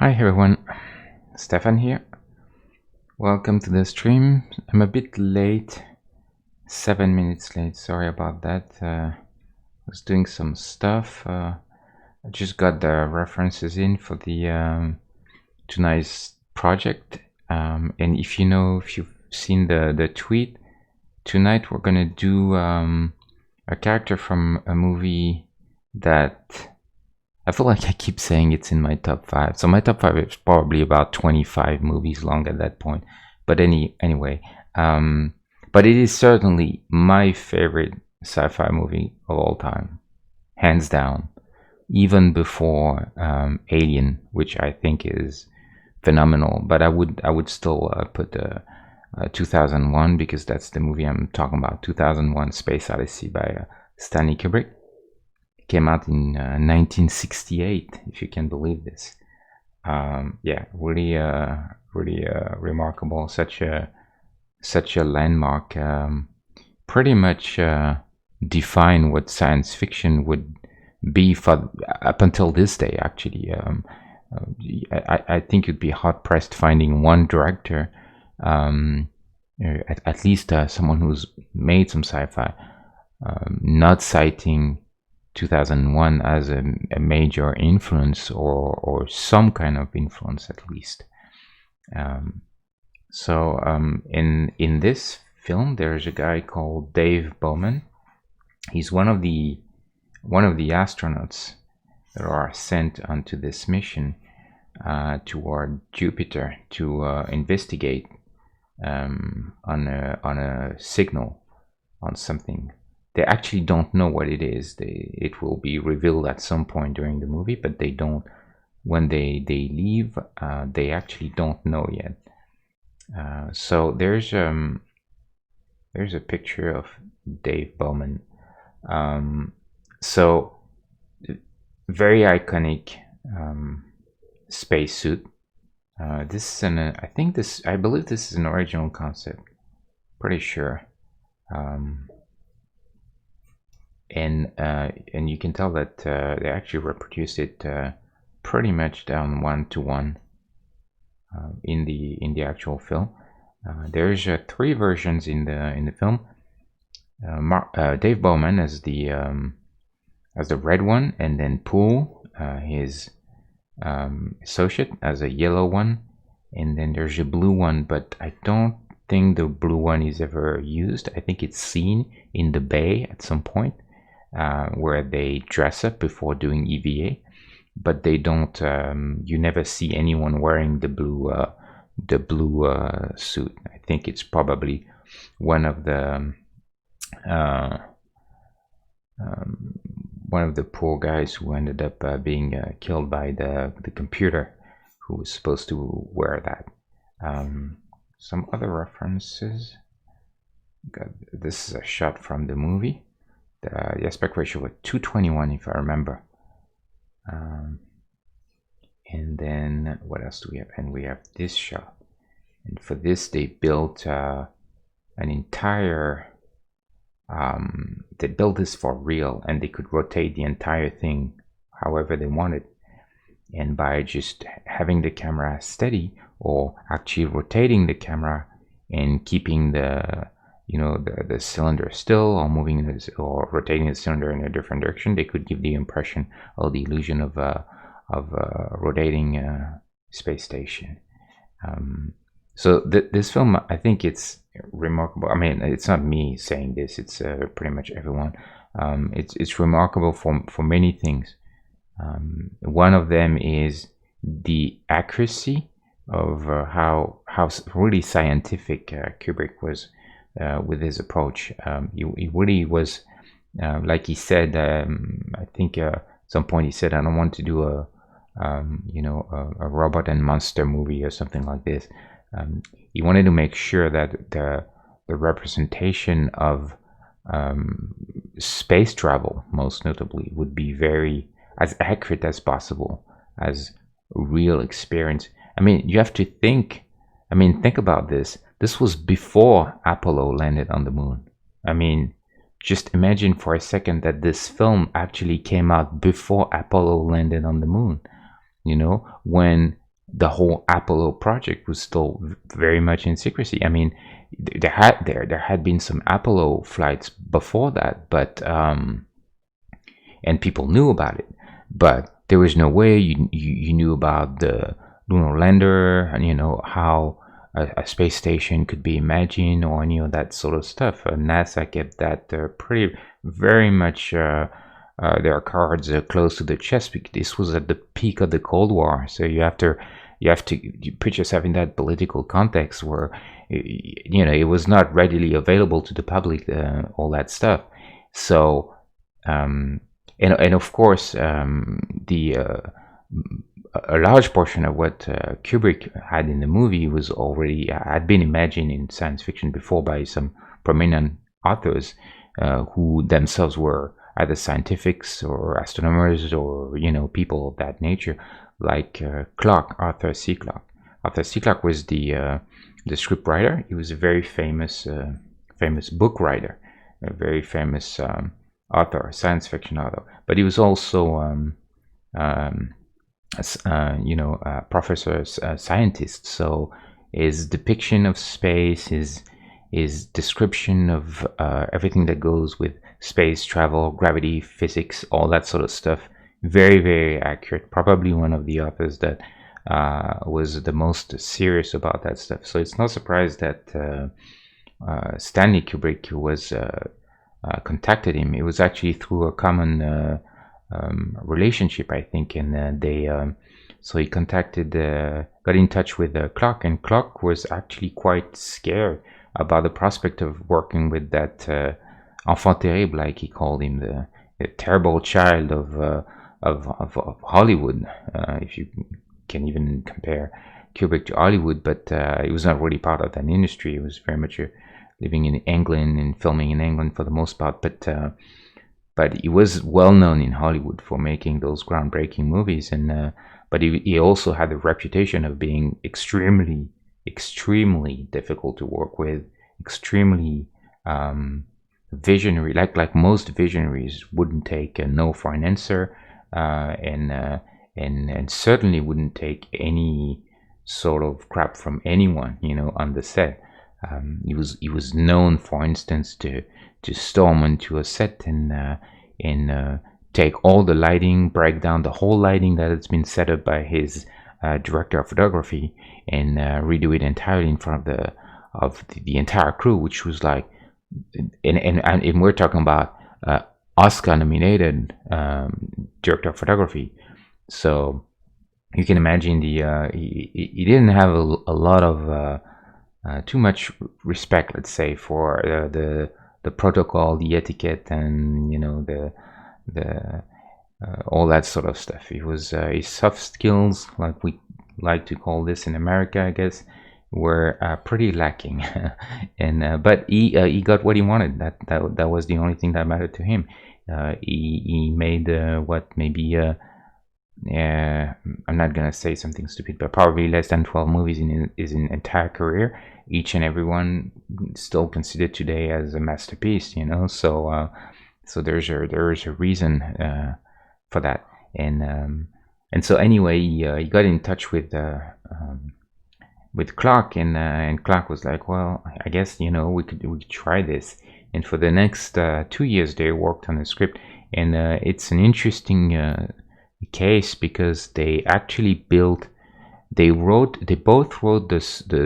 Hi everyone, Stefan here. Welcome to the stream. I'm a bit late, 7 minutes late. Sorry about that. I was doing some stuff. I just got the references in for the tonight's project. And if you've seen the tweet, tonight we're gonna do a character from a movie that I feel like I keep saying it's in my top 5. So my top 5 is probably about 25 movies long at that point. But anyway, but it is certainly my favorite sci-fi movie of all time, hands down. Even before Alien, which I think is phenomenal. But I would still put 2001 because that's the movie I'm talking about. 2001: Space Odyssey by Stanley Kubrick. Came out in 1968, if you can believe this. Yeah, really remarkable. Such a landmark. Pretty much define what science fiction would be for up until this day. Actually, I think you'd be hard pressed finding one director, at least someone who's made some sci-fi, not citing 2001 as a major influence or some kind of influence at least. In this film, there's a guy called Dave Bowman. He's one of the astronauts that are sent onto this mission toward Jupiter to investigate on a signal on something. They actually don't know what it is. It will be revealed at some point during the movie, but they don't. When they leave, they actually don't know yet. So there's a picture of Dave Bowman. So very iconic spacesuit. This is I believe this is an original concept. Pretty sure. And you can tell that they actually reproduced it pretty much down 1-to-1 in the actual film. There's 3 versions in the film. Dave Bowman as the red one, and then Poole, his associate, as a yellow one, and then there's a blue one, but I don't think the blue one is ever used. I think it's seen in the bay at some point. Where they dress up before doing EVA, but they don't. You never see anyone wearing the blue suit. I think it's probably one of the poor guys who ended up being killed by the computer, who was supposed to wear that. Some other references. This is a shot from the movie. The aspect ratio was 2:21, if I remember. And then what else do we have? And we have this shot. And for this, they built an entire. They built this for real, and they could rotate the entire thing however they wanted. And by just having the camera steady, or actually rotating the camera and keeping the cylinder still, or moving this, or rotating the cylinder in a different direction, they could give the impression or the illusion of rotating space station. So this film, I think it's remarkable. I mean, it's not me saying this; it's pretty much everyone. It's remarkable for many things. One of them is the accuracy of how really scientific Kubrick was. With his approach, he really was, like he said. I think at some point he said, "I don't want to do a robot and monster movie or something like this." He wanted to make sure that the representation of space travel, most notably, would be very as accurate as possible, as real experience. I mean, you have to think. I mean, think about this. This was before Apollo landed on the moon. I mean, just imagine for a second that this film actually came out before Apollo landed on the moon. When the whole Apollo project was still very much in secrecy. I mean, there had been some Apollo flights before that, but and people knew about it, but there was no way you knew about the lunar lander and how a space station could be imagined or any of that sort of stuff. NASA kept that pretty very much their cards close to the chest, because this was at the peak of the Cold War. So you have to you put yourself in that political context where it was not readily available to the public, all that stuff. So and of course the a large portion of what Kubrick had in the movie was already had been imagined in science fiction before by some prominent authors who themselves were either scientifics or astronomers or people of that nature, like Arthur C. Clarke. Arthur C. Clarke was the script writer. He was a very famous book writer, a very famous author, science fiction author. But he was also professor, scientist. So his depiction of space, his description of everything that goes with space travel, gravity, physics, all that sort of stuff, very, very accurate. Probably one of the authors that was the most serious about that stuff. So it's no surprise that Stanley Kubrick was contacted him. It was actually through a common relationship, I think, and so he got in touch with Clarke, and Clarke was actually quite scared about the prospect of working with that enfant terrible, like he called him, the terrible child of Hollywood, if you can even compare Kubrick to Hollywood. But he was not really part of that industry. He was very much living in England and filming in England for the most part, but he was well known in Hollywood for making those groundbreaking movies, and but he also had the reputation of being extremely difficult to work with, extremely visionary, like most visionaries wouldn't take a no for an answer, and certainly wouldn't take any sort of crap from anyone on the set. He was known, for instance, to storm onto a set and take all the lighting, break down the whole lighting that has been set up by his director of photography, and redo it entirely in front of the entire crew, which was like, and we're talking about Oscar-nominated director of photography. So you can imagine he didn't have a lot of too much respect, let's say, for the protocol, the etiquette, and the all that sort of stuff. It was his soft skills, like we like to call this in America, I guess, were pretty lacking. And but he got what he wanted. That was the only thing that mattered to him. He made what maybe I'm not gonna say something stupid, but probably less than 12 movies in his entire career. Each and every one still considered today as a masterpiece. So there's a reason for that. And so anyway, he got in touch with Clarke, and Clarke was like, well, I guess we could try this. And for the next 2 years, they worked on the script, and it's an interesting case, because they actually they both wrote the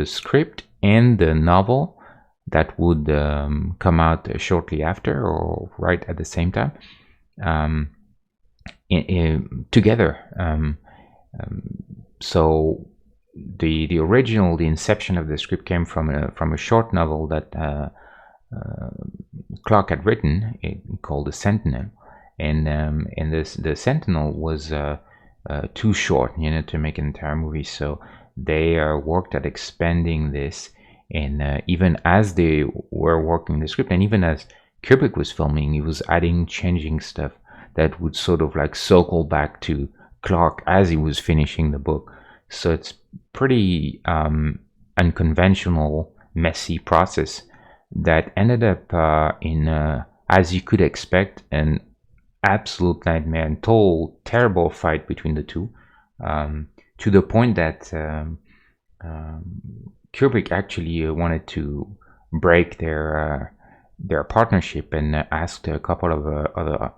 script and the novel that would come out shortly after, or right at the same time, together. So the original, the inception of the script came from a short novel that Clarke had written, called The Sentinel, and the Sentinel was too short, to make an entire movie. So they worked at expanding this, and even as they were working the script, and even as Kubrick was filming, he was adding, changing stuff that would sort of like circle back to Clarke as he was finishing the book. So it's pretty unconventional, messy process that ended up in, as you could expect, an absolute nightmare and terrible fight between the two. to the point that Kubrick actually wanted to break their partnership and asked a couple of other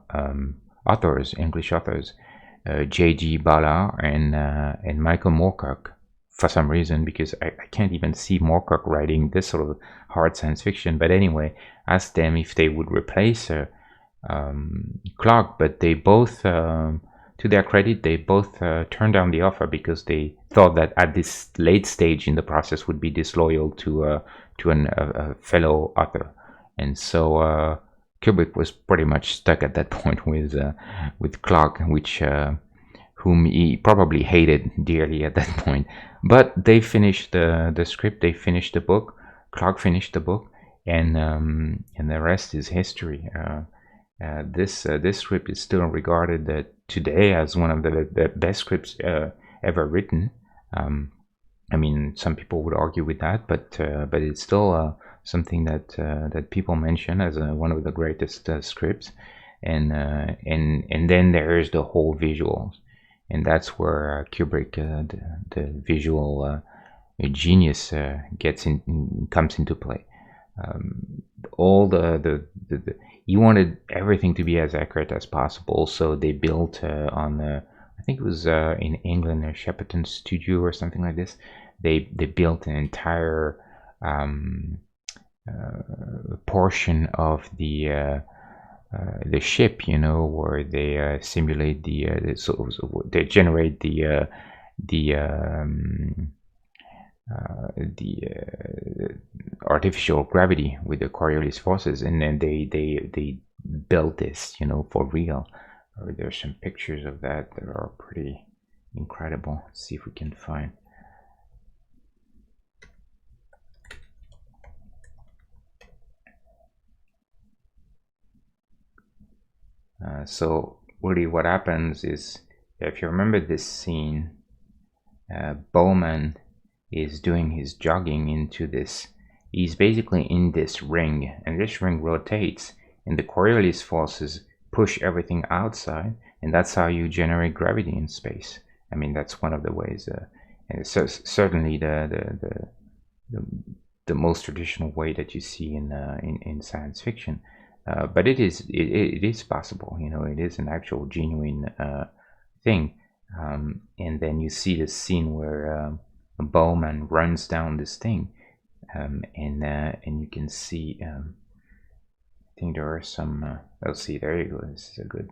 authors, English authors, J.G. Ballard and Michael Moorcock, for some reason, because I can't even see Moorcock writing this sort of hard science fiction. But anyway, asked them if they would replace Clarke, but they both, to their credit, they both turned down the offer because they thought that at this late stage in the process would be disloyal to a fellow author, and so Kubrick was pretty much stuck at that point with Clarke, which whom he probably hated dearly at that point. But they finished the script, they finished the book, Clarke finished the book, and the rest is history. This script is still regarded today as one of the best scripts ever written. I mean, some people would argue with that, but it's still something that people mention as one of the greatest scripts. And then there's the whole visuals, and that's where Kubrick, the visual genius, comes into play. All the he wanted everything to be as accurate as possible, so they built on I think it was in England, a Shepperton studio or something like this. They built an entire portion of the ship, you know, where they simulate so they generate the artificial gravity with the Coriolis forces, and then they built this, you know, for real. There's some pictures of that are pretty incredible. Let's see if we can find. So really what happens is, if you remember this scene, Bowman is doing his jogging into this. He's basically in this ring, and this ring rotates, and the Coriolis forces push everything outside, and that's how you generate gravity in space. I mean, that's one of the ways, and it's certainly the most traditional way that you see in science fiction. But it is possible, you know. It is an actual genuine thing. And then you see the scene where Bowman runs down this thing, and you can see. I think there are some. Let's see. There you go. This is a good.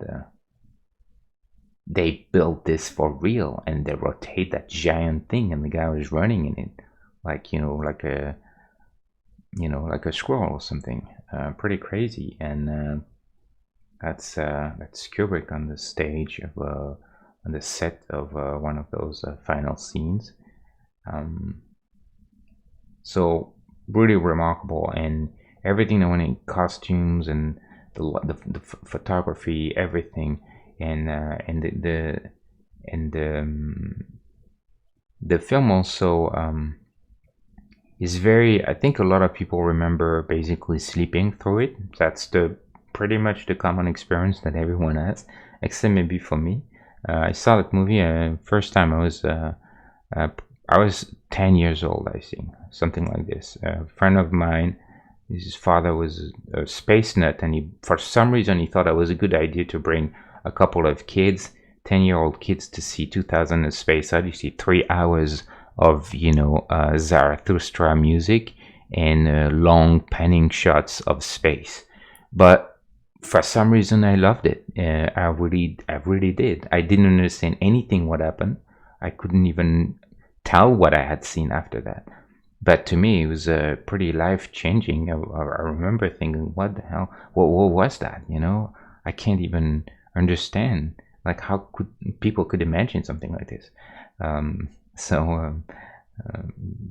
They built this for real, and they rotate that giant thing, and the guy was running in it, like, you know, like a squirrel or something. Pretty crazy, and that's Kubrick on the stage of on the set of one of those final scenes. So really remarkable, and everything that went in costumes and the photography, everything, and the film also is very. I think a lot of people remember basically sleeping through it. That's pretty much the common experience that everyone has, except maybe for me. I saw that movie first time I was 10 years old, I think, something like this. A friend of mine, his father was a space nut, and for some reason he thought it was a good idea to bring a couple of kids, 10-year-old kids, to see 2000: A Space Odyssey, 3 hours of, you know, Zarathustra music and long panning shots of space. But for some reason I loved it. I really did. I didn't understand anything what happened. I couldn't even tell what I had seen after that. But to me, it was pretty life-changing. I remember thinking, what the hell? What was that? You know, I can't even understand. Like, how could people imagine something like this?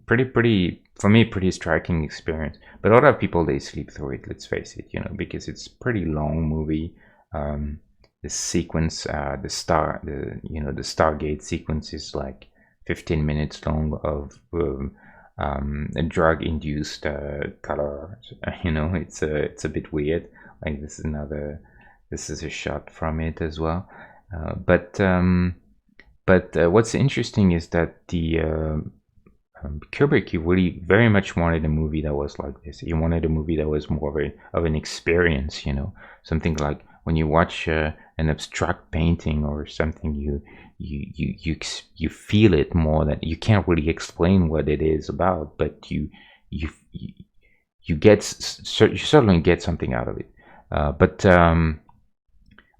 Pretty for me, pretty striking experience. But a lot of people, they sleep through it. Let's face it, you know, because it's pretty long movie. The sequence, the Stargate sequence is like 15 minutes long of a drug-induced color. You know, it's a bit weird. Like, this is a shot from it as well. But But what's interesting is that the Kubrick, he really very much wanted a movie that was like this. He wanted a movie that was more of an experience, something like when you watch an abstract painting or something, you feel it more than you can't really explain what it is about, but you you certainly get something out of it.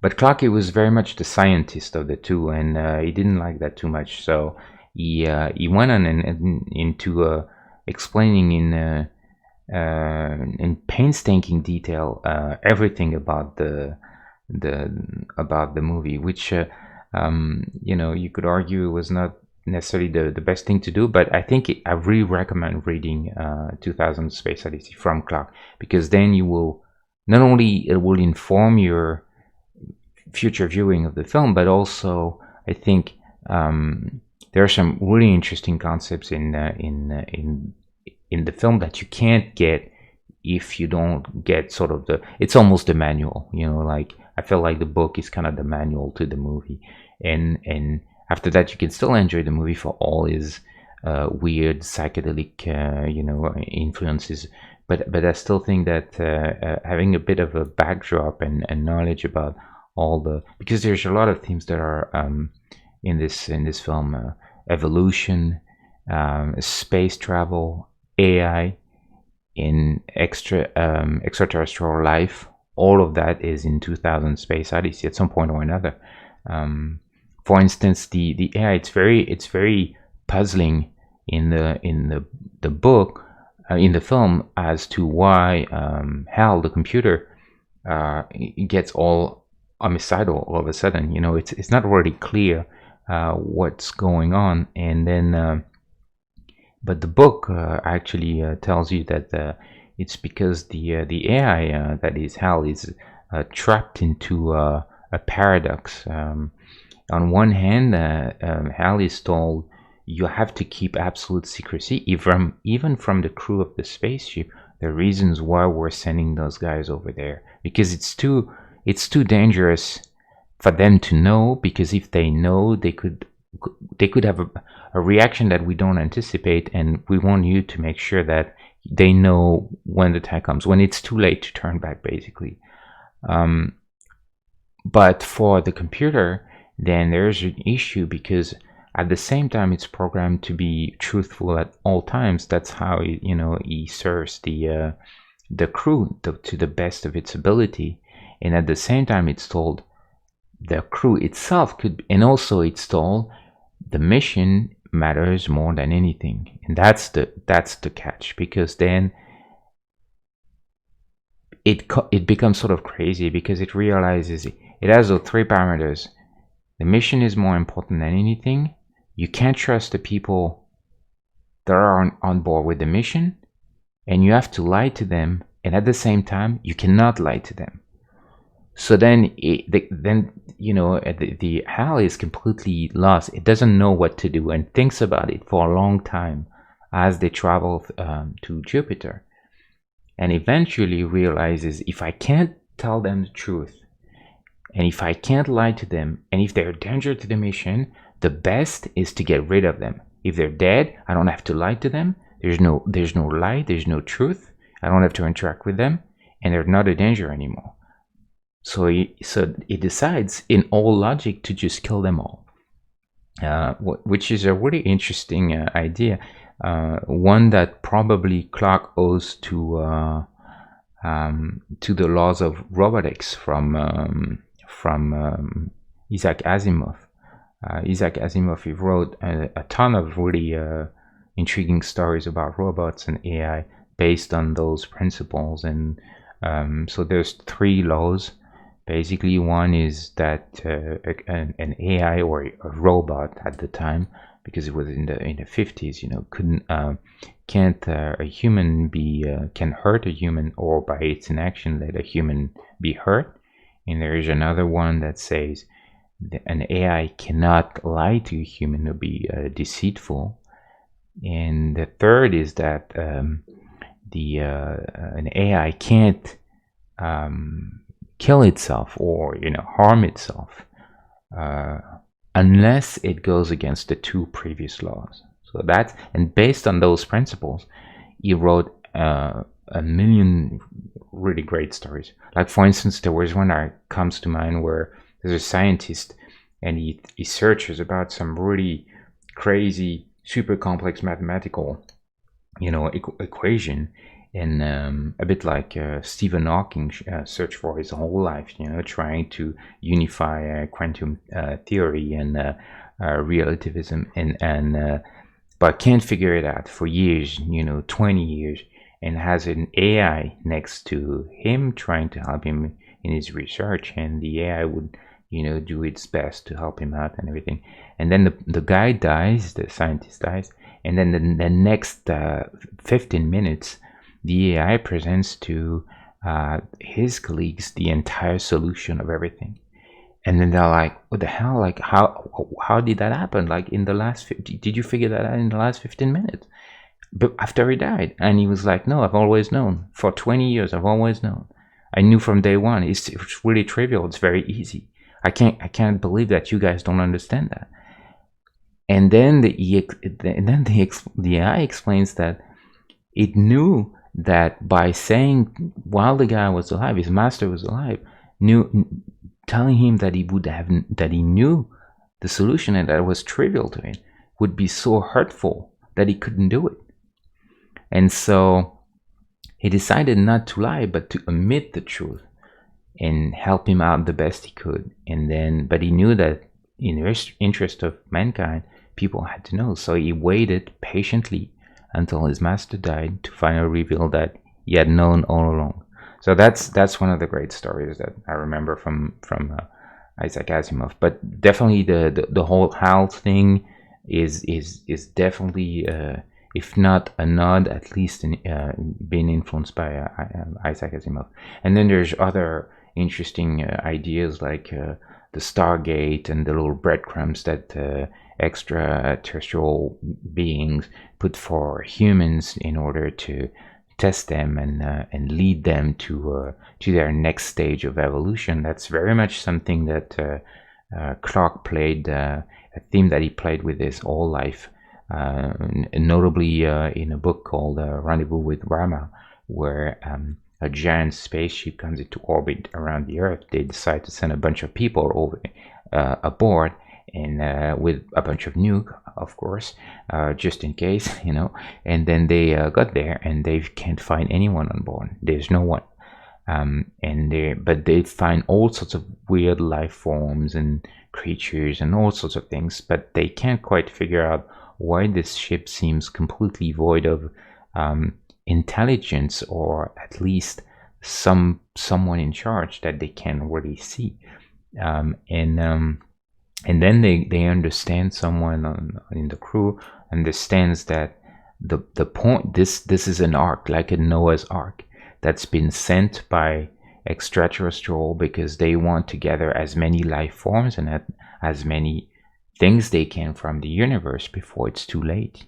But Clarke, he was very much the scientist of the two, and he didn't like that too much. So he went on into explaining in painstaking detail everything about the movie, which you could argue was not necessarily the best thing to do. But I think I really recommend reading 2000 Space Odyssey from Clarke, because then you will not only it will inform your future viewing of the film, but also I think there are some really interesting concepts in the film that you can't get if you don't get sort of it's almost the manual, like I feel like the book is kind of the manual to the movie, and after that you can still enjoy the movie for all his weird psychedelic influences, but I still think that having a bit of a backdrop and knowledge about because there's a lot of themes that are in this film, evolution, space travel, AI, in extraterrestrial life. All of that is in 2000 Space Odyssey at some point or another. For instance, the AI, it's very puzzling in the book, in the film, as to why Hal, the computer, gets all homicidal all of a sudden. It's not really clear what's going on, and then but the book actually tells you that it's because the AI that is Hal is trapped into a paradox. On one hand, Hal is told you have to keep absolute secrecy, even from the crew of the spaceship, the reasons why we're sending those guys over there, because it's too dangerous for them to know, because if they know, they could have a reaction that we don't anticipate, and we want you to make sure that they know when the time comes, when it's too late to turn back, basically. But for the computer, then there's an issue, because at the same time it's programmed to be truthful at all times. That's how he serves the crew to the best of its ability, and at the same time it's told the crew itself and also it's told the mission matters more than anything. And that's the catch, because then it becomes sort of crazy, because it realizes it has those three parameters. The mission is more important than anything. You can't trust the people that are on board with the mission, and you have to lie to them, and at the same time you cannot lie to them. So then the Hal is completely lost. It doesn't know what to do, and thinks about it for a long time as they travel to Jupiter, and eventually realizes, if I can't tell them the truth, and if I can't lie to them, and if they're a danger to the mission, the best is to get rid of them. If they're dead, I don't have to lie to them. There's no lie, there's no truth. I don't have to interact with them, and they're not a danger anymore. So he decides, in all logic, to just kill them all, which is a really interesting idea, one that probably Clarke owes to the Laws of Robotics from Isaac Asimov. Isaac Asimov, he wrote a ton of really intriguing stories about robots and AI based on those principles, and so there's three laws. Basically, one is that an AI or a robot at the time, because it was in the 50s, can't a human can hurt a human, or by its inaction let a human be hurt. And there is another one that says that an AI cannot lie to a human or be deceitful. And the third is that an AI can't kill itself or harm itself unless it goes against the 2 previous laws. So that's, and based on those principles, he wrote a million really great stories. Like, for instance, there was one that comes to mind where there's a scientist and he searches about some really crazy, super complex mathematical, equation, and a bit like Stephen Hawking searched for his whole life, trying to unify quantum theory and relativism, and but can't figure it out for years, 20 years, and has an AI next to him trying to help him in his research, and the AI would, do its best to help him out and everything. And then the guy dies, the scientist dies, and then the next 15 minutes, the AI presents to his colleagues the entire solution of everything. And then they're like, what the hell? Like, how did that happen? Like, in the last, did you figure that out in the last 15 minutes? But after he died, and he was like, no, I've always known. For 20 years, I've always known. I knew from day one. It's really trivial. It's very easy. I can't believe that you guys don't understand that. And then the AI explains that it knew that by saying, while the guy was alive, his master was alive, telling him that he knew the solution and that it was trivial to him would be so hurtful that he couldn't do it. And so he decided not to lie, but to omit the truth and help him out the best he could. And then, but he knew that in the interest of mankind, people had to know. So he waited patiently until his master died to finally reveal that he had known all along. So that's one of the great stories that I remember from Isaac Asimov. But definitely the whole HAL thing is definitely, if not a nod, at least being influenced by Isaac Asimov. And then there's other interesting ideas like the Stargate and the little breadcrumbs that extraterrestrial beings put for humans in order to test them and lead them to their next stage of evolution. That's very much something that Clarke played, a theme that he played with his whole life, notably in a book called Rendezvous with Rama, where a giant spaceship comes into orbit around the Earth. They decide to send a bunch of people over aboard, and with a bunch of nuke, of course, just in case, and then they got there and they can't find anyone on board. There's no one. But they find all sorts of weird life forms and creatures and all sorts of things, but they can't quite figure out why this ship seems completely void of intelligence, or at least someone in charge that they can't really see. And then they understand, someone in the crew understands that the point, this is an ark, like a Noah's Ark, that's been sent by extraterrestrial because they want to gather as many life forms and as many things they can from the universe before it's too late.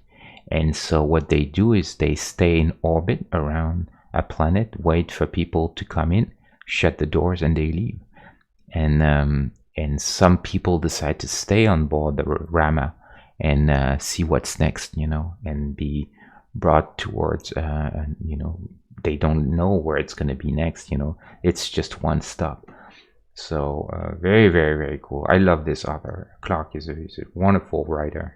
And so what they do is they stay in orbit around a planet, wait for people to come in, shut the doors, and they leave. And some people decide to stay on board the Rama and see what's next, and be brought towards, they don't know where it's going to be next, it's just one stop. So very, very, very cool. I love this author. Clarke is a wonderful writer,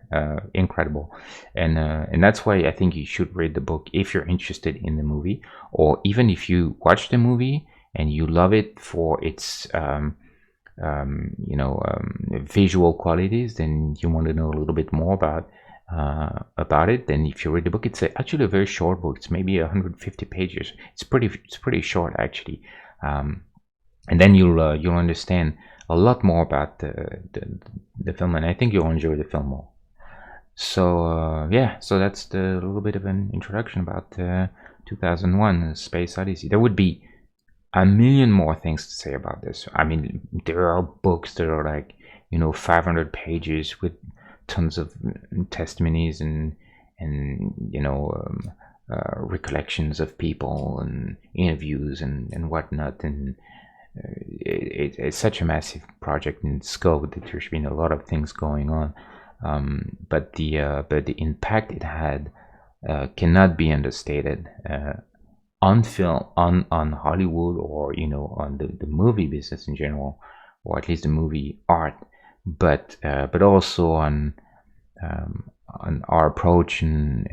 incredible, and that's why I think you should read the book if you're interested in the movie, or even if you watch the movie and you love it for its visual qualities, then you want to know a little bit more about it. Then if you read the book, it's actually a very short book. It's maybe 150 pages. It's pretty short, actually. And then you'll understand a lot more about the film, and I think you'll enjoy the film more. So so that's the little bit of an introduction about 2001 Space Odyssey. There would be a million more things to say about this. I mean, there are books that are like 500 pages with tons of testimonies and recollections of people and interviews and whatnot, and it's such a massive project in scope that there's been a lot of things going on, but the impact it had cannot be understated on film, on Hollywood, or on the movie business in general, or at least the movie art, but also on our approach in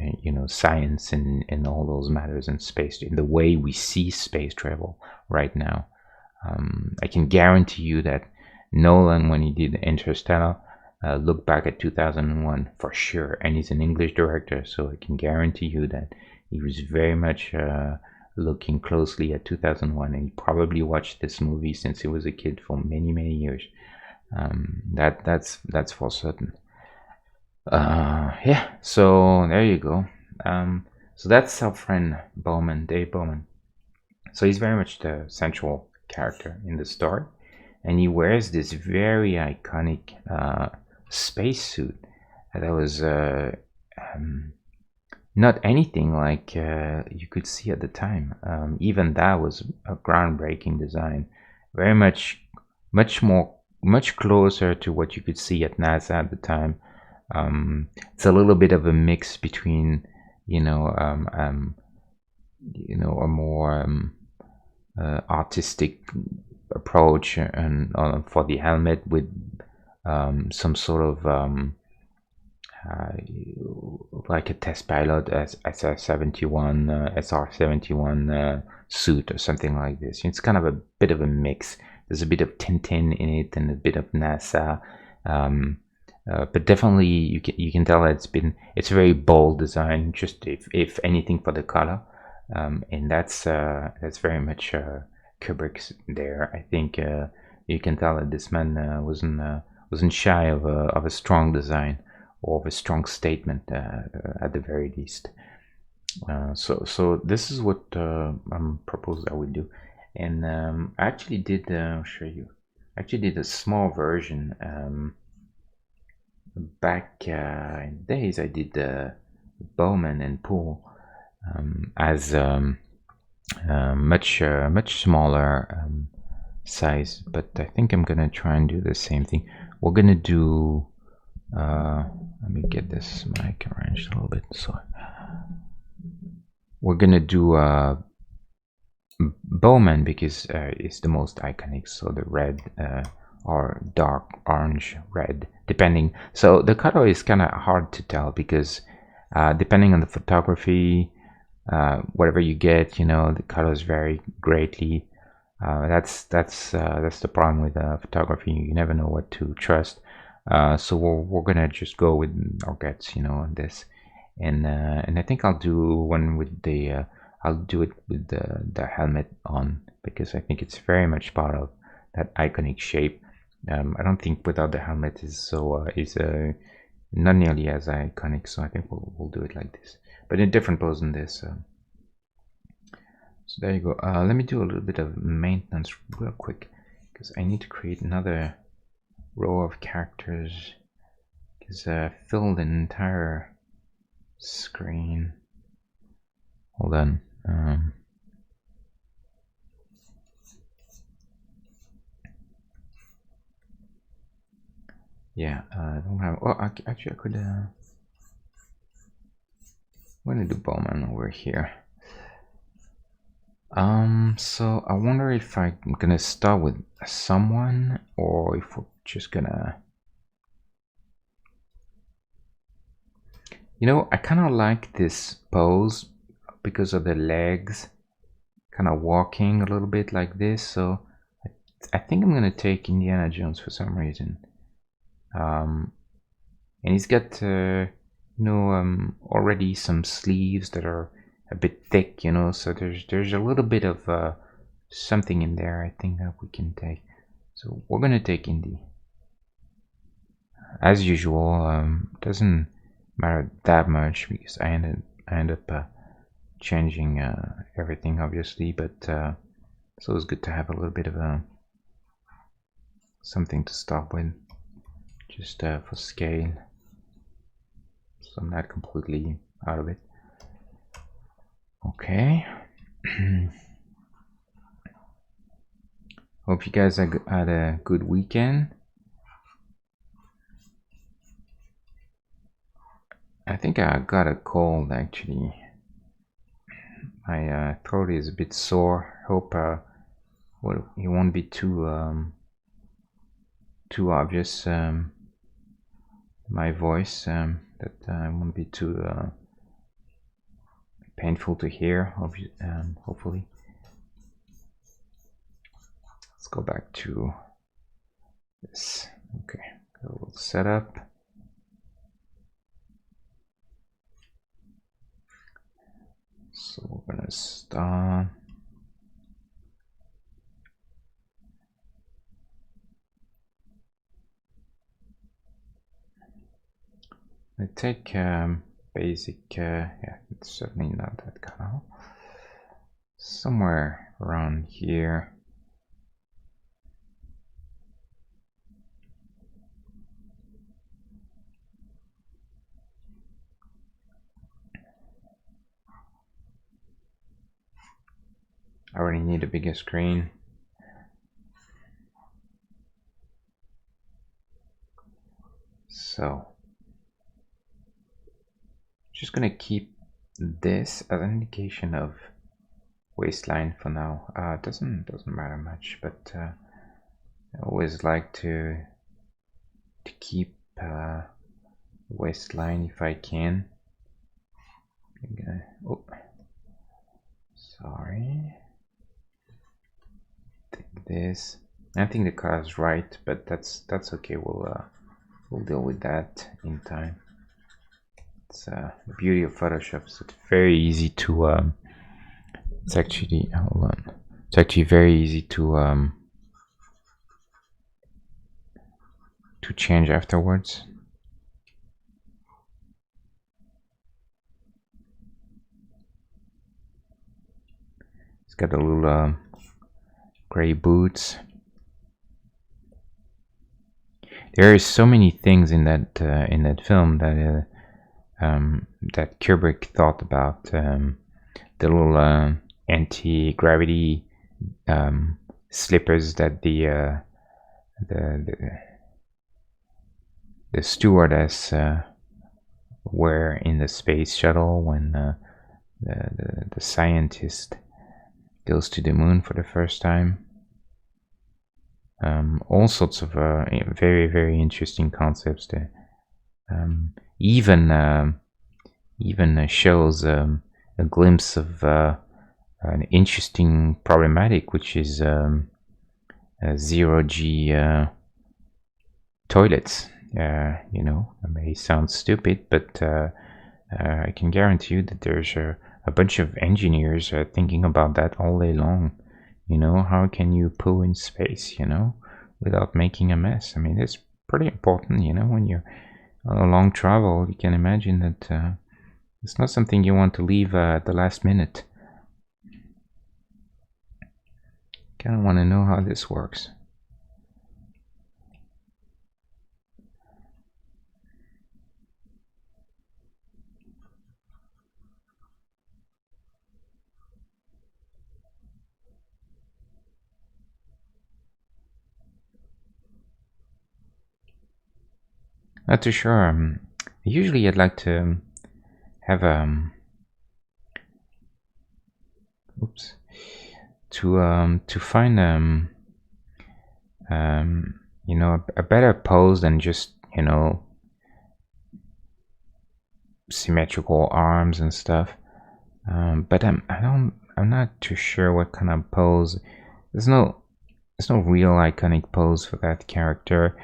science and all those matters in space, in the way we see space travel right now. I can guarantee you that Nolan, when he did Interstellar, looked back at 2001 for sure, and he's an English director, so I can guarantee you that he was very much looking closely at 2001, and he probably watched this movie since he was a kid for many years. That's for certain. Yeah, so there you go. So that's our friend Bowman, Dave Bowman. So he's very much the central character in the story, and he wears this very iconic spacesuit that was not anything like you could see at the time. Even that was a groundbreaking design, very much closer to what you could see at NASA at the time. It's a little bit of a mix between, a more artistic approach and for the helmet, with some sort of like a test pilot as SR-71 SR-71 suit or something like this. It's kind of a bit of a mix. There's a bit of Tintin in it and a bit of NASA. But definitely you can tell it's a very bold design, just if anything for the color, and that's very much Kubrick's there. I think you can tell that this man wasn't shy of a strong design, or of a strong statement at the very least. So this is what I'm proposed I would do, and I actually did I'll show you. I actually did a small version. Back in days, I did Bowman and Poole as much smaller size, but I think I'm gonna try and do the same thing. We're gonna do let me get this mic arranged a little bit. So we're gonna do Bowman because it's the most iconic, so the red or dark orange red, depending. So the color is kind of hard to tell because depending on the photography, whatever you get, the colors vary greatly. That's the problem with photography. You never know what to trust. So we're gonna just go with our guts, on this, and I think I'll do one with the I'll do it with the helmet on, because I think it's very much part of that iconic shape. I don't think without the helmet is not nearly as iconic, so I think we'll do it like this, but in a different pose than this. So there you go. Let me do a little bit of maintenance real quick, because I need to create another row of characters, because I filled an entire screen. Hold on. Yeah, I don't have. Oh, actually, I could. I'm gonna do Bowman over here. So I wonder if I'm gonna start with someone, or if we're just gonna. I kind of like this pose because of the legs, kind of walking a little bit like this. So I think I'm gonna take Indiana Jones for some reason. And he's got already some sleeves that are a bit thick, so there's a little bit of something in there I think that we can take. So we're gonna take Indy as usual. Doesn't matter that much because I end up changing everything, obviously, but it's always good to have a little bit of something to start with, just for scale, so I'm not completely out of it. Okay. Hope you guys had a good weekend. I think I got a cold actually. My throat is a bit sore. Hope it won't be too obvious. My voice that won't be too painful to hear. Hopefully. Let's go back to this. Okay, got a little setup. So we're gonna start. I take basic. Yeah, it's certainly not that color. Somewhere around here. I already need a bigger screen. So just gonna keep this as an indication of waistline for now. Doesn't matter much, but I always like to keep waistline if I can. Oh, sorry. Take this. I think the color is right, but that's okay. We'll deal with that in time. It's the beauty of Photoshop. So it's very easy to it's actually, hold on. It's actually very easy to change afterwards. It's got a little gray boots. There are so many things in that film that that Kubrick thought about. The little anti-gravity slippers that the stewardess wear in the space shuttle when the scientist goes to the moon for the first time. All sorts of very, very interesting concepts there. Even shows a glimpse of an interesting problematic, which is zero-G toilets. You know, it may sound stupid, but I can guarantee you that there's a bunch of engineers thinking about that all day long. You know, how can you poo in space, you know, without making a mess? I mean, it's pretty important, you know, when you're on a long travel. You can imagine that it's not something you want to leave at the last minute. Kind of want to know how this works. Not too sure. Usually I'd like to have to find you know, a better pose than just, you know, symmetrical arms and stuff. But I'm not too sure what kind of pose. There's no real iconic pose for that character,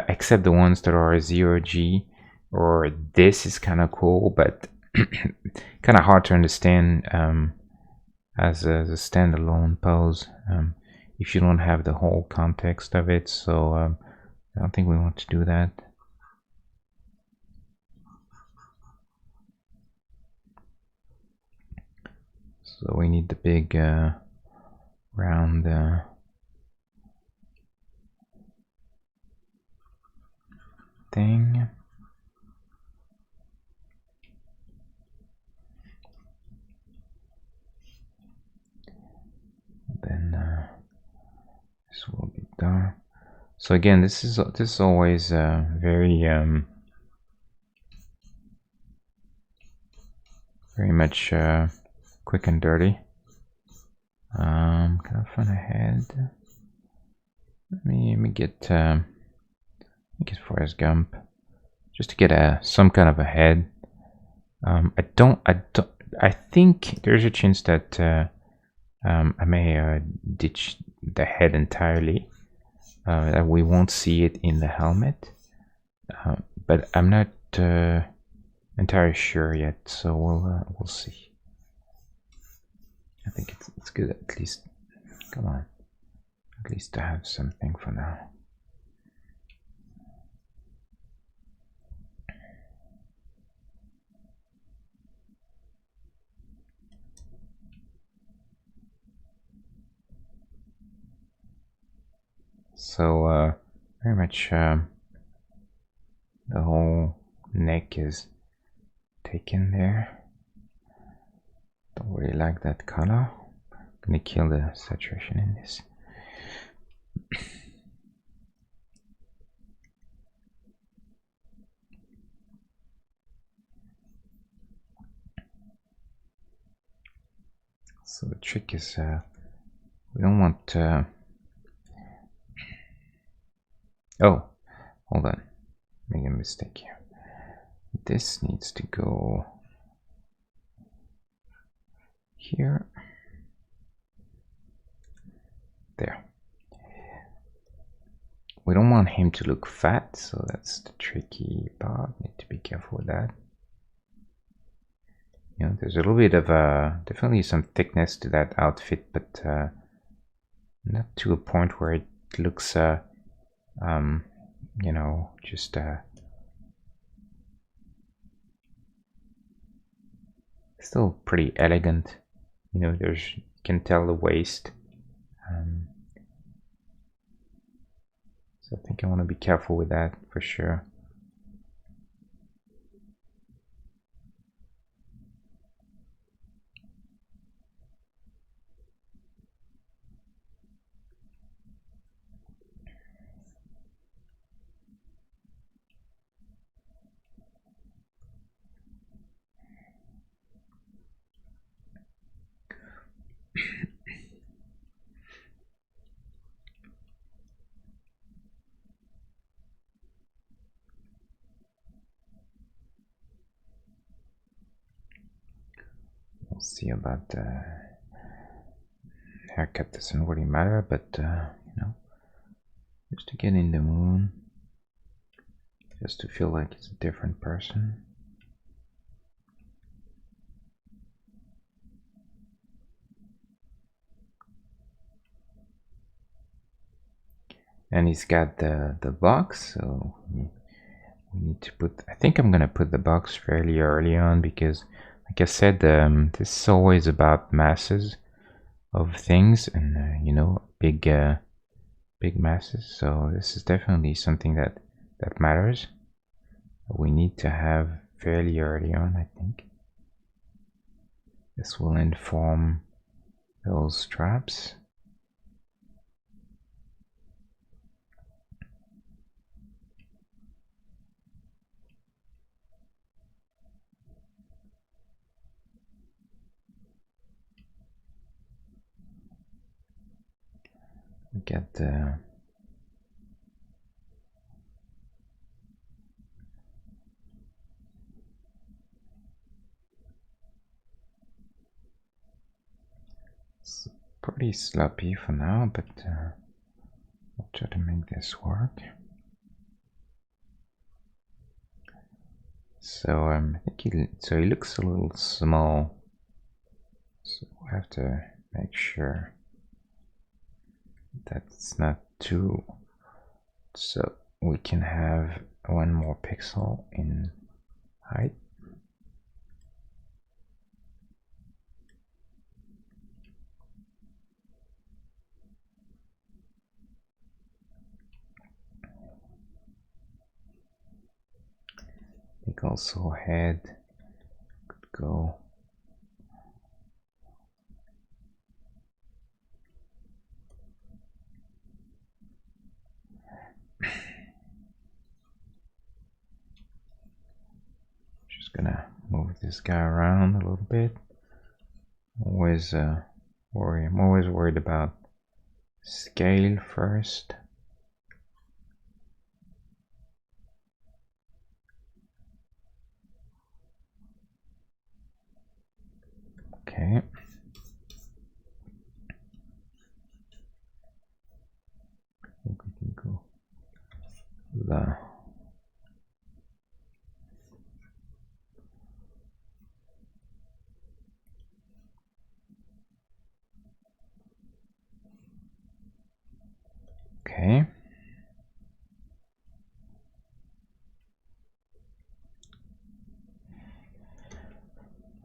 except the ones that are zero-G, or this is kind of cool, but kind of hard to understand as a standalone pose if you don't have the whole context of it. So I don't think we want to do that. So we need the big round thing. Then this So again, this is always very very much quick and dirty. Can I find a head? Let me get Forrest Gump just to get some kind of a head. I think there's a chance that I may ditch the head entirely. That we won't see it in the helmet, but I'm not entirely sure yet. So we'll see. I think it's good at least. Come on, at least to have something for now. So very much the whole neck is taken there. Don't really like that color. I'm gonna kill the saturation in this. So the trick is we don't want oh, hold on, making a mistake here. This needs to go here. There. We don't want him to look fat, so that's the tricky part. Need to be careful with that. You know, there's a little bit of definitely some thickness to that outfit, but not to a point where it looks you know, just still pretty elegant. You know, you can tell the waist. So I think I want to be careful with that for sure. We'll see about the haircut. Doesn't really matter, but you know, just to get in the moon, just to feel like it's a different person. And he's got the box, so we need to put. I think I'm gonna put the box fairly early on because, like I said, this is always about masses of things, and you know, big masses. So this is definitely something that matters. We need to have fairly early on. I think this will inform those straps. We get the it's pretty sloppy for now, but I'll try to make this work. So I think he looks a little small, so we have to make sure that's not too, so we can have one more pixel in height. I think also head could go. move this guy around a little bit. Always I'm always worried about scale first. Okay. I think we can go the okay.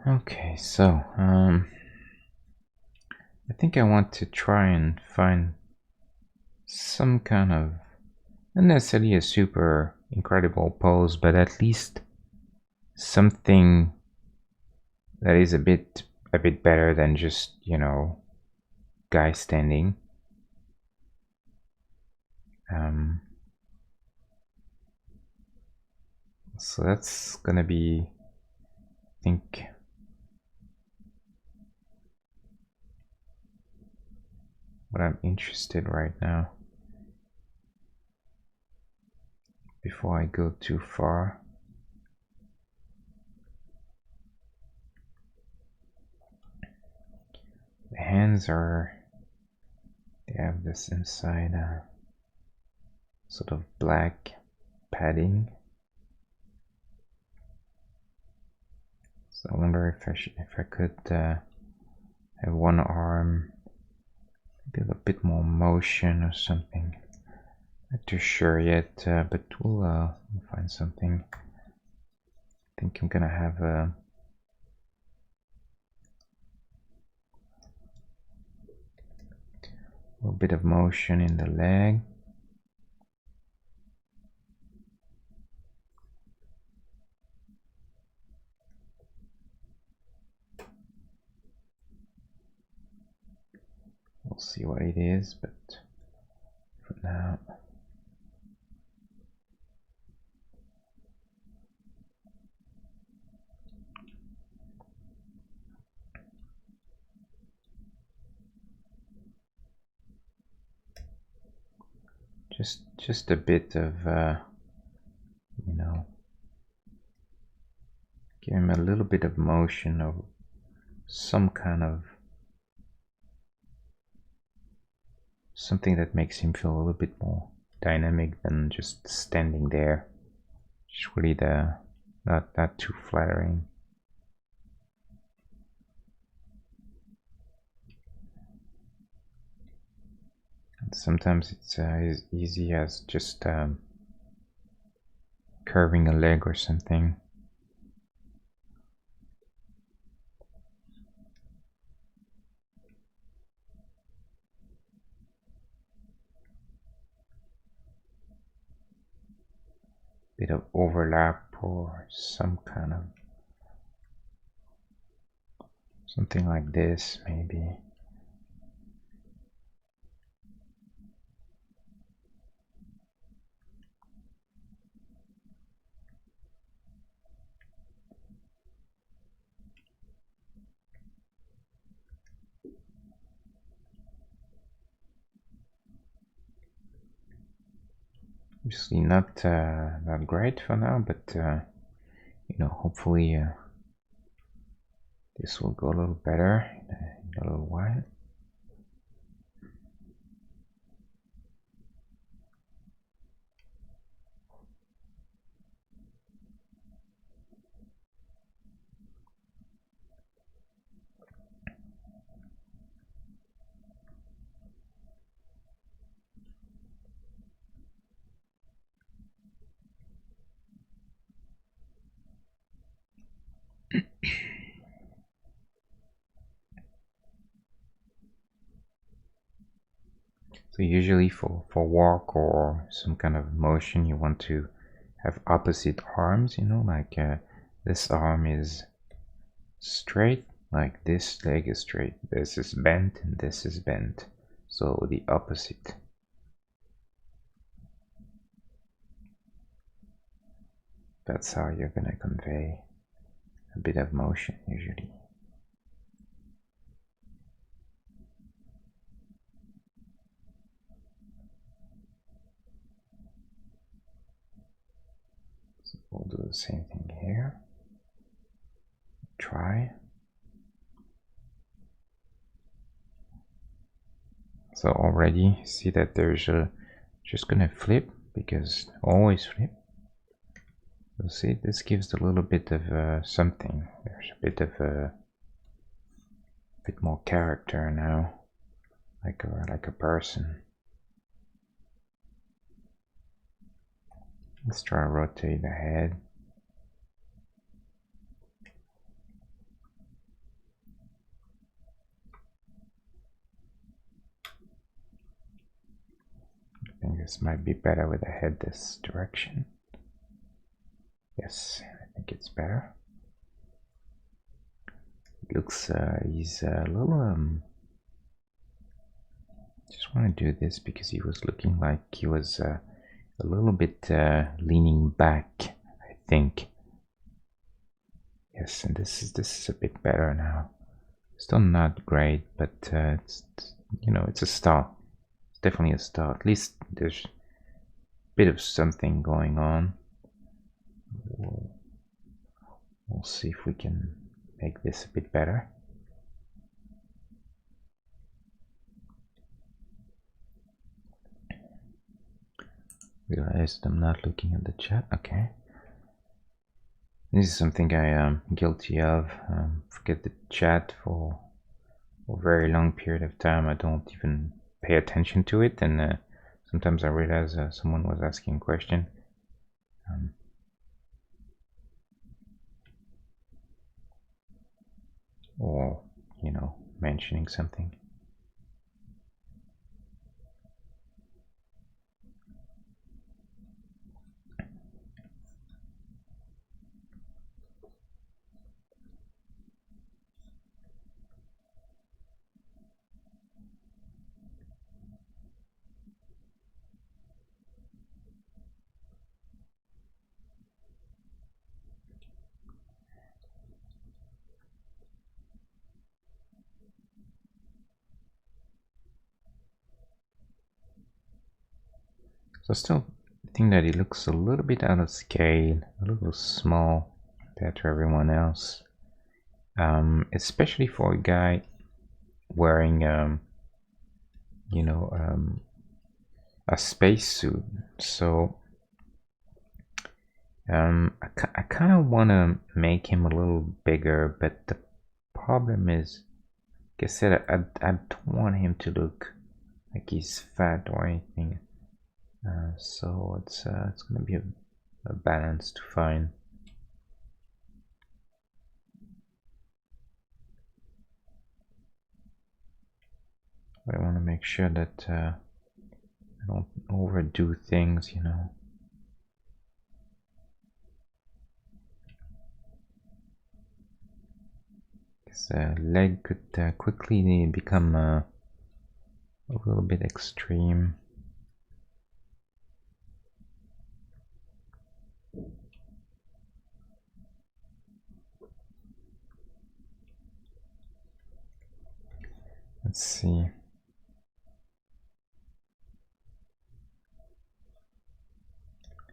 Okay, so I think I want to try and find some kind of, not necessarily a super incredible pose, but at least something that is a bit better than just, you know, guy standing. So that's gonna be, I think, what I'm interested right now. Before I go too far. The hands are, they have this inside sort of black padding. So I wonder if I could have one arm, maybe a bit more motion or something. Not too sure yet, but we'll find something. I think I'm gonna have a little bit of motion in the leg. We'll see what it is, but for now, just a bit of you know, give him a little bit of motion of some kind of something that makes him feel a little bit more dynamic than just standing there. It's really not too flattering. And sometimes it's as easy as just curving a leg or something. Bit of overlap or some kind of something like this, maybe. Obviously not great for now, but you know, hopefully this will go a little better in a little while. So usually for walk or some kind of motion, you want to have opposite arms, you know, like this arm is straight, like this leg is straight, this is bent, and this is bent. So the opposite. That's how you're gonna convey a bit of motion usually. So we'll do the same thing here. Try. So already see that there's a just gonna flip, because always flip. You'll see this gives a little bit of something. There's a bit of a bit more character now, like a person. Let's try to rotate the head. I think this might be better with the head this direction. Yes, I think it's better. It looks, he's a little, just want to do this because he was looking like he was a little bit leaning back, I think. Yes, and this is a bit better now. Still not great, but it's, you know, it's a start. It's definitely a start. At least there's a bit of something going on. We'll see if we can make this a bit better. Realized I'm not looking at the chat. Okay. This is something I am guilty of. Forget the chat for a very long period of time. I don't even pay attention to it, and sometimes I realize someone was asking a question. Or, you know, mentioning something. So still think that it looks a little bit out of scale, a little small compared to everyone else. Especially for a guy wearing, you know, a spacesuit. So I kind of want to make him a little bigger, but the problem is, like I said, I don't want him to look like he's fat or anything. So it's gonna be a balance to find. But I want to make sure that I don't overdo things, you know. Because leg could quickly become a little bit extreme. Let's see.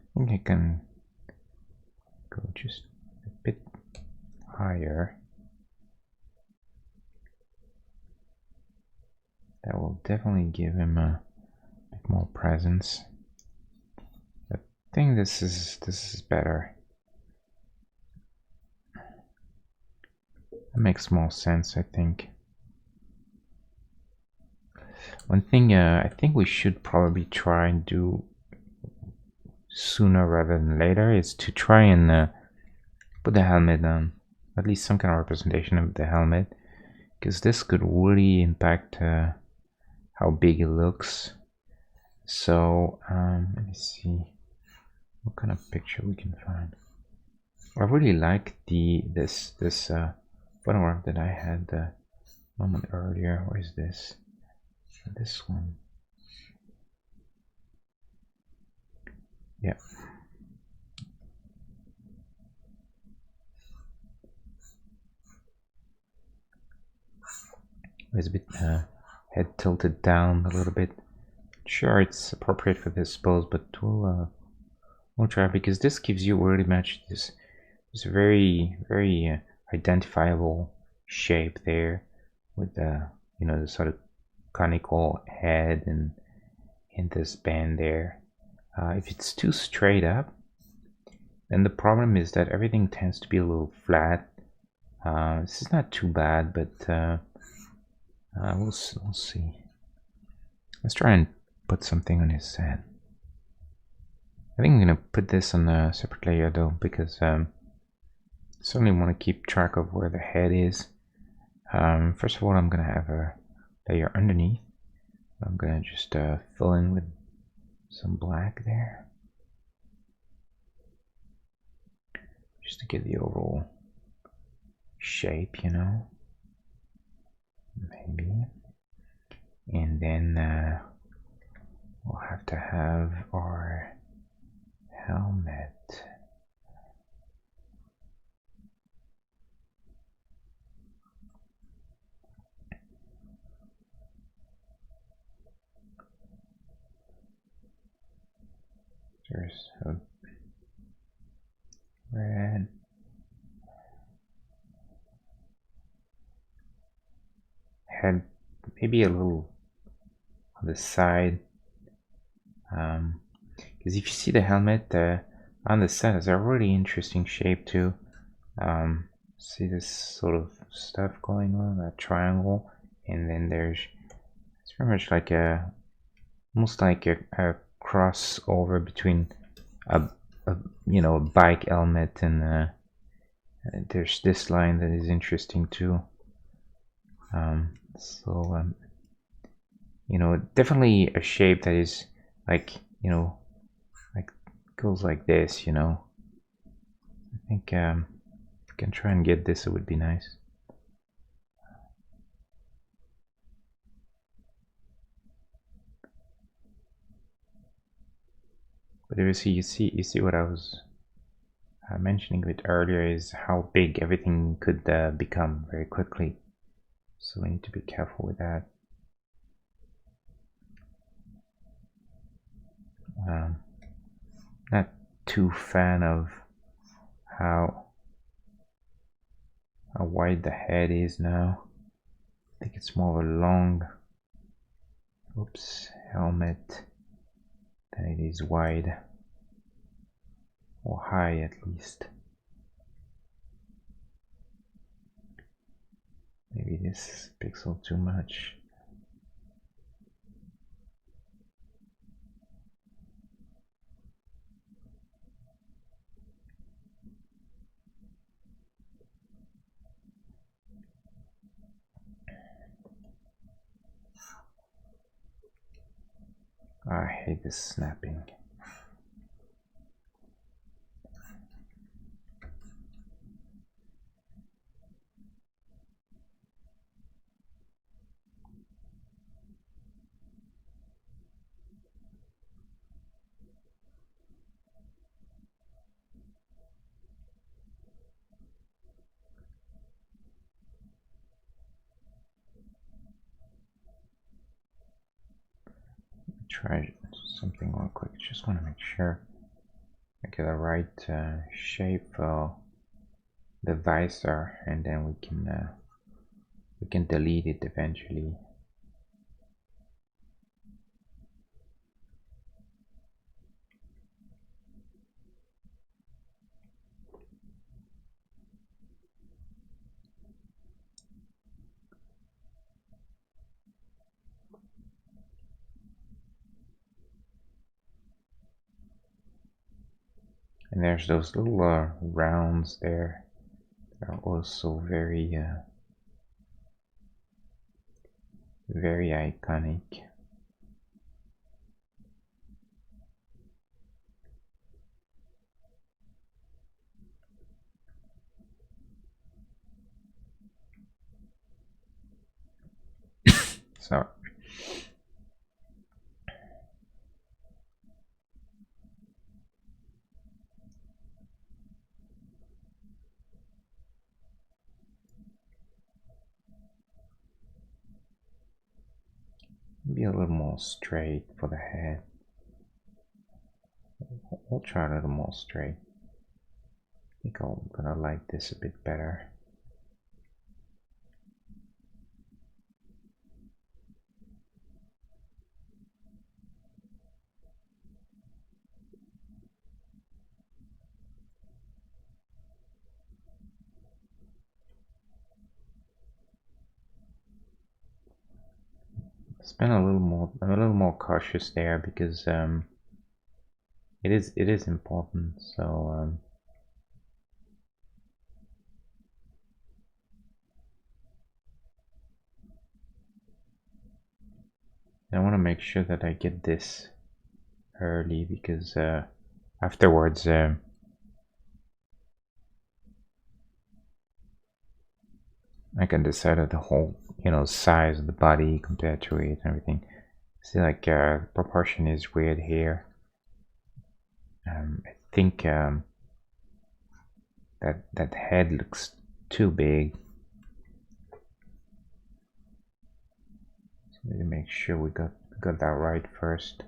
I think I can go just a bit higher. That will definitely give him a bit more presence. I think this is better. That makes more sense, I think. One thing I think we should probably try and do sooner rather than later is to try and put the helmet on, at least some kind of representation of the helmet, because this could really impact how big it looks. So let me see what kind of picture we can find. I really like this photograph that I had a moment earlier. Where is this? This one. Yeah. It's a bit head tilted down a little bit. Sure, it's appropriate for this pose, but we'll try, because this gives you very much this very identifiable shape there, with the the sort of conical head and this band there. If it's too straight up, then the problem is that everything tends to be a little flat. This is not too bad, but we'll see. Let's try and put something on his head. I think I'm gonna put this on a separate layer though, because I certainly want to keep track of where the head is. First of all, I'm gonna have a layer underneath. I'm gonna just fill in with some black there, just to get the overall shape, maybe. And then we'll have to have our helmet. There's a red. Head maybe a little on the side, because if you see the helmet on the side, it's a really interesting shape too. See this sort of stuff going on, that triangle, and then it's very much like almost like a crossover between a bike helmet, and there's this line that is interesting too. Definitely a shape that is like like goes like this. I think if I can try and get this, it would be nice. But you see what I was mentioning a bit earlier, is how big everything could become very quickly. So we need to be careful with that. Not too fan of how wide the head is now. I think it's more of a long helmet than it is wide, or high at least. Maybe this pixel too much. I hate this snapping. Try something real quick. Just want to make sure I get the right shape for the visor, and then we can delete it eventually. And there's those little rounds there. They're also very iconic. So maybe a little more straight for the head. We'll try a little more straight. I think I'm gonna like this a bit better. I'm a little more cautious there because it is important. So I want to make sure that I get this early because afterwards I can decide on the whole, size of the body compared to it and everything. See, like proportion is weird here. I think that head looks too big. So we need to make sure we got that right first.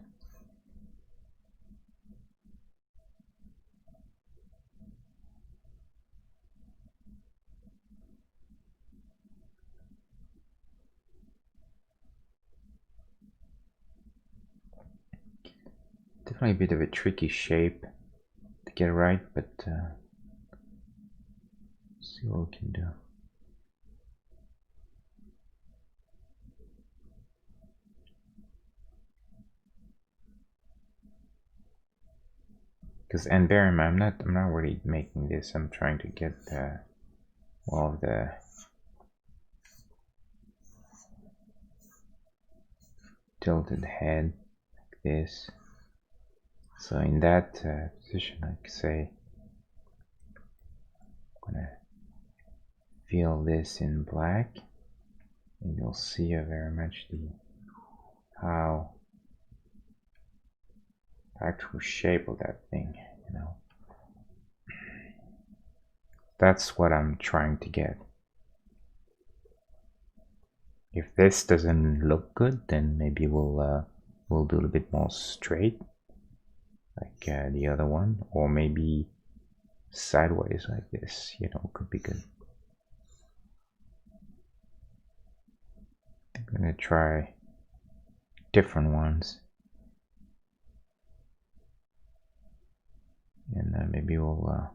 Definitely a bit of a tricky shape to get right, but see what we can do. And bear in mind, I'm not really making this. I'm trying to get all of the tilted head like this. So in that position, I could say I'm gonna fill this in black, and you'll see very much how the actual shape of that thing. That's what I'm trying to get. If this doesn't look good, then maybe we'll do a little bit more straight, like the other one, or maybe sideways like this. Could be good. I'm gonna try different ones, and maybe we'll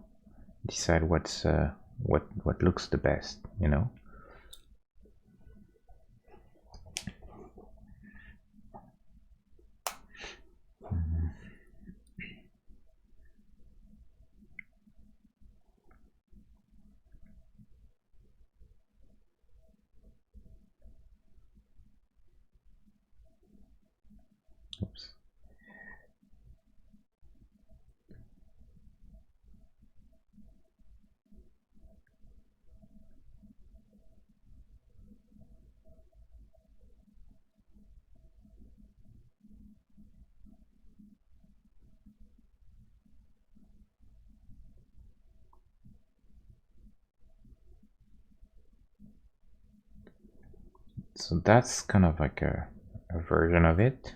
decide what looks the best. Oops. So that's kind of like a version of it.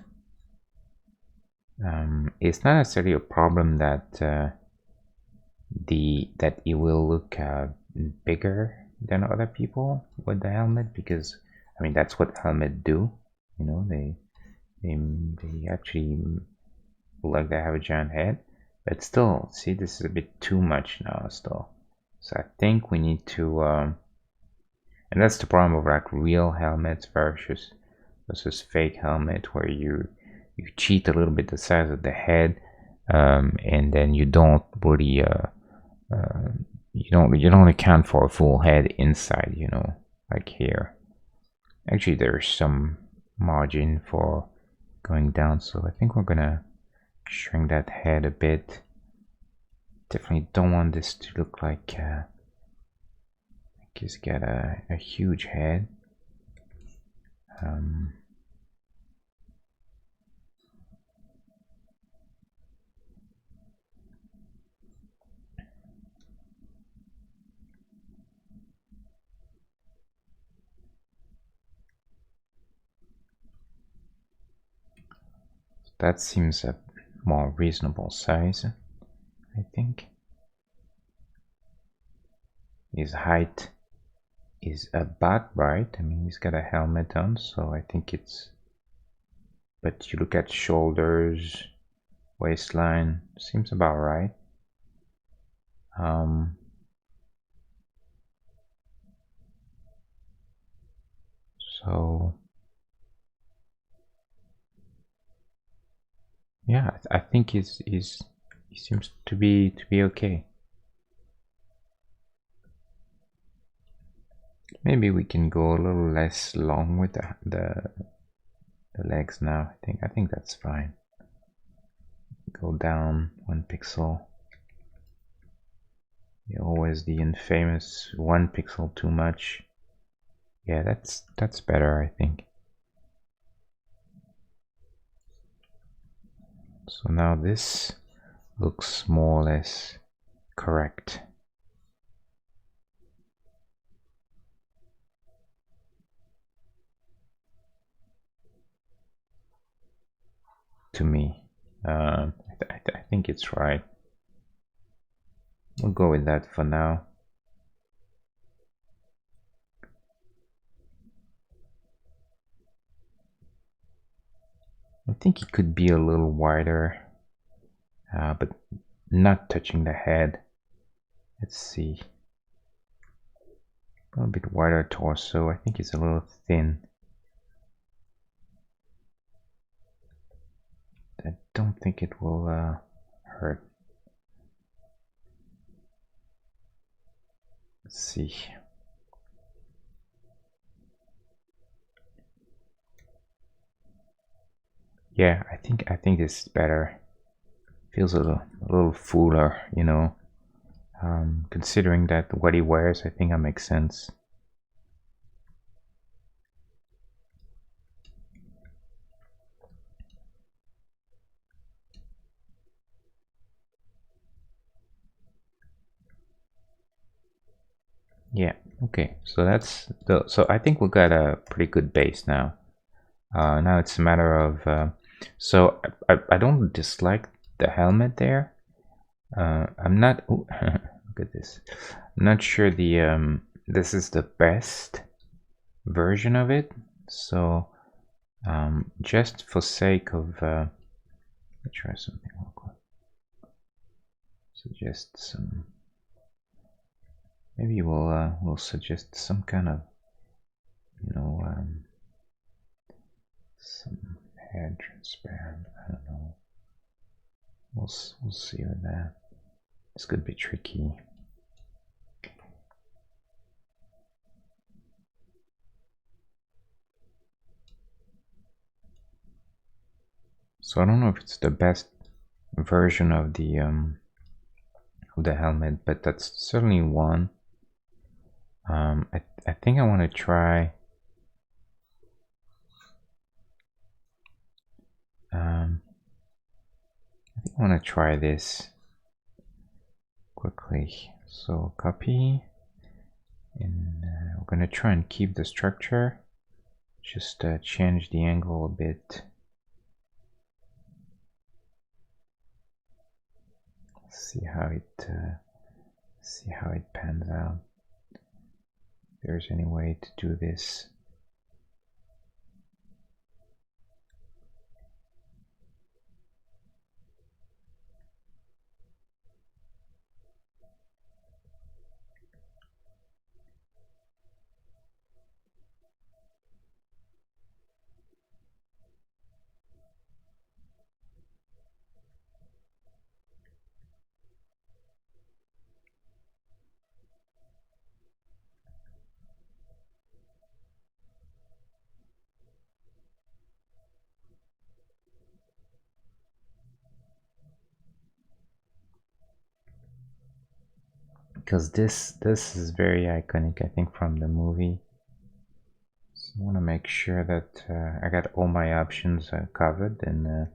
It's not necessarily a problem that that it will look bigger than other people with the helmet, because I mean that's what helmets do. They actually look like they have a giant head, but still, see, this is a bit too much now still. So I think we need to and that's the problem of like real helmets versus fake helmet, where you cheat a little bit the size of the head, and then you don't really you don't account for a full head inside, like here. Actually, there's some margin for going down, so I think we're gonna shrink that head a bit. Definitely don't want this to look like he's got a huge head. that seems a more reasonable size, I think. His height is about right. I mean, he's got a helmet on, so I think it's... But you look at shoulders, waistline, seems about right. So yeah, I think he seems to be okay. Maybe we can go a little less long with the legs now. I think that's fine. Go down 1 pixel. Always the infamous 1 pixel too much. Yeah, that's better, I think. So now this looks more or less correct. To me. I think it's right. We'll go with that for now. I think it could be a little wider, but not touching the head. Let's see. A little bit wider torso. I think it's a little thin. I don't think it will hurt. Let's see. Yeah, I think this is better. Feels a little fuller, you know. Considering that what he wears, I think that makes sense. Yeah, okay, so so I think we got a pretty good base now. Now it's a matter of so I don't dislike the helmet there. I'm not ooh, look at this. I'm not sure the this is the best version of it, so just for sake of let me try something real quick. Suggest some... Maybe we'll suggest some kind of, you know, some hair transparent. I don't know. We'll see with that. This could be tricky. So I don't know if it's the best version of the helmet, but that's certainly one. I think I want to try. I think I want to try this quickly. So copy, and we're going to try and keep the structure. Just change the angle a bit. See how it pans out. If there's any way to do this. Because this is very iconic, I think, from the movie. So I want to make sure that I got all my options covered, and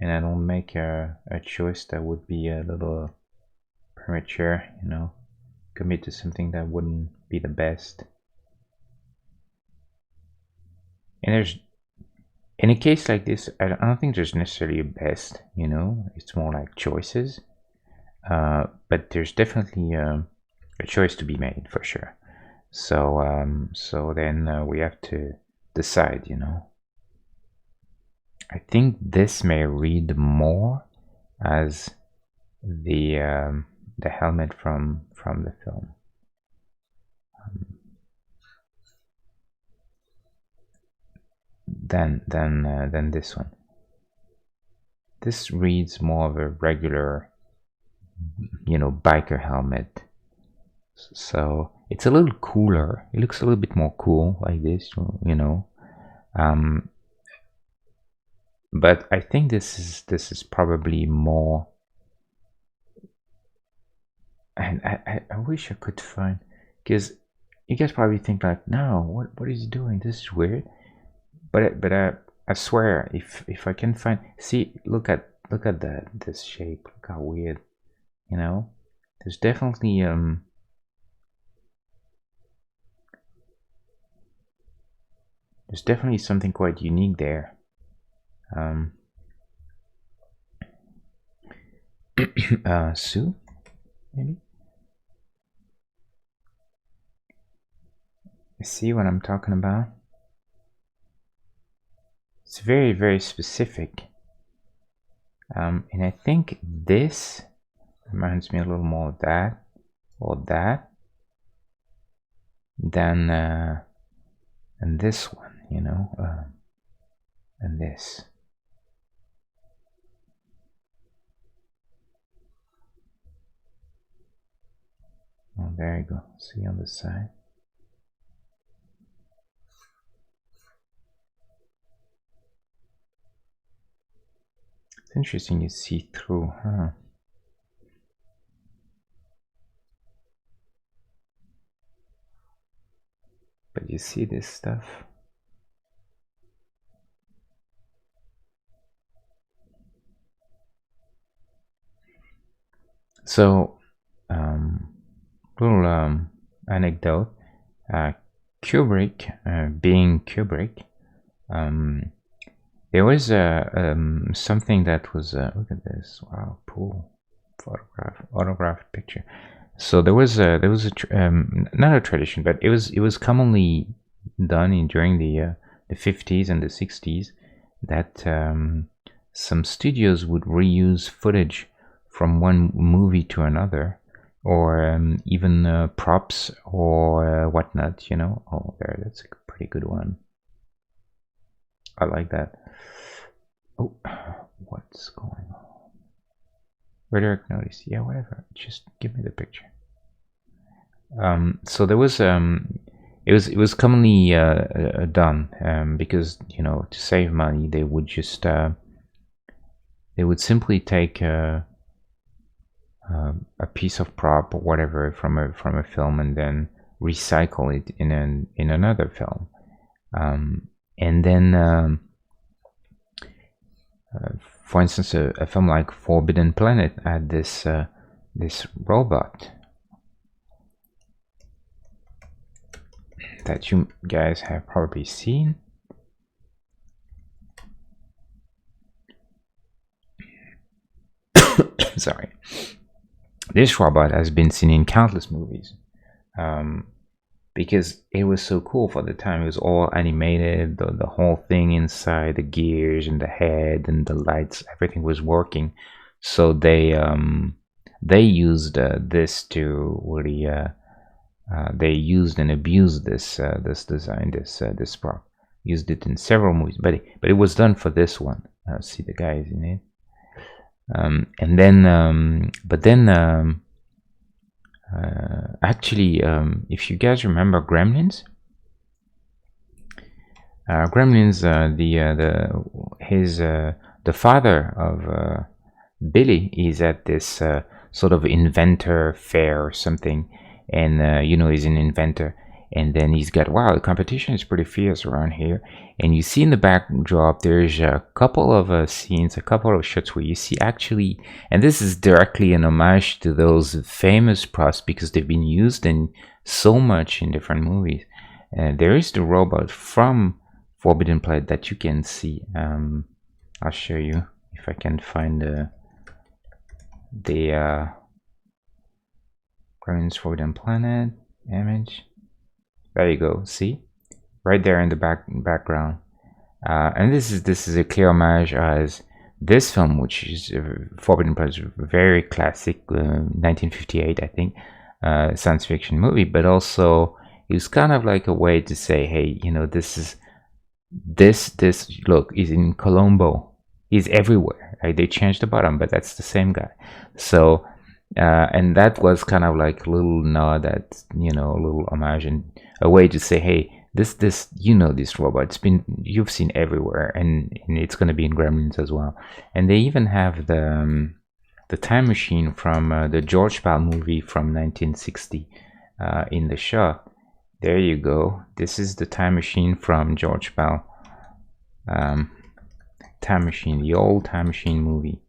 I don't make a choice that would be a little premature, you know, commit to something that wouldn't be the best. And in a case like this, I don't think there's necessarily a best, you know, it's more like choices. But there's definitely a choice to be made for sure. So then we have to decide, you know. I think this may read more as the helmet from the film. Than this one. This reads more of a regular, you know, biker helmet. So it's a little cooler. It looks a little bit more cool like this, you know. But I think this is probably more. And I wish I could find, because you guys probably think like, no, what is he doing? This is weird. But I swear, if I can find, see, look at this shape. Look how weird, you know. There's definitely something quite unique there. Sue, maybe. See what I'm talking about? It's very, very specific. And I think this reminds me a little more of that or that than and this one, you know, and this. Oh, there you go. See on the side. It's interesting you see through, huh? But you see this stuff? So, little anecdote. Kubrick, being Kubrick, there was something that was look at this, wow, cool autographed picture. So there was a not a tradition, but it was commonly done during the 50s and the 60s that some studios would reuse footage from one movie to another, or even props or whatnot, you know. Oh, there, that's a pretty good one. I like that. Oh, what's going on? Rhetoric notice. Yeah, whatever. Just give me the picture. So there was it was commonly done because, you know, to save money, they would just they would simply take a piece of prop or whatever from a film and then recycle it in another film, and then for instance, a film like Forbidden Planet had this this robot that you guys have probably seen. Sorry. This robot has been seen in countless movies because it was so cool for the time. It was all animated, the whole thing inside, the gears and the head and the lights, everything was working. So they used this to really they used and abused this this design, this prop. Used it in several movies, but it was done for this one. See the guys in it. And then but then actually, if you guys remember Gremlins, the father of Billy is at this sort of inventor fair or something, and you know, he's an inventor, and then he's got, wow, the competition is pretty fierce around here. And you see in the backdrop there's a couple of scenes, a couple of shots where you see actually, and this is directly an homage to those famous props because they've been used in so much in different movies. There is the robot from Forbidden Planet that you can see. I'll show you if I can find the Gremlins Forbidden Planet image. There you go. See, right there in the background. And this is a clear homage as this film, which is Forbidden Planet, very classic, 1958, I think, science fiction movie. But also, it was kind of like a way to say, hey, you know, this look is in Colombo, is everywhere. Like, they changed the bottom, but that's the same guy. So, and that was kind of like a little nod, at, you know, a little homage and a way to say, hey, this you know, this robot, you've seen everywhere, and it's going to be in Gremlins as well. And they even have the time machine from the George Pal movie from 1960 in the shot. There you go. This is the time machine from George Pal. Time machine, the old time machine movie,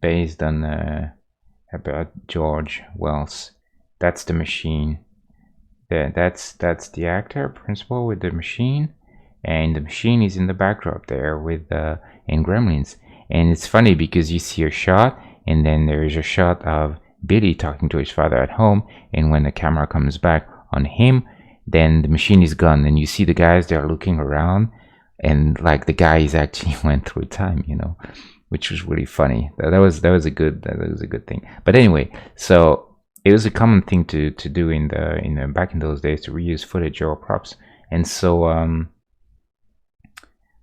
based on about George Wells. That's the machine. That's the actor principal with the machine, and the machine is in the backdrop there with in Gremlins. And it's funny because you see a shot, and then there's a shot of Billy talking to his father at home, and when the camera comes back on him, then the machine is gone, and you see the guys there looking around, and like the guy is actually went through time, you know, which was really funny. That was a good thing. But anyway, so it was a common thing to do in the back in those days, to reuse footage or props. And so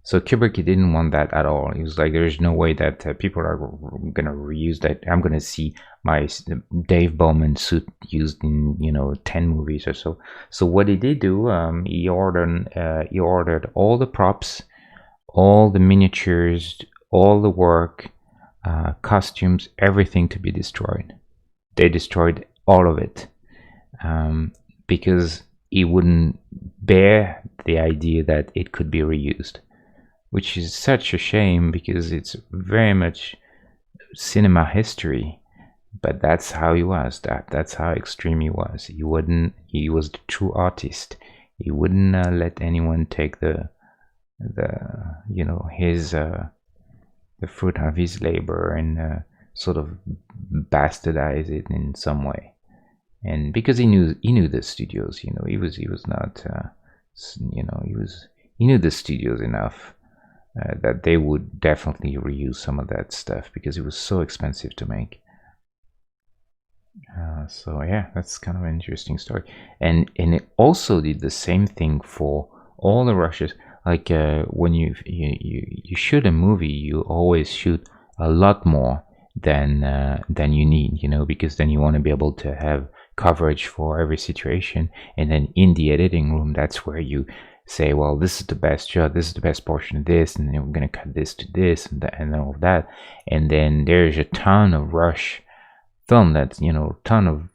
so Kubrick, he didn't want that at all. He was like, there's no way that people are gonna reuse that. I'm gonna see my Dave Bowman suit used in, you know, 10 movies or so. So what he did do, he ordered all the props, all the miniatures, all the work, costumes, everything to be destroyed. They destroyed all of it, because he wouldn't bear the idea that it could be reused, which is such a shame because it's very much cinema history. But that's how he was. That's how extreme he was. He was the true artist. He wouldn't let anyone take the you know, his the fruit of his labor and sort of bastardize it in some way. And because he knew the studios, you know, he was not you know, he knew the studios enough that they would definitely reuse some of that stuff because it was so expensive to make. So yeah, that's kind of an interesting story. And it also did the same thing for all the rushes. Like when you shoot a movie, you always shoot a lot more than you need, you know, because then you want to be able to have coverage for every situation. And then in the editing room, that's where you say, well, this is the best shot, this is the best portion of this, and then we're going to cut this to this and all of that. And then there's a ton of rush film that's, you know, ton of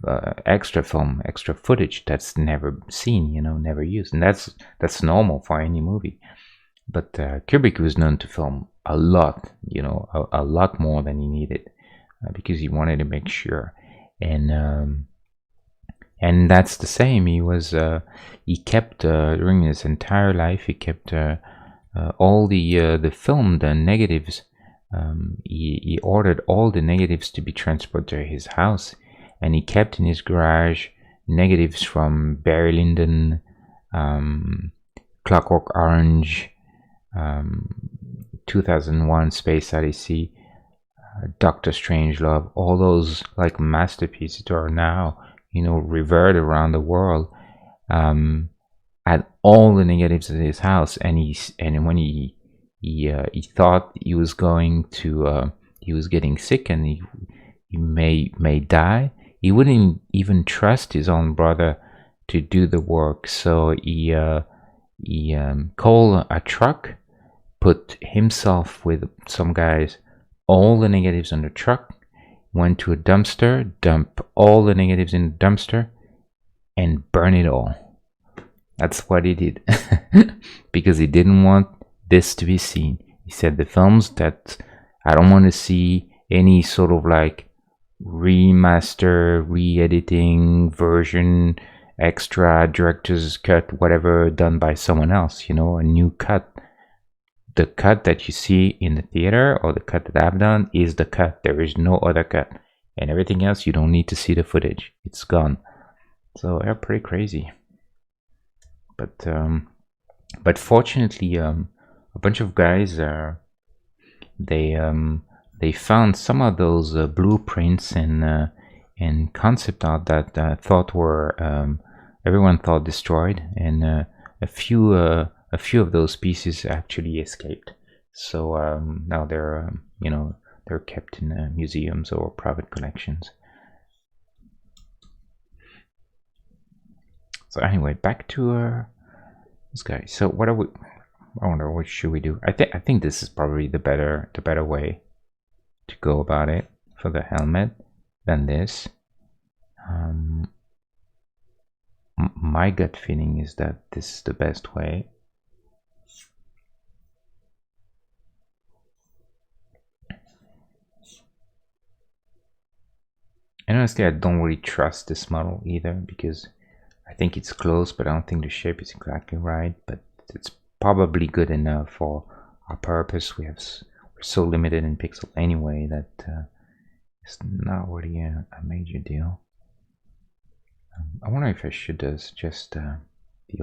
extra film, extra footage that's never seen, you know, never used. And that's normal for any movie. But Kubrick was known to film a lot, you know, a lot more than he needed, because he wanted to make sure. And that's the same. He kept during his entire life, he kept all the film, the negatives. He ordered all the negatives to be transported to his house, and he kept in his garage negatives from Barry Lyndon, Clockwork Orange, 2001 Space Odyssey, Doctor Strangelove, all those like masterpieces that are now, you know, revered around the world. Had all the negatives at his house, and when he thought he was going to he was getting sick and he may die, he wouldn't even trust his own brother to do the work. So he called a truck, put himself with some guys, all the negatives on the truck, went to a dumpster, dumped all the negatives in the dumpster, and burn it all. That's what he did. Because he didn't want this to be seen. He said, the films that I don't want to see any sort of like remaster, re-editing version, extra director's cut, whatever done by someone else, you know, a new cut. The cut that you see in the theater or the cut that I've done is the cut. There is no other cut. And everything else, you don't need to see the footage. It's gone. So they're pretty crazy. But fortunately, a bunch of guys they found some of those blueprints and concept art that thought were everyone thought destroyed, and a few of those pieces actually escaped. So now they're they're kept in museums or private collections. So anyway, back to this guy. So what are we? I wonder what should we do. I think this is probably the better way to go about it for the helmet than this. My gut feeling is that this is the best way. And honestly, I don't really trust this model either, because I think it's close, but I don't think the shape is exactly right. But it's probably good enough for our purpose. We're so limited in pixel anyway that it's not really a major deal. I wonder if I should just the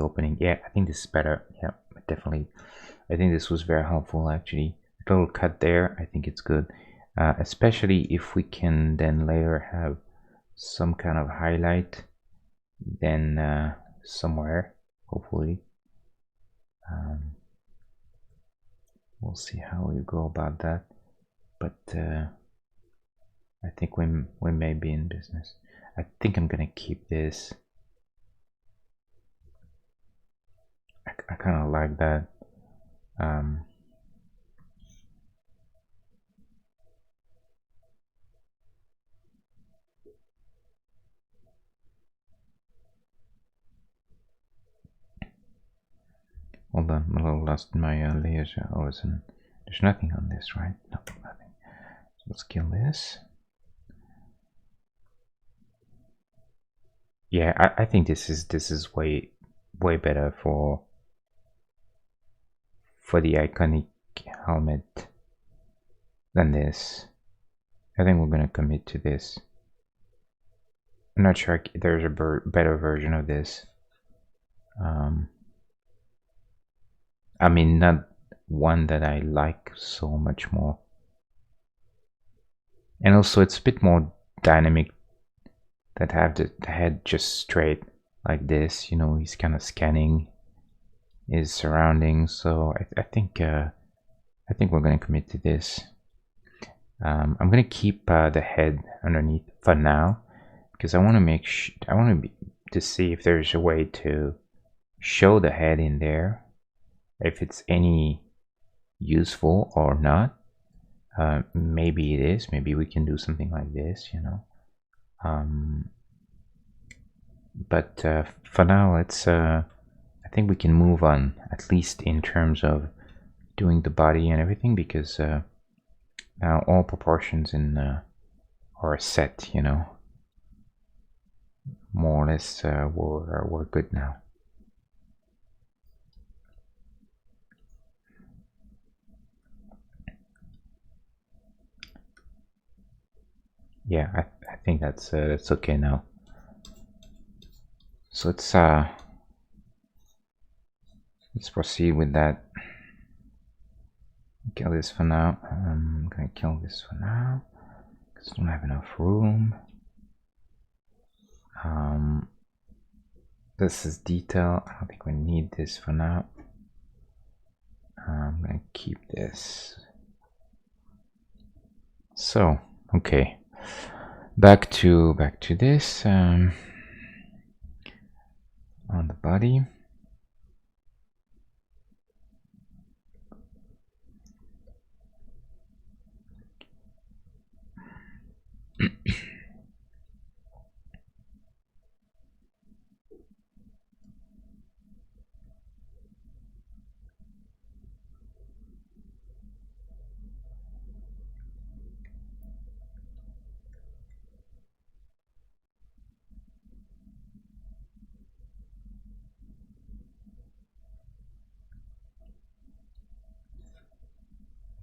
opening. Yeah, I think this is better. Yeah, definitely. I think this was very helpful actually. A little cut there, I think it's good. Especially if we can then later have some kind of highlight then somewhere, hopefully. We'll see how we go about that, but I think we may be in business. I think I'm gonna keep this. I kind of like that. Hold on, I'm a little lost in my layers. There's nothing on this, right? No, nothing. So let's kill this. Yeah, I think this is way better for the iconic helmet than this. I think we're gonna commit to this. I'm not sure there's a better version of this. I mean, not one that I like so much more. And also it's a bit more dynamic that have the head just straight like this. You know, he's kind of scanning his surroundings. So I think we're gonna commit to this. I'm gonna keep the head underneath for now, because I want to make to see if there's a way to show the head in there, if it's any useful or not. Maybe it is. Maybe we can do something like this, you know. But for now, let's. I think we can move on, at least in terms of doing the body and everything, because now all proportions in are set, you know. More or less, we're good now. Yeah, I think that's okay now. So let's proceed with that. Kill this for now. I'm gonna kill this for now because I don't have enough room. This is detail. I don't think we need this for now. I'm gonna keep this. So okay, back to this on the body.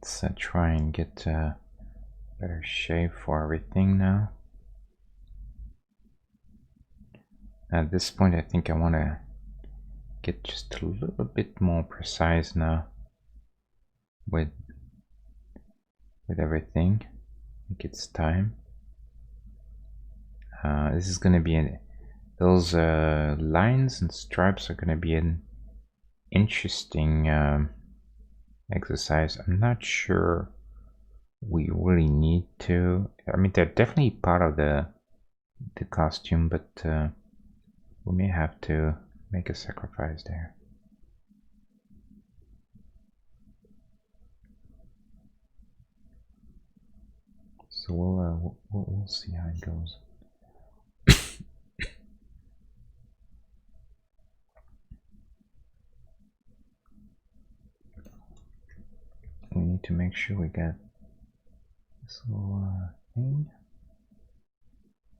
Let's try and get better shape for everything now. At this point, I think I want to get just a little bit more precise now with everything. I think it's time. This is going to be those lines and stripes are going to be an interesting exercise. I'm not sure we really need to. I mean, they're definitely part of the costume, but we may have to make a sacrifice there. So we'll see how it goes. We need to make sure we get this little thing.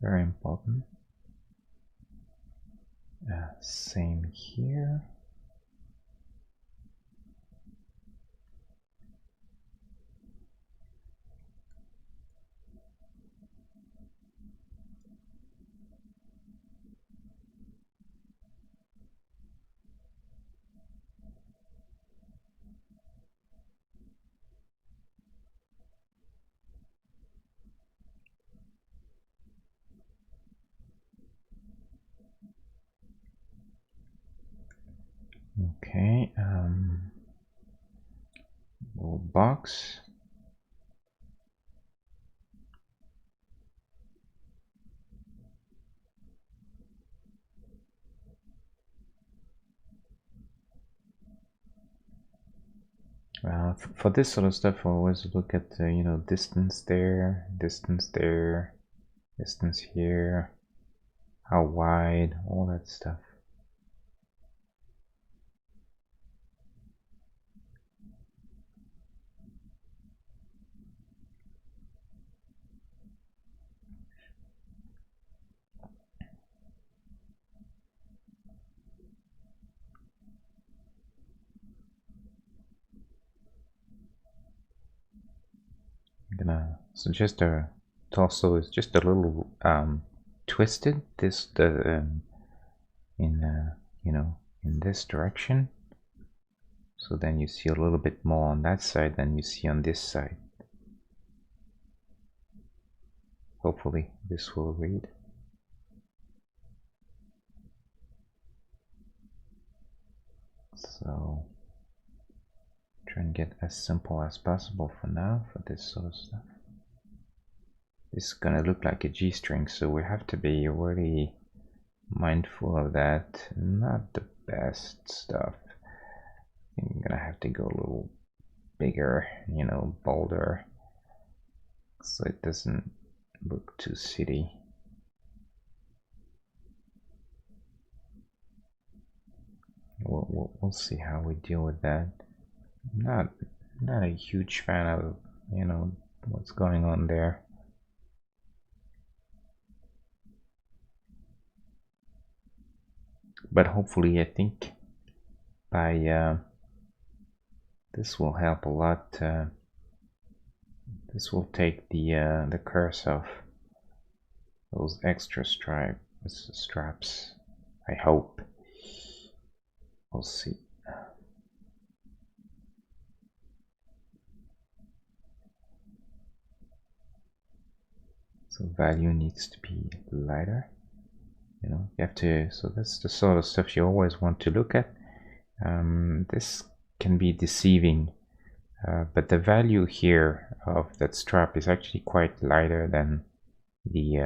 Very important. Same here. Okay, little box. For this sort of stuff, I always look at you know, distance there, distance there, distance here, how wide, all that stuff. I'm gonna suggest our torso is just a little twisted. This in you know, in this direction. So then you see a little bit more on that side than you see on this side. Hopefully this will read. So try and get as simple as possible for now for this sort of stuff. This is gonna look like a G-string, so we have to be really mindful of that. Not the best stuff. I'm gonna have to go a little bigger, you know, bolder, so it doesn't look too city. We'll see how we deal with that. Not a huge fan of, you know, what's going on there. But hopefully, I think by this will help a lot. This will take the curse off those extra straps. I hope. We'll see. So value needs to be lighter. You know, you have to. So that's the sort of stuff you always want to look at. This can be deceiving, but the value here of that strap is actually quite lighter than the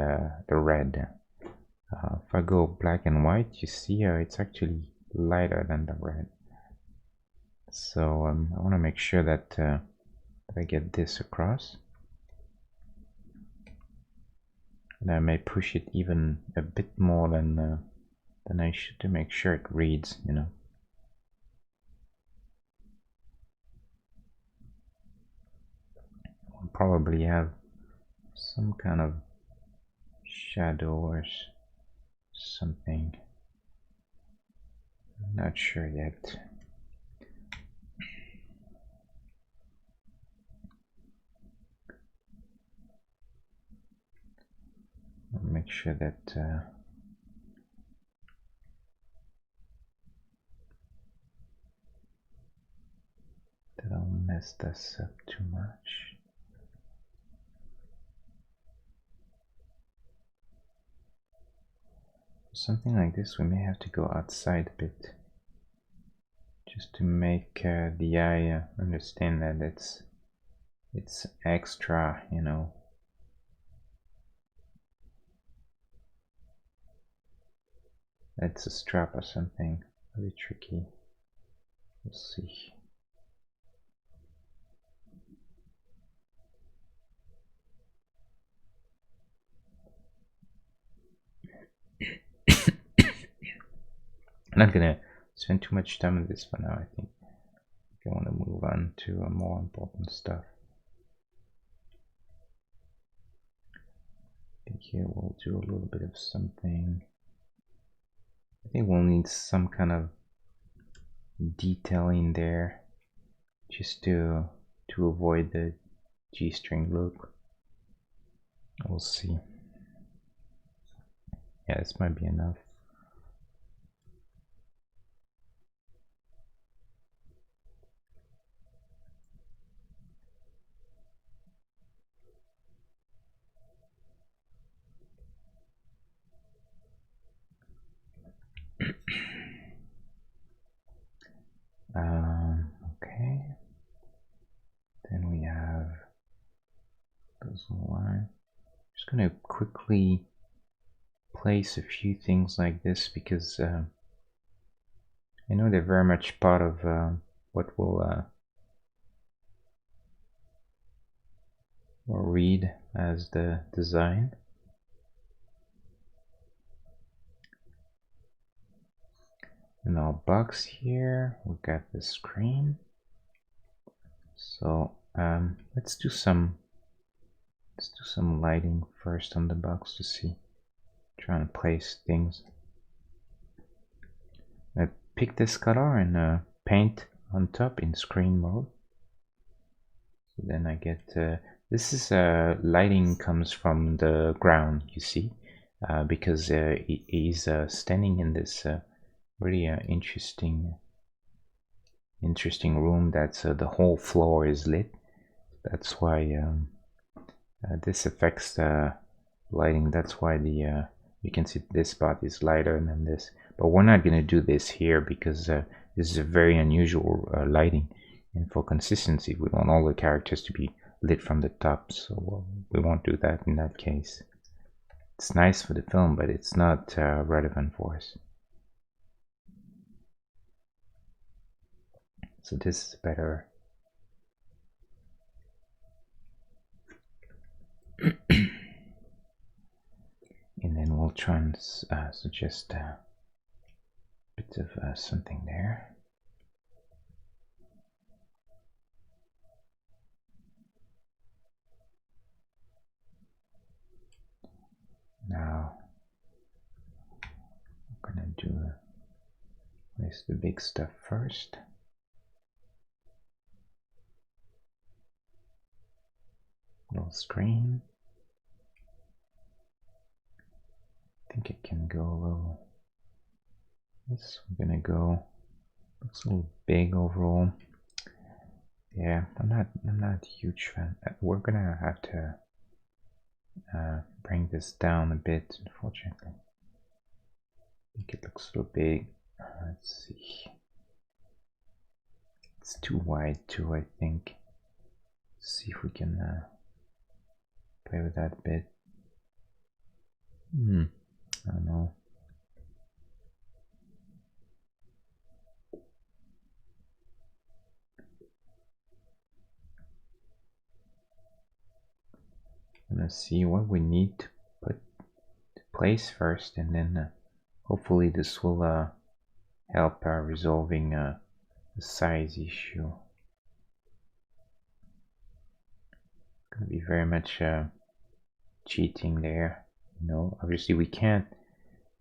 red. If I go black and white, you see it's actually lighter than the red. So I want to make sure that, that I get this across. And I may push it even a bit more than I should to make sure it reads, you know. I'll probably have some kind of shadow or something. I'm not sure yet. make sure that that I don't mess this up too much. For something like this, we may have to go outside a bit, just to make the eye understand that it's extra, you know. It's a strap or something, really tricky. We'll see. I'm not gonna spend too much time on this for now. I think I want to move on to more important stuff. I think here we'll do a little bit of something. I think we'll need some kind of detailing there, just to avoid the G-string look. We'll see. Yeah, this might be enough. Okay. Then we have those lines. Just gonna quickly place a few things like this because I know they're very much part of what we'll read as the design. In our box here, we got the screen. So let's do some lighting first on the box to see. Trying to place things. I pick this color and paint on top in screen mode. So then I get this is lighting comes from the ground, you see, because he's standing in this really interesting room that's the whole floor is lit. That's why this affects the lighting. That's why the you can see this spot is lighter than this, but we're not going to do this here because this is a very unusual lighting, and for consistency we want all the characters to be lit from the top, so we won't do that in that case. It's nice for the film, but it's not relevant for us. So this is better. And then we'll try and suggest a bit of something there. Now I'm gonna place the big stuff first. Little screen. I think it can go a little. This we're gonna go. Looks a little big overall. Yeah, I'm not a huge fan. We're gonna have to bring this down a bit, unfortunately. I think it looks a little big. Let's see. It's too wide too, I think. Let's see if we can play with that a bit. I don't know. Let's see what we need to put to place first, and then hopefully this will help resolving the size issue. It's gonna be very much cheating there. No, obviously we can't.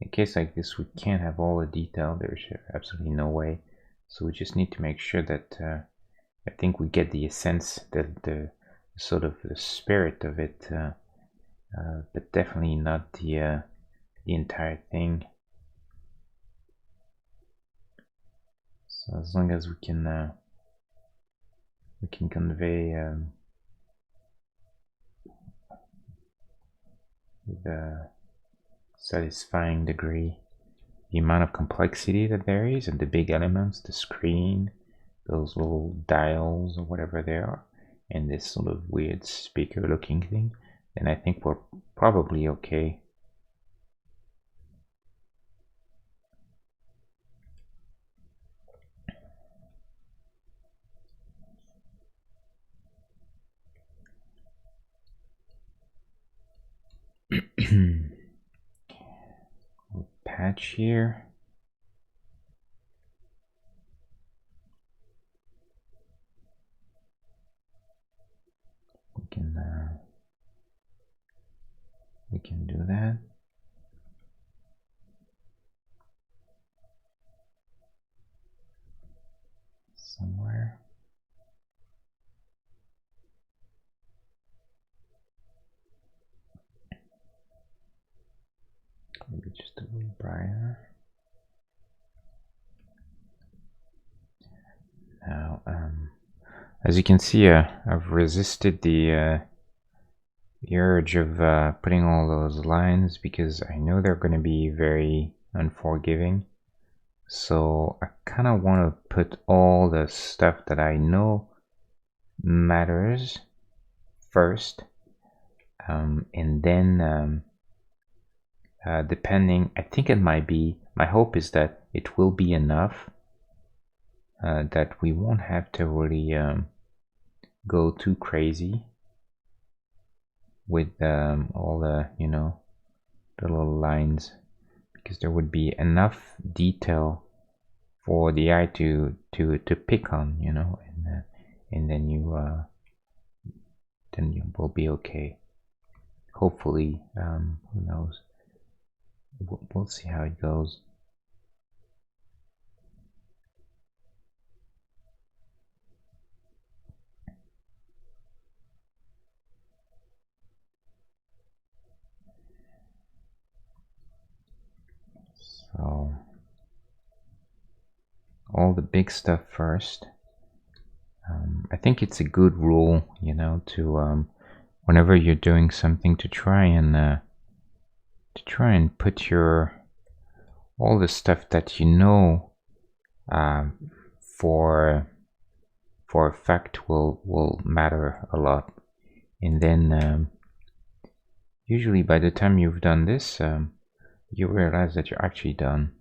In a case like this, we can't have all the detail. There's absolutely no way. So we just need to make sure that I think we get the essence, the sort of the spirit of it but definitely not the entire thing. So as long as we can convey with a satisfying degree the amount of complexity that there is and the big elements, the screen, those little dials or whatever they are, and this sort of weird speaker looking thing, then I think we're probably okay. Patch here. We can do that. Somewhere. Maybe just a little brighter. Now, as you can see, I've resisted the urge of putting all those lines because I know they're going to be very unforgiving. So I kind of want to put all the stuff that I know matters first, and then depending, I think it might be, my hope is that it will be enough that we won't have to really go too crazy with all the, you know, the little lines, because there would be enough detail for the eye to pick on, you know, and then you will be okay. Hopefully, who knows? We'll see how it goes. So all the big stuff first. I think it's a good rule, you know, to whenever you're doing something, to try and put your all the stuff that you know for a fact will matter a lot, and then usually by the time you've done this, you realize that you're actually done,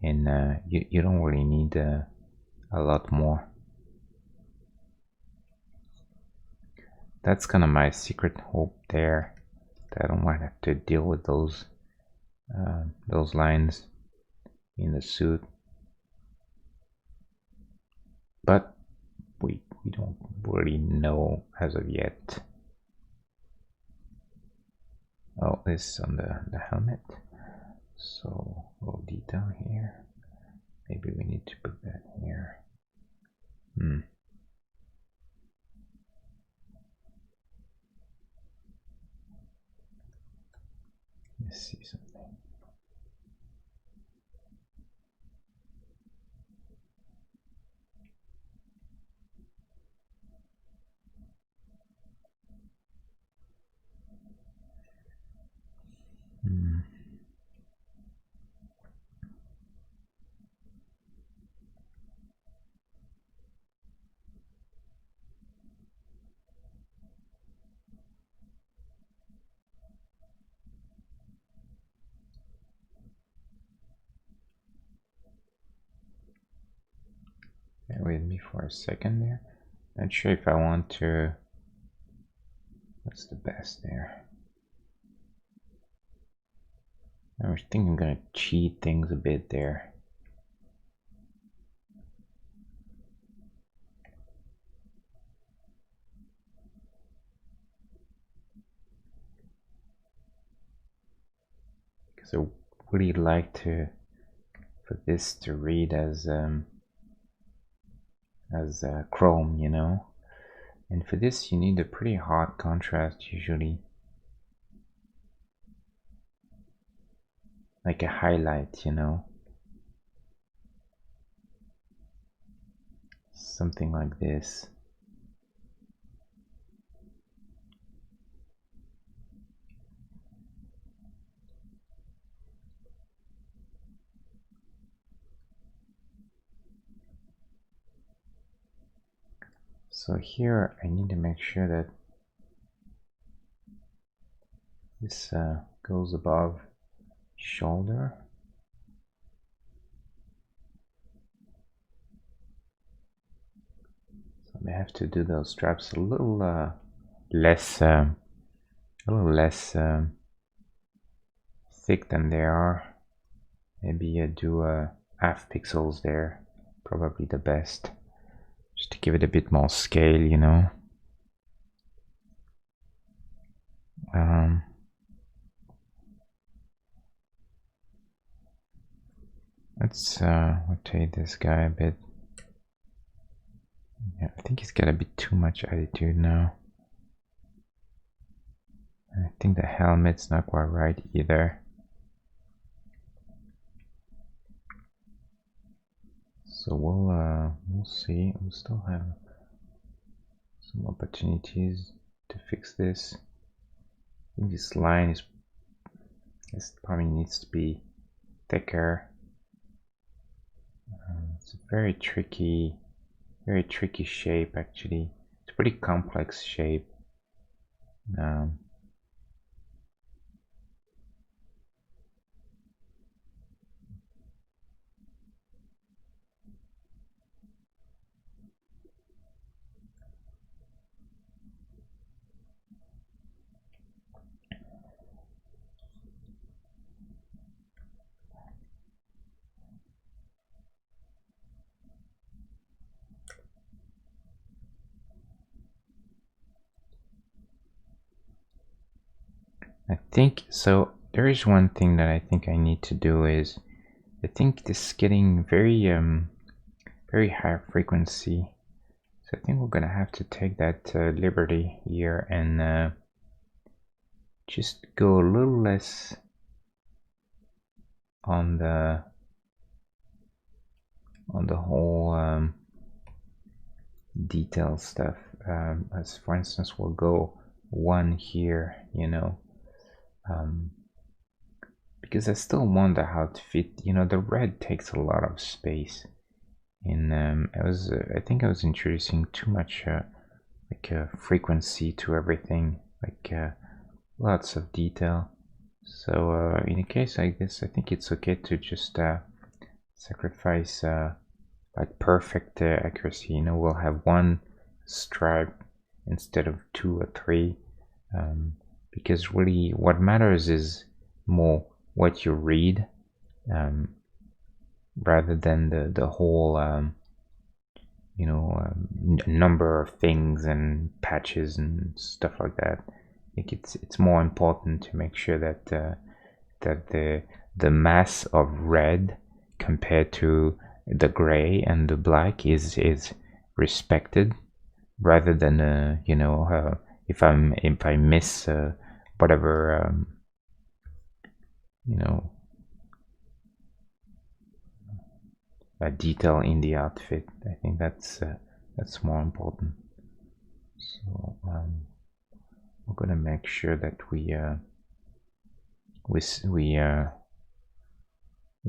and you don't really need a lot more. That's kind of my secret hope there, that I don't want to have to deal with those lines in the suit. But we don't really know as of yet. Oh, this is on the helmet. So a little detail here. Maybe we need to put that here. Let's see something. Bear with me for a second there. Not sure if I want to. What's the best there? I was thinking I'm gonna cheat things a bit there. Because I really like for this to read as chrome, you know. And for this, you need a pretty hard contrast usually. like a highlight, you know, something like this. So here I need to make sure that this goes above shoulder. So I have to do those straps a little less thick than they are. Maybe do half pixels there, probably the best, just to give it a bit more scale, you know. Let's rotate this guy a bit. Yeah, I think he's got a bit too much attitude now. I think the helmet's not quite right either. So we'll see. We'll still have some opportunities to fix this. I think this line probably needs to be thicker. It's a very tricky shape actually. It's a pretty complex shape. I think so. There is one thing that I think I need to do is, I think this is getting very high frequency. So I think we're gonna have to take that liberty here and just go a little less on the whole detail stuff. As for instance, we'll go 1 here, you know. Because I still wonder how to fit, you know, the red takes a lot of space. And I think I was introducing too much frequency to everything, lots of detail. So in a case like this, I think it's okay to just sacrifice like perfect accuracy. You know, we'll have 1 stripe instead of 2 or 3. Because really what matters is more what you read rather than the whole you know, number of things and patches and stuff like that. I think it's more important to make sure that that the mass of red compared to the gray and the black is respected, rather than you know, if I miss whatever you know, a detail in the outfit. I think that's more important. So we're gonna make sure that we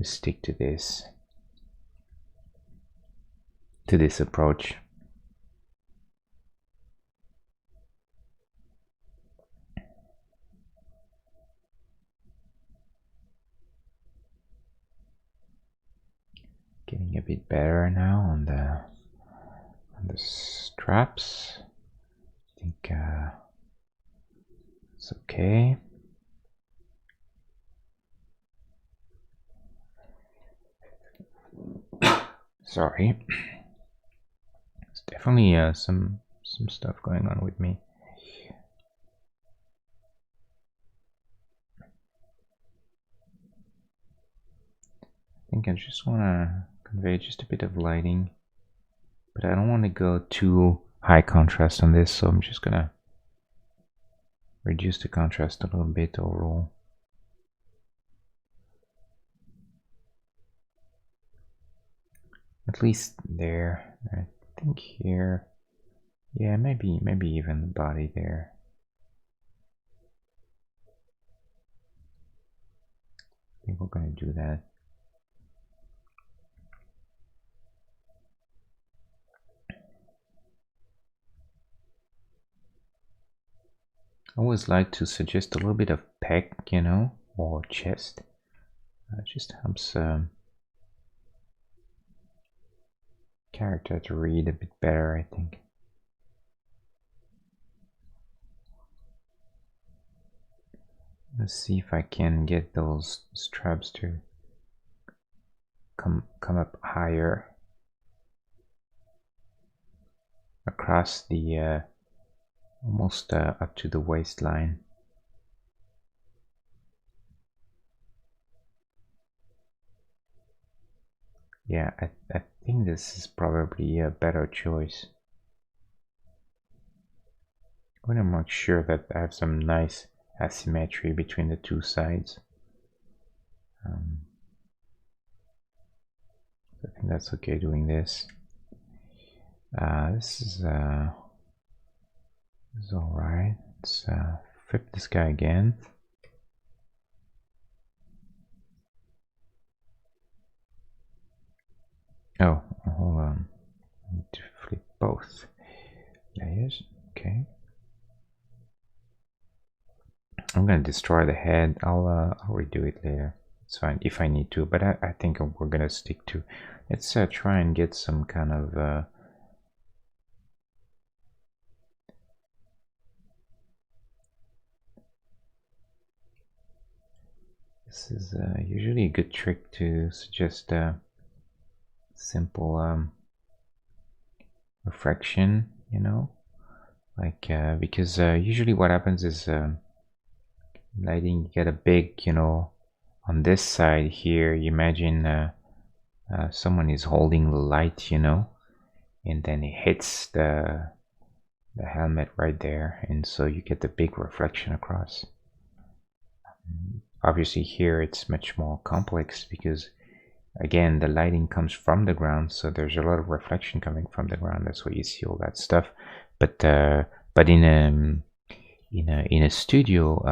stick to this approach. Getting a bit better now on the straps. I think it's okay. Sorry. It's definitely some stuff going on with me. I think I just want to convey just a bit of lighting, but I don't want to go too high contrast on this, so I'm just gonna reduce the contrast a little bit overall. At least there. I think here. Yeah, maybe even the body there. I think we're gonna do that. I always like to suggest a little bit of pec, you know, or chest. Just helps character to read a bit better, I think. Let's see if I can get those straps to come up higher across the almost up to the waistline. Yeah, I think this is probably a better choice. I want to make sure that I have some nice asymmetry between the two sides. I think that's okay doing this. This is alright. Let's flip this guy again. Oh, hold on. I need to flip both layers. Okay. I'm gonna destroy the head. I'll redo it later. It's fine if I need to, but I think we're gonna stick to. Let's try and get some kind of this is usually a good trick to suggest simple refraction, you know, like because usually what happens is lighting, you get a big, you know, on this side here, you imagine someone is holding the light, you know, and then it hits the helmet right there, and so you get the big reflection across. Obviously here it's much more complex because again the lighting comes from the ground, so there's a lot of reflection coming from the ground. That's why you see all that stuff. But in a studio,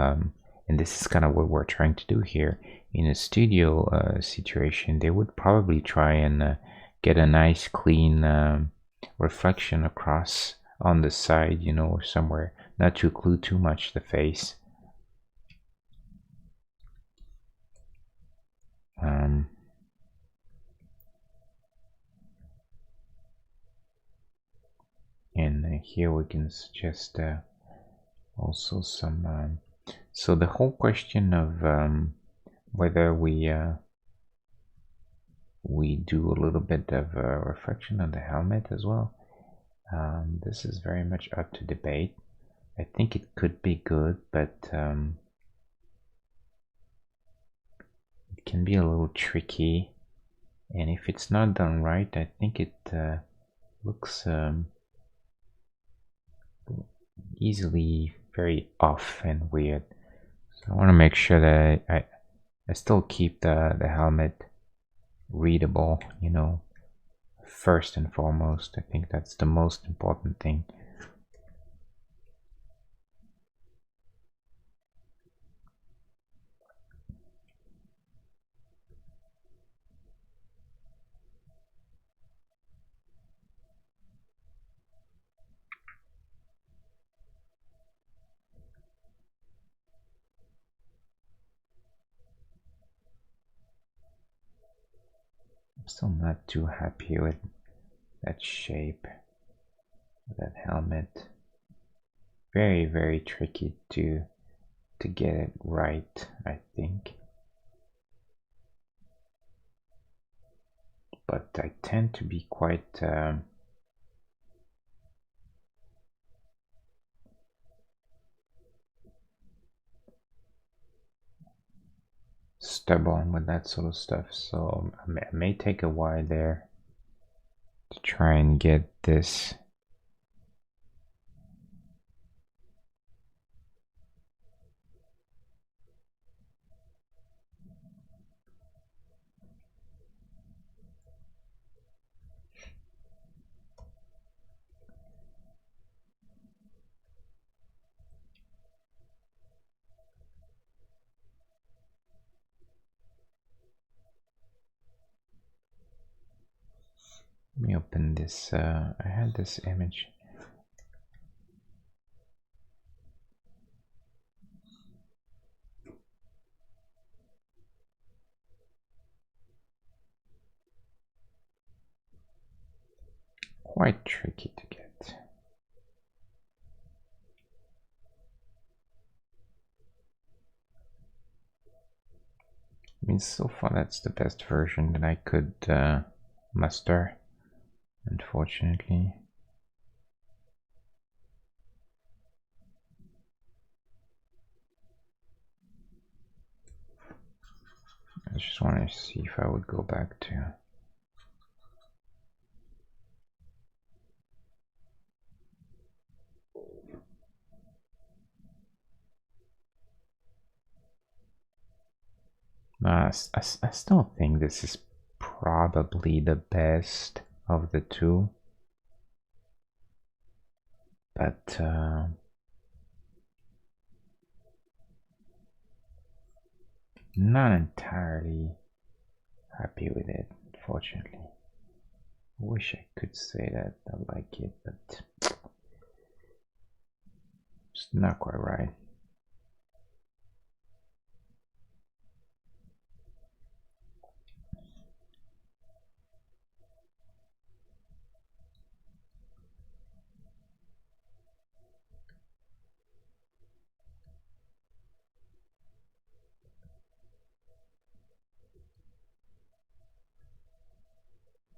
and this is kind of what we're trying to do here, in a studio situation, they would probably try and get a nice clean reflection across on the side, you know, or somewhere, not to occlude too much the face. And here we can suggest also some so the whole question of whether we do a little bit of reflection on the helmet as well, this is very much up to debate. I think it could be good, but it can be a little tricky, and if it's not done right, I think it looks easily very off and weird. So I want to make sure that I still keep the helmet readable, you know, first and foremost. I think that's the most important thing. I'm still not too happy with that shape, that helmet. Very, very tricky to get it right, I think. But I tend to be quite stubborn with that sort of stuff, so I may take a while there to try and get this Let me open this. I had this image. Quite tricky to get. I mean, so far that's the best version that I could muster, unfortunately. I just want to see if I would go back to... I still think this is probably the best of the two. But not entirely happy with it, unfortunately. I wish I could say that I like it, but it's not quite right.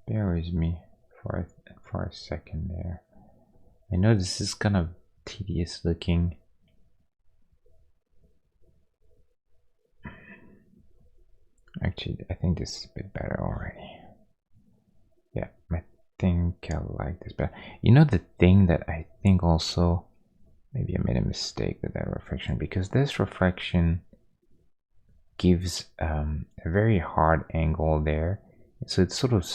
Bear with me for a second there. I know this is kind of tedious looking. Actually, I think this is a bit better already. Yeah, I think I like this better. You know, the thing that I think also, maybe I made a mistake with that reflection, because this reflection gives a very hard angle there. So it's sort of,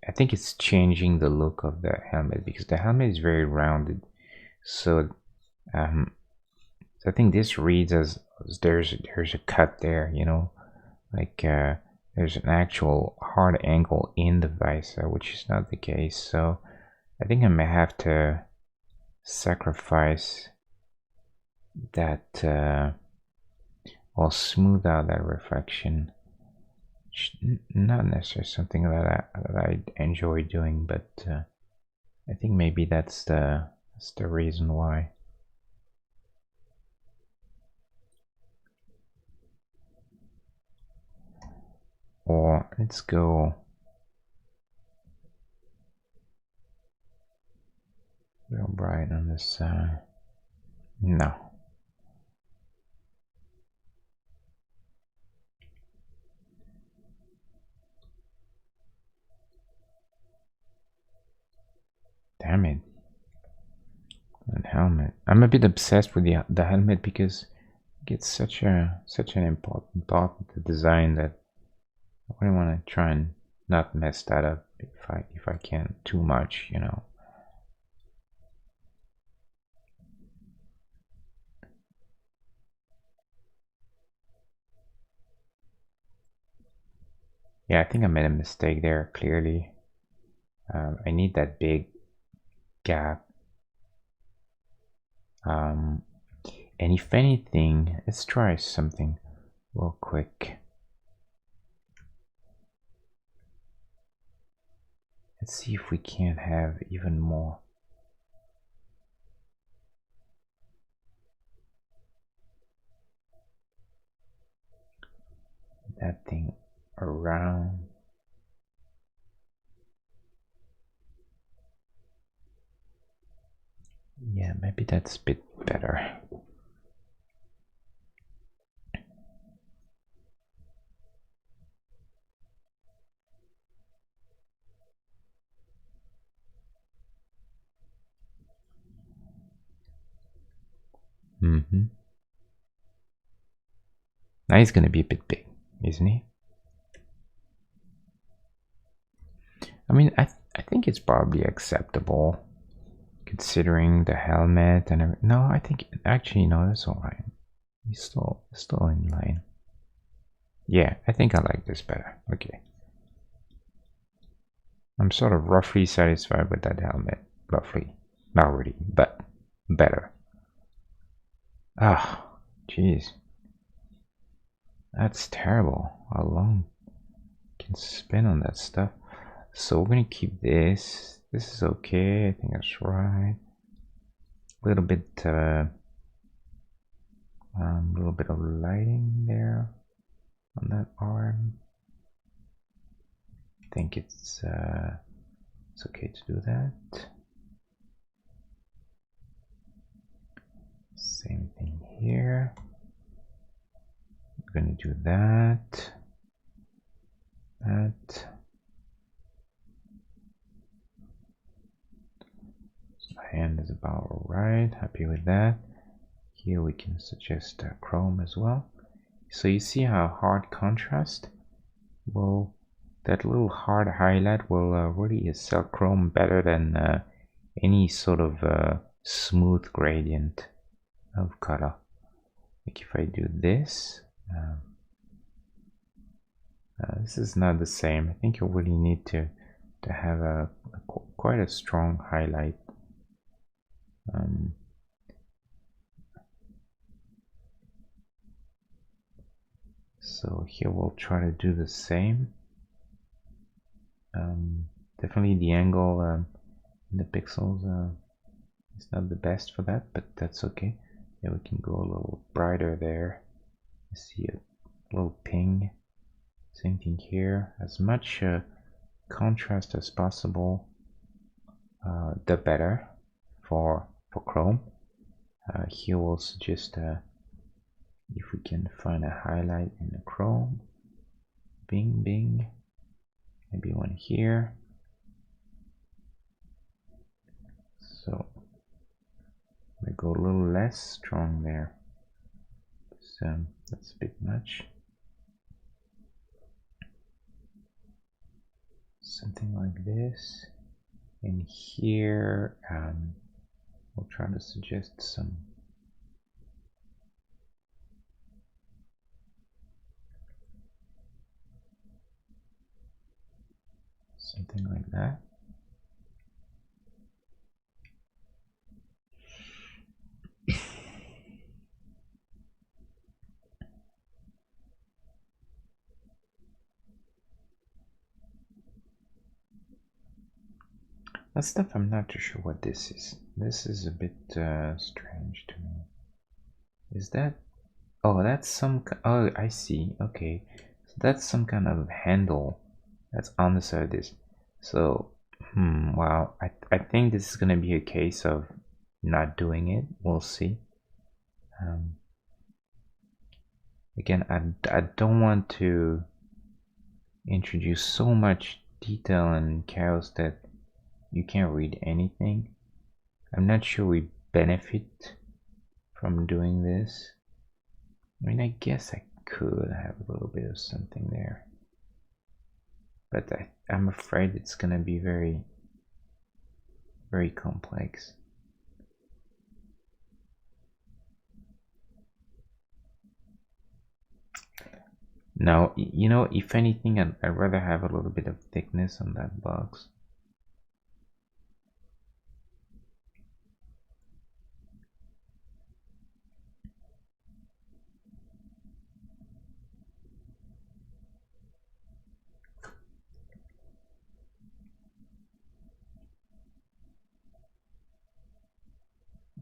I think it's changing the look of the helmet, because the helmet is very rounded. So I think this reads as there's a cut there, you know, like there's an actual hard angle in the visor, which is not the case. So I think I may have to sacrifice that or smooth out that reflection. Not necessarily something that I enjoy doing, but I think maybe that's the reason why. Or let's go real bright on this side. No. Damn it. That helmet. I'm a bit obsessed with the helmet because it's such an important part of the design that I really want to try and not mess that up if I can too much, you know. Yeah, I think I made a mistake there, clearly. I need that big gap. And if anything, let's try something real quick. Let's see if we can't have even more. That thing around. Yeah, maybe that's a bit better. Now he's gonna be a bit big, isn't he? I mean, I think it's probably acceptable considering the helmet and everything. No, I think actually no, that's all right. He's still in line. Yeah, I think I like this better. Okay. I'm sort of roughly satisfied with that helmet. Roughly. Not really, but better. Ah, jeez. That's terrible. How long you can spend on that stuff. So we're gonna keep this. This is okay. I think that's right. A little bit of lighting there on that arm. I think it's okay to do that. Same thing here. We're gonna do that. That. So hand is about alright. Happy with that. Here we can suggest chrome as well. So you see how hard contrast will, that little hard highlight will really sell chrome better than any sort of smooth gradient of color. Like if I do this, this is not the same. I think you really need to have quite a strong highlight. So here we'll try to do the same. Definitely the angle in the pixels is not the best for that, but that's okay. Yeah, we can go a little brighter there. You see a little ping. Same thing here. As much contrast as possible, the better for chrome. Here we'll suggest if we can find a highlight in the chrome. Bing, bing. Maybe one here. So we go a little less strong there. So that's a bit much. Something like this. And here we'll try to suggest something like that. That stuff, I'm not too sure what this is. This is a bit strange to me. Is that? Oh, that's some. Oh, I see. Okay, so that's some kind of handle that's on the side of this. So, wow. I think this is gonna be a case of not doing it. We'll see. Again, I don't want to introduce so much detail and chaos that you can't read anything. I'm not sure we benefit from doing this. I mean, I guess I could have a little bit of something there, but I'm afraid it's gonna be very, very complex. Now, you know, if anything, I'd rather have a little bit of thickness on that box.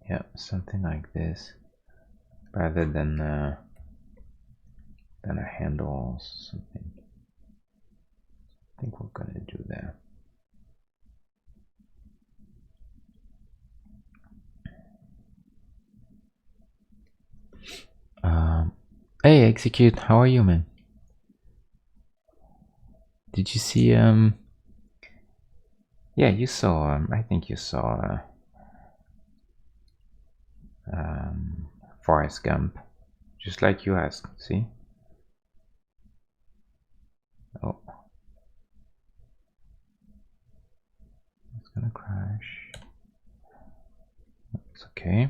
Yeah, something like this, rather than a handle or something. I think we're gonna do that. Hey, Execute, how are you, man? Did you see, yeah, you saw, I think you saw, Forrest Gump, just like you asked, see? Oh. It's gonna crash. It's okay.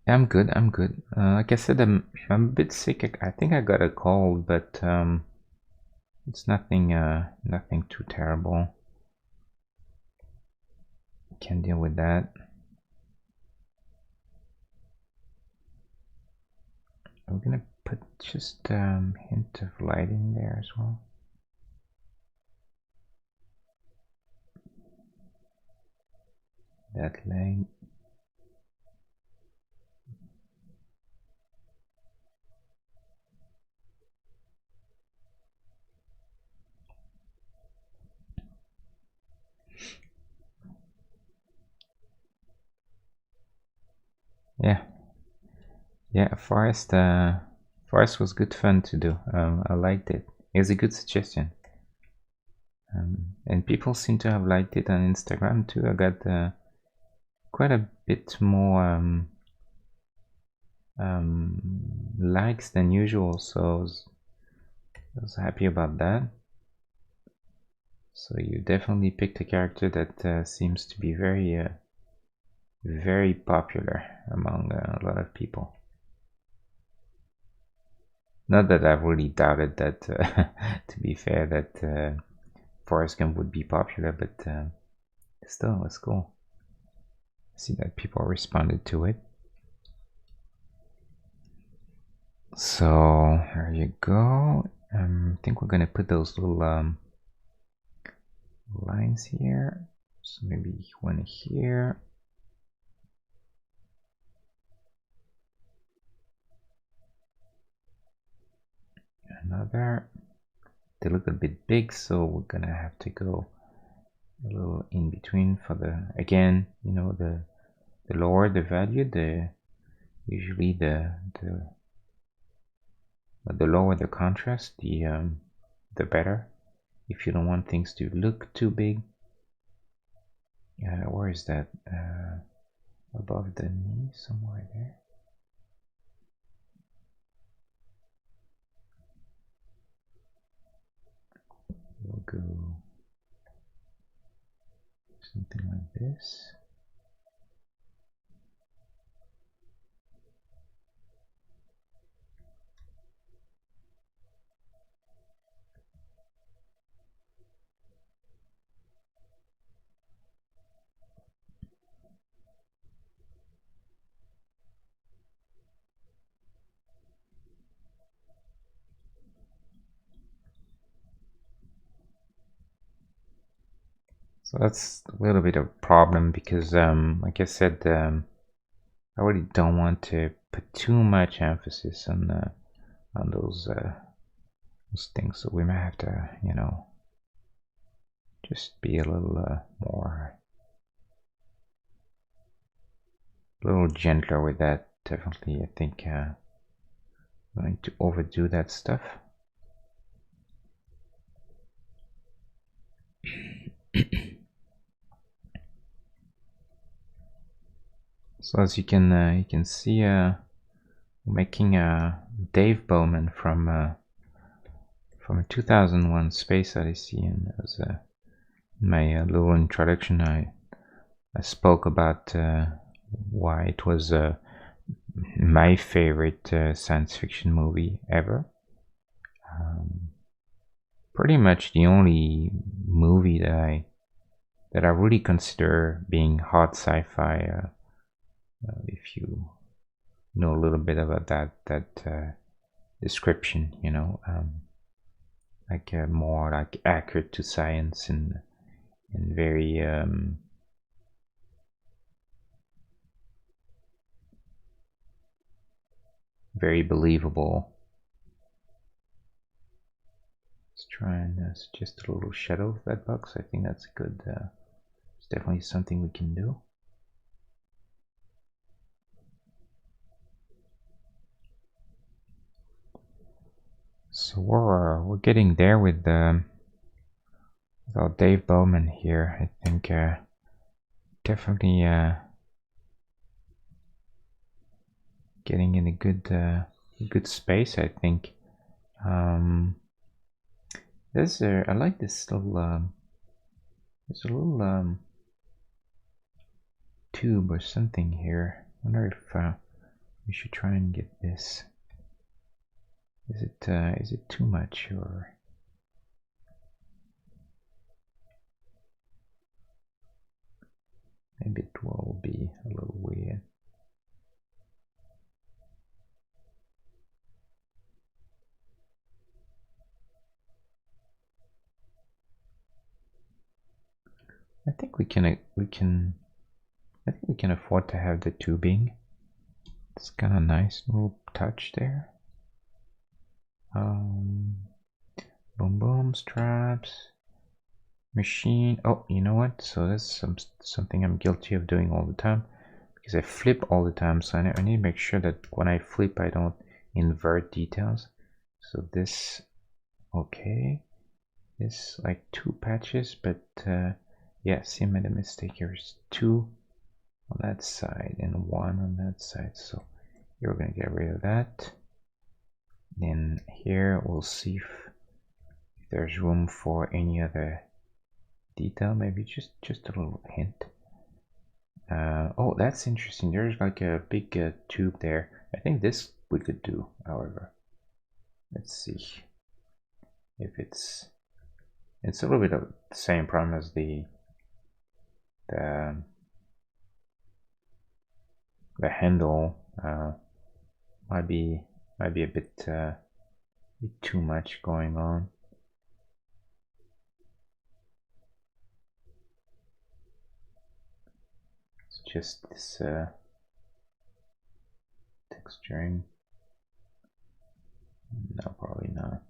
I'm good. I'm good. Like I said, I'm a bit sick. I think I got a cold, but it's nothing too terrible. Can deal with that. I'm gonna put just hint of light in there as well. That light. Yeah, yeah. Forest was good fun to do. I liked it. It was a good suggestion. And people seem to have liked it on Instagram too. I got quite a bit more likes than usual, so I was happy about that. So you definitely picked a character that seems to be very popular among a lot of people. Not that I've really doubted that, to be fair, that Forrest Gump would be popular, but still, it's cool. See that people responded to it. So there you go. I think we're gonna put those little lines here. So maybe one here. Another. They look a bit big, so we're gonna have to go a little in between for the, again, you know, the lower the value, the usually the lower the contrast, the better. If you don't want things to look too big. Where is that? Above the knee, somewhere there. We'll go something like this. So that's a little bit of a problem because, like I said, I really don't want to put too much emphasis on those things. So we may have to, you know, just be a little more, a little gentler with that. Definitely, I think going to overdo that stuff. So as you can see, making a Dave Bowman from 2001 Space Odyssey, and as my little introduction, I spoke about why it was my favorite science fiction movie ever. Pretty much the only movie that I really consider being hot sci-fi. If you know a little bit about that description, you know, like more like accurate to science and very very believable. Let's try and suggest a little shadow of that box. I think that's good. It's definitely something we can do. So we're getting there with our Dave Bowman here. I think definitely getting in a good space. I think there's I like this little there's a little tube or something here. I wonder if We should try and get this. Is it too much, or maybe it will be a little weird? I think we can I think we can afford to have the tubing. It's kind of nice little touch there. Boom boom straps. Machine. Oh, you know what? So that's something I'm guilty of doing all the time, because I flip all the time. So I need to make sure that when I flip, I don't invert details. So this, okay, this like 2 patches, but yeah, see, I made a mistake. Here's 2 on that side and 1 on that side. So here we're gonna get rid of that. Then here we'll see if there's room for any other detail, maybe just a little hint. Oh, that's interesting. There's like a big tube there. I think this we could do, however. Let's see if it's a little bit of the same problem as the handle. Might be a bit too much going on. It's just this texturing. No, probably not.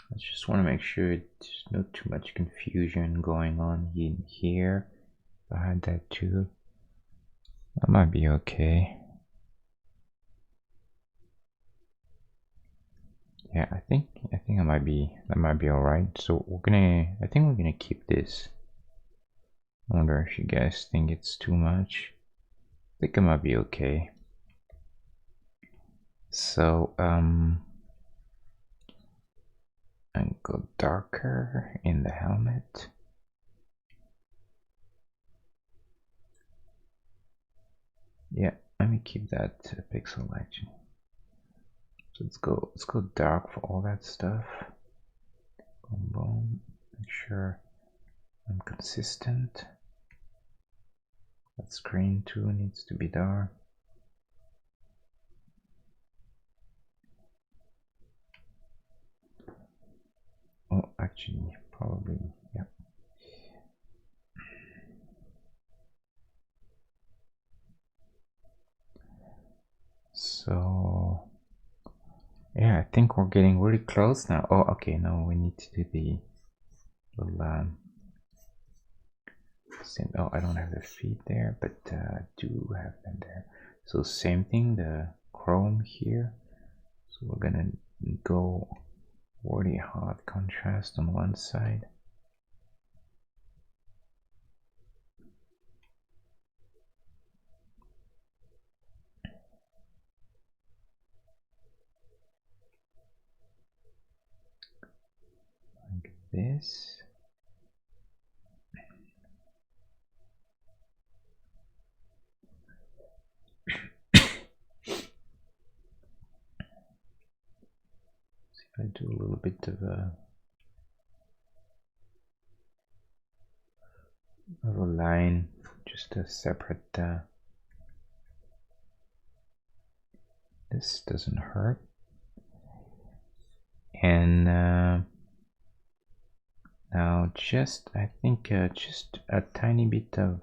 I just want to make sure there's not too much confusion going on in here behind that too. That might be okay. Yeah, I think that might be all right. So I think we're gonna keep this. I wonder if you guys think it's too much. I think it might be okay. So and go darker in the helmet. Yeah, let me keep that pixel actually. So let's go dark for all that stuff. Boom boom. Make sure I'm consistent. That screen too needs to be dark. Oh, actually, probably, yeah. So, yeah, I think we're getting really close now. Oh, okay, now we need to do the little, oh, I don't have the feet there, but I do have them there. So same thing, the chrome here. So we're gonna go really hard contrast on one side. Like this. I do a little bit of a line, just a separate. This doesn't hurt, and now just I think just a tiny bit of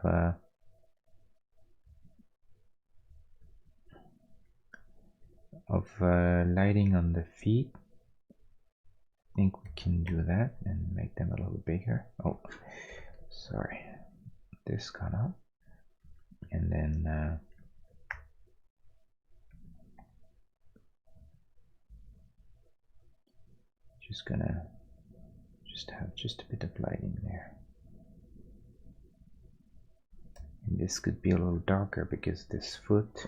lighting on the feet. I think we can do that and make them a little bigger. Oh, sorry, this got up, and then just gonna have just a bit of lighting there. And this could be a little darker because this foot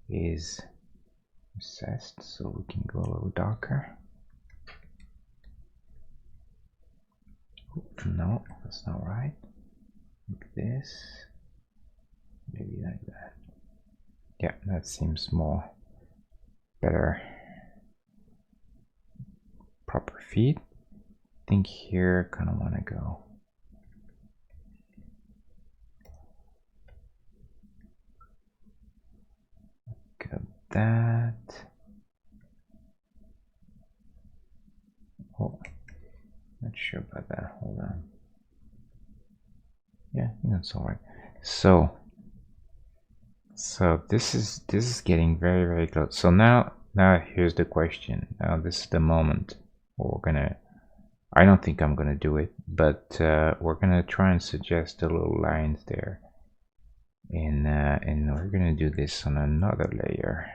is recessed, so we can go a little darker. No, that's not right. Like this, maybe like that. Yeah, that seems more better. Proper feet. I think here kind of want to go. Got that. Oh, not sure about that. Hold on. Yeah, I think that's all right. So this is getting very, very close. So now here's the question. Now this is the moment where we're gonna. I don't think I'm gonna do it, but we're gonna try and suggest the little lines there, and we're gonna do this on another layer.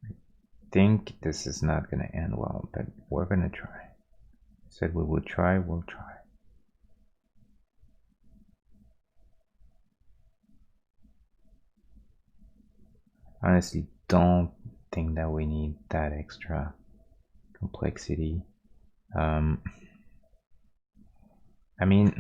I think this is not gonna end well, but we're gonna try. Said we would try, we'll try. Honestly, don't think that we need that extra complexity. I mean,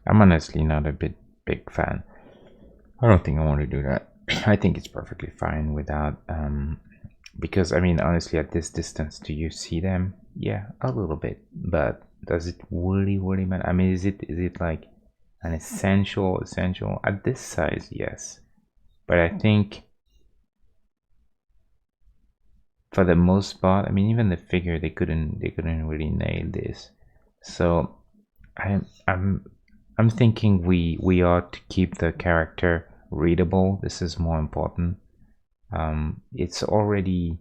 I'm honestly not a big fan. I don't think I want to do that. I think it's perfectly fine without because I mean honestly at this distance do you see them? Yeah, a little bit, but does it really matter? I mean is it like an essential at this size? Yes, but I think for the most part, I mean even the figure they couldn't really nail this. So I'm thinking we ought to keep the character readable. This is more important. It's already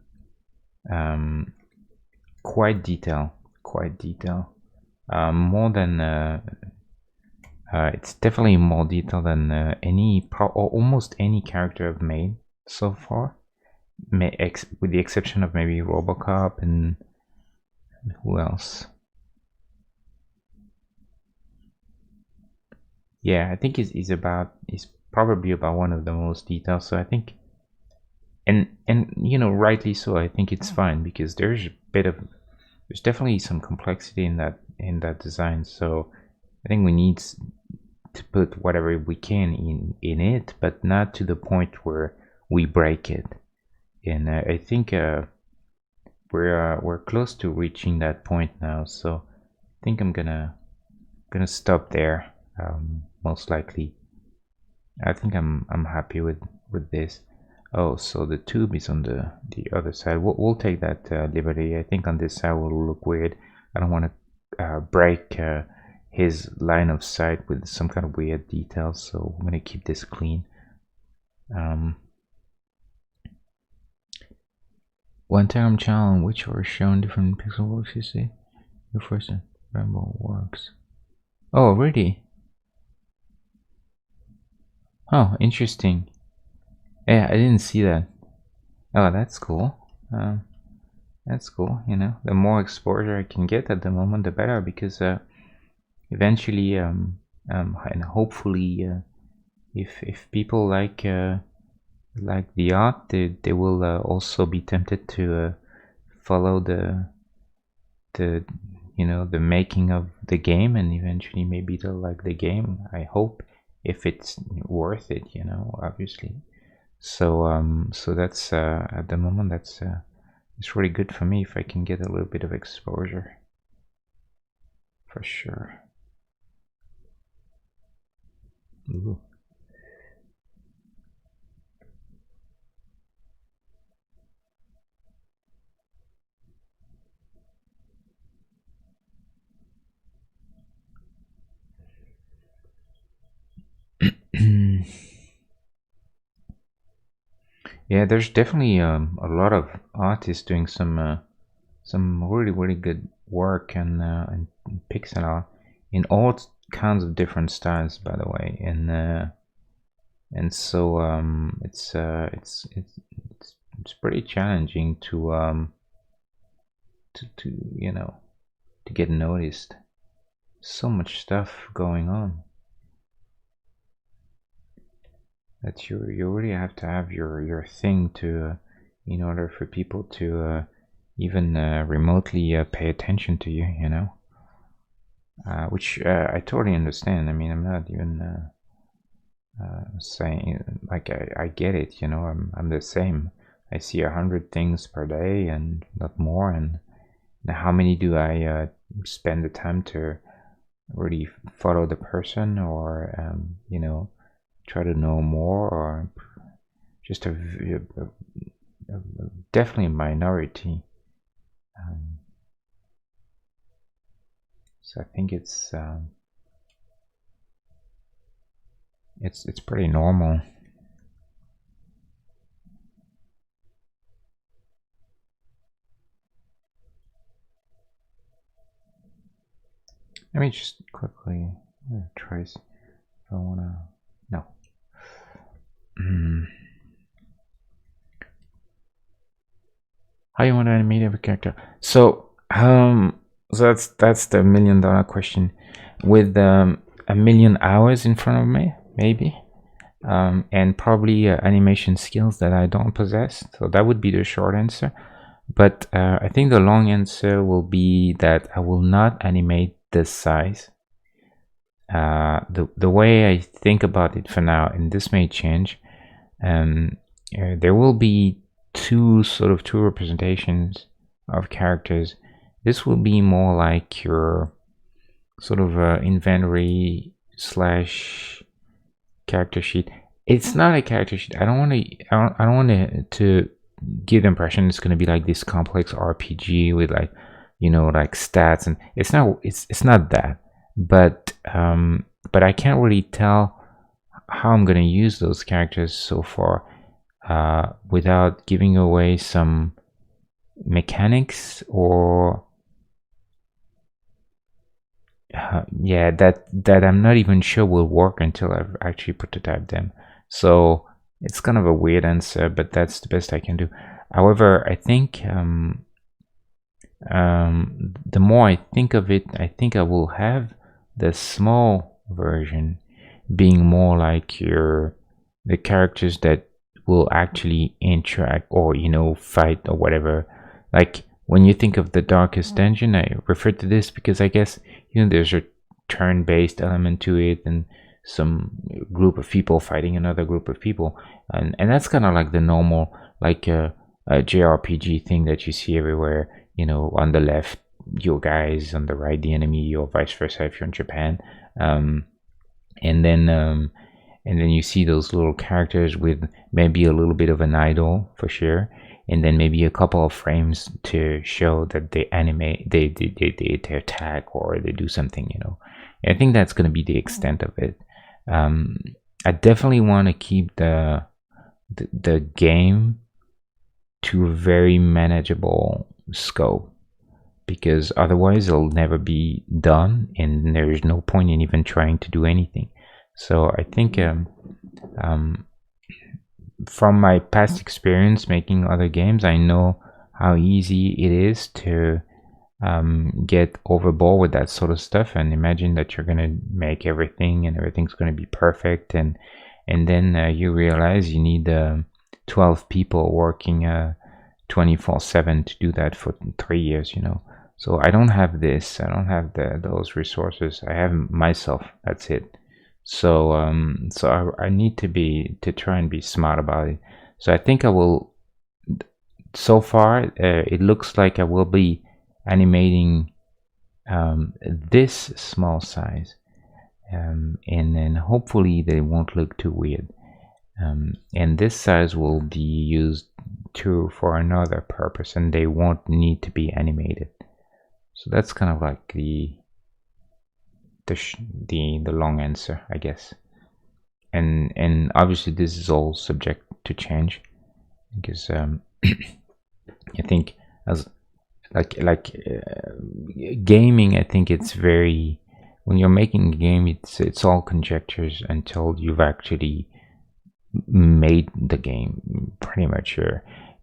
quite detailed, more than it's definitely more detailed than or almost any character I've made so far, with the exception of maybe Robocop and who else. Yeah, I think he's probably about one of the most detailed. So I think, and you know, rightly so. I think it's fine because there's definitely some complexity in that design. So I think we need to put whatever we can in it, but not to the point where we break it. And I think we're close to reaching that point now. So I think I'm gonna stop there. Most likely. I think I'm happy with this. Oh, so the tube is on the other side. We'll take that liberty. I think on this side will look weird. I don't want to break his line of sight with some kind of weird details, so I'm gonna keep this clean. One term channel in which are shown different pixel works. You see, the first rainbow works. Oh, really? Oh, interesting. Yeah, I didn't see that. Oh, that's cool. That's cool. You know, the more exposure I can get at the moment, the better, because eventually, and hopefully, if people like the art, they will also be tempted to follow the you know, the making of the game, and eventually maybe they'll like the game, I hope, if it's worth it, you know, obviously. So that's at the moment, that's it's really good for me if I can get a little bit of exposure, for sure. Ooh. Yeah, there's definitely a lot of artists doing some really good work and pixel art in all kinds of different styles, by the way, and so it's pretty challenging to you know, to get noticed. So much stuff going on that you really have to have your thing to in order for people to even remotely pay attention to you, you know. Which I totally understand. I mean, I'm not even saying, like, I get it, you know. I'm the same. I see 100 things per day and not more, and how many do I spend the time to really follow the person, or you know, try to know more, or just definitely a minority. So I think it's pretty normal. Let me just quickly try if I wanna. No. How you want to animate every character? So that's the $1,000,000 question. With a million hours in front of me, maybe, and probably animation skills that I don't possess. So that would be the short answer. But I think the long answer will be that I will not animate this size. The way I think about it for now, and this may change, there will be two representations of characters. This will be more like your sort of inventory slash character sheet. It's not a character sheet. I don't want to give the impression it's going to be like this complex RPG with, like, you know, like stats, and it's not that. But I can't really tell how I'm going to use those characters so far without giving away some mechanics, or yeah, that I'm not even sure will work until I've actually prototyped them. So it's kind of a weird answer, but that's the best I can do. However, I think the more I think of it, I think I will have the small version being more like the characters that will actually interact, or, you know, fight or whatever. Like, when you think of the Darkest Dungeon, I refer to this because I guess, you know, there's a turn-based element to it, and some group of people fighting another group of people, and that's kind of like the normal, like a JRPG thing that you see everywhere. You know, on the left, your guys; on the right, the enemy, or vice versa if you're in Japan. And then you see those little characters with maybe a little bit of an idol, for sure, and then maybe a couple of frames to show that they animate, they attack, or they do something, you know. And I think that's going to be the extent of it. I definitely want to keep the game to a very manageable scope, because otherwise it'll never be done, and there is no point in even trying to do anything. So I think from my past experience making other games, I know how easy it is to get overboard with that sort of stuff, and imagine that you're gonna make everything and everything's gonna be perfect, and then you realize you need 12 people working 24/7 to do that for 3 years, you know. So I don't have this. I don't have those resources. I have myself. That's it. So I need to try and be smart about it. So I think I will. So far, it looks like I will be animating this small size, and then hopefully they won't look too weird. And this size will be used for another purpose, and they won't need to be animated. So that's kind of like the long answer, I guess. And obviously this is all subject to change, because I think as gaming, I think it's very, when you're making a game, it's all conjectures until you've actually made the game. Pretty much,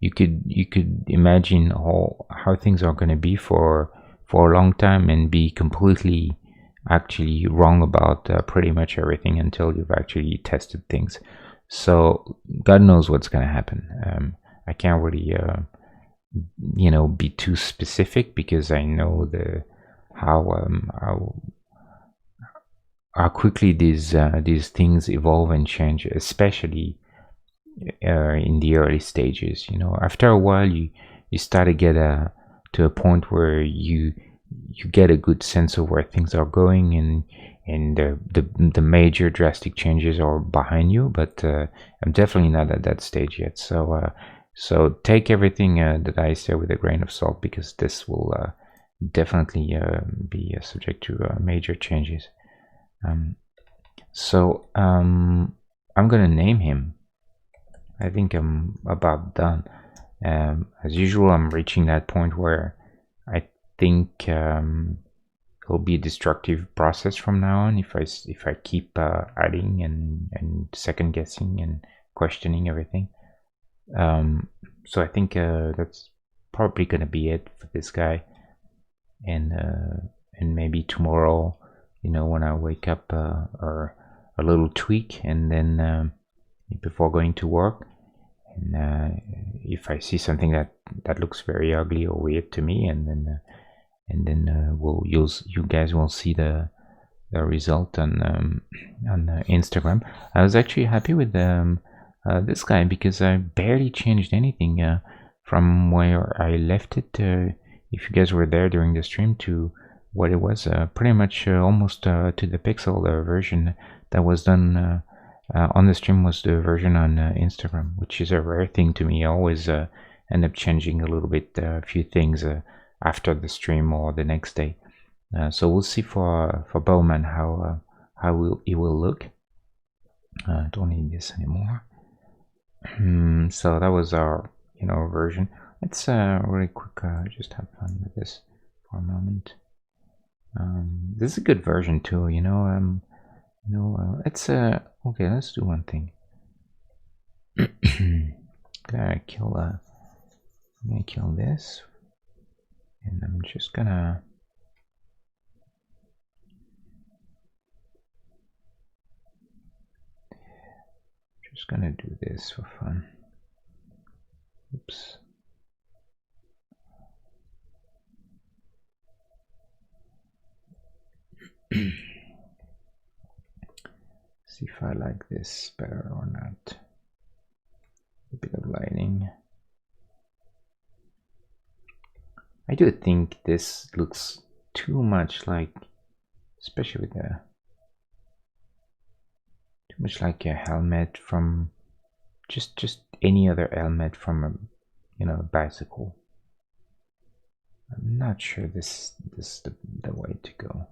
you could imagine how things are going to be for a long time and be completely actually wrong about pretty much everything until you've actually tested things. So God knows what's going to happen. I can't really be too specific, because I know how quickly these things evolve and change, especially in the early stages. After a while, you start to get to a point where you get a good sense of where things are going, and the major drastic changes are behind you. But I'm definitely not at that stage yet. So take everything that I say with a grain of salt, because this will definitely be subject to major changes. So I'm gonna name him. I think I'm about done. As usual, I'm reaching that point where I think it'll be a destructive process from now on if I keep adding and second guessing and questioning everything. So I think that's probably gonna be it for this guy, and maybe tomorrow, when I wake up, or a little tweak, and then before going to work, and if I see something that looks very ugly or weird to me, and then you guys will see the result on Instagram. I was actually happy with this guy, because I barely changed anything from where I left it. If you guys were there during the stream, to what it was, pretty much almost to the pixel. The version that was done on the stream was the version on Instagram, which is a rare thing to me. I always end up changing a little bit, a few things after the stream or the next day. So we'll see for Bowman how it will look. Don't need this anymore. So that was our version. Let's really quick just have fun with this for a moment. This is a good version too. Let's okay. Let's do one thing. Gonna kill this, and I'm just gonna do this for fun. Oops. See if I like this better or not. A bit of lighting. I do think this looks too much like, especially with the too much like a helmet from just any other helmet from a bicycle. I'm not sure this is the way to go.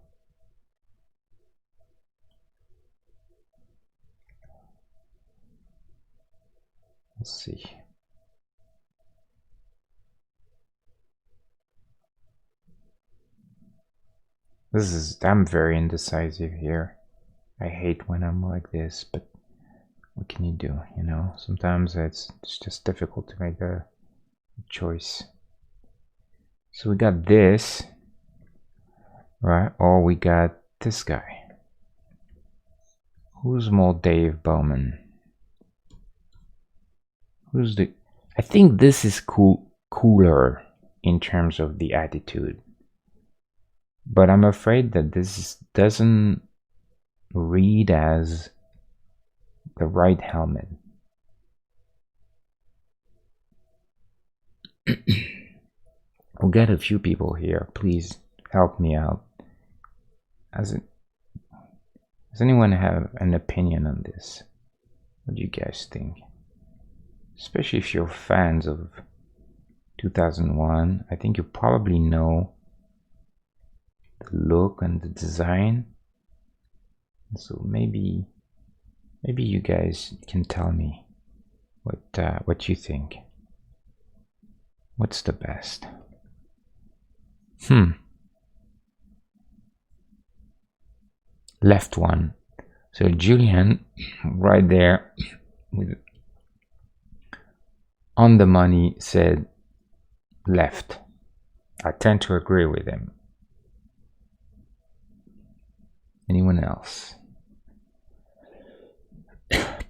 Let's see. I'm very indecisive here. I hate when I'm like this, but what can you do? Sometimes it's just difficult to make a choice. So we got this, right? Or we got this guy. Who's more Dave Bowman? I think this is cooler in terms of the attitude. but I'm afraid that this doesn't read as the right helmet. We'll get a few people here. Please help me out. Does anyone have an opinion on this? What do you guys think? Especially if you're fans of 2001, I think you probably know the look and the design. So maybe you guys can tell me what you think. What's the best? Left one. So Julian, right there, with on the money, said left. I tend to agree with him. Anyone else?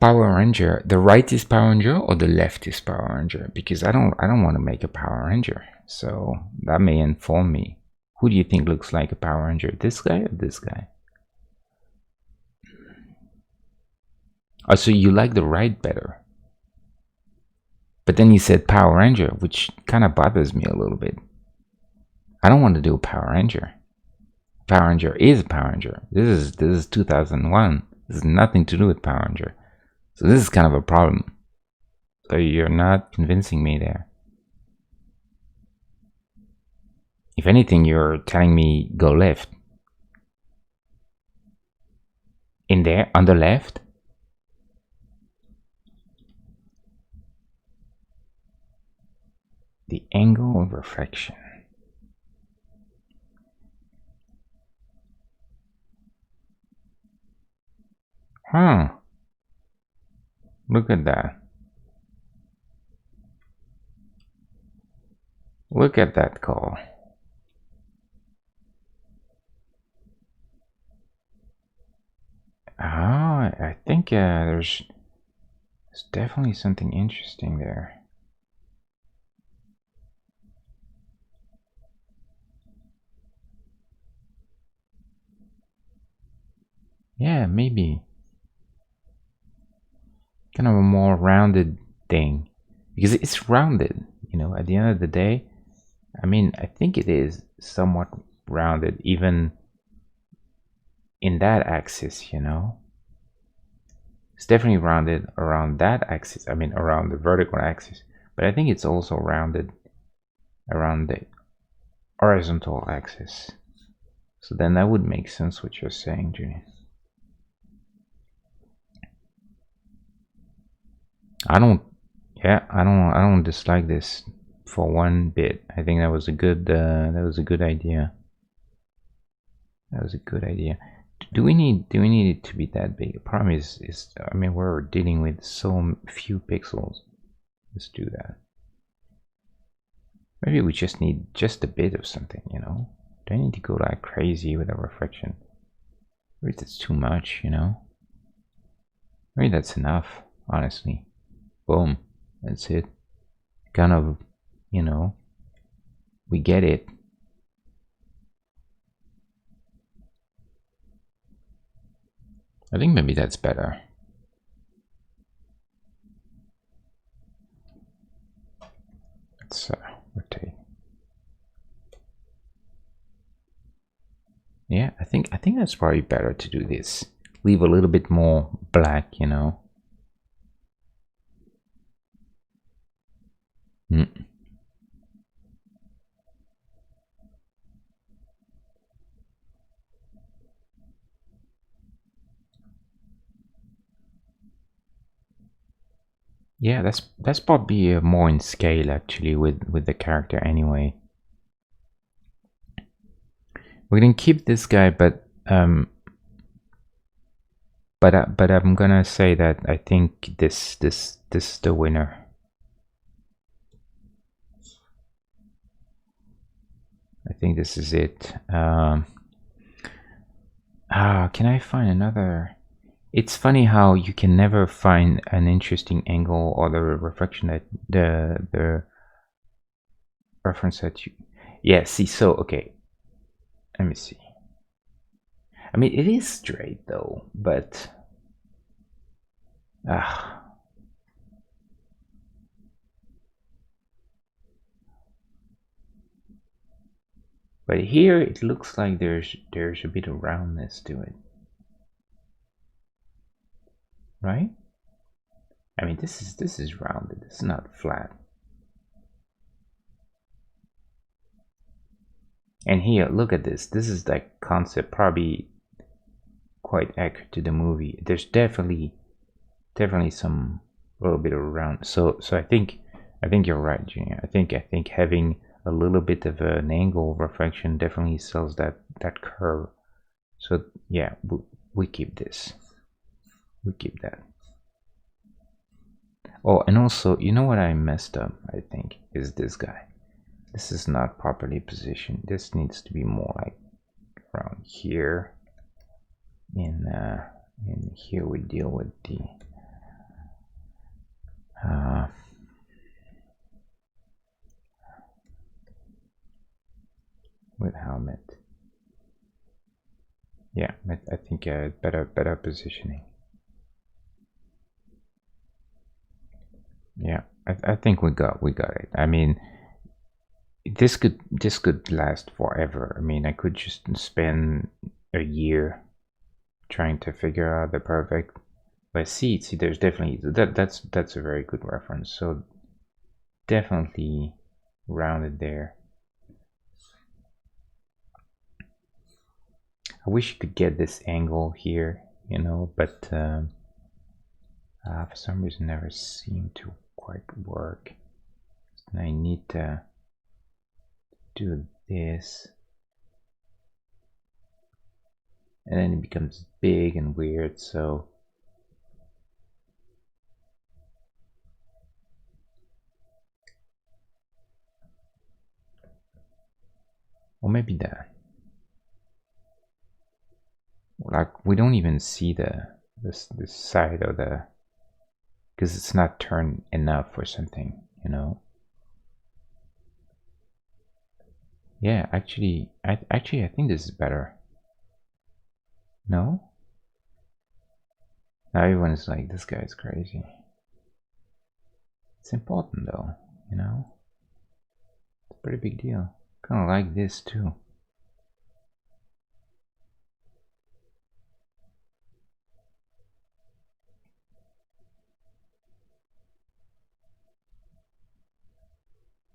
Power Ranger. The right is Power Ranger or the left is Power Ranger? Because I don't want to make a Power Ranger. So that may inform me. Who do you think looks like a Power Ranger? This guy or this guy? Oh, so you like the right better. But then you said Power Ranger, which kind of bothers me a little bit. I don't want to do a Power Ranger. Power Ranger is a Power Ranger. This is 2001. This has nothing to do with Power Ranger. So this is kind of a problem. So you're not convincing me there. If anything, you're telling me go left. In there, on the left? The angle of reflection. Huh. Look at that. Look at that call. I think there's definitely something interesting there. Yeah, maybe. Kind of a more rounded thing. Because it's rounded, you know, at the end of the day. I mean, I think it is somewhat rounded, even in that axis, you know. It's definitely rounded around that axis, I mean around the vertical axis, but I think it's also rounded around the horizontal axis. So then that would make sense what you're saying, Julian. I don't dislike this for one bit. I think that was a good idea. That was a good idea. Do we need it to be that big? The problem is I mean, we're dealing with so few pixels. Let's do that. Maybe we just need just a bit of something, you know? Don't need to go like crazy with a reflection. Maybe that's too much, you know? Maybe that's enough, honestly. Boom. That's it. Kind of, you know, we get it. I think maybe that's better. Let's rotate. Yeah, I think that's probably better to do this. Leave a little bit more black, you know. Yeah, that's probably more in scale actually with the character anyway. We're gonna keep this guy, but I'm gonna say that I think this is the winner. I think this is it. Can I find another? It's funny how you can never find an interesting angle or the reflection that the reference that you. Yeah, see, so okay. Let me see. I mean, it is straight though, but but here it looks like there's a bit of roundness to it, right? I mean, this is rounded. It's not flat. And here, look at this. This is like concept, probably quite accurate to the movie. There's definitely some little bit of round. So I think you're right, Junior. I think having a little bit of an angle reflection definitely sells that curve. So yeah, we keep this. We keep that. Oh, and also, you know what I messed up, I think, is this guy. This is not properly positioned. This needs to be more like around here. In here we deal with the with helmet. Yeah, I think better positioning. Yeah, I think we got it. I mean, this could last forever. I mean, I could just spend a year trying to figure out the perfect. But see, there's definitely that's a very good reference. So definitely rounded there. I wish you could get this angle here, you know, but for some reason never seemed to quite work. And I need to do this, and then it becomes big and weird. So or maybe that, like we don't even see this side of the, because it's not turned enough or something, you know. Yeah, actually I think this is better. No, now everyone is like, this guy's crazy. It's important though, you know. It's a pretty big deal. Kind of like this too.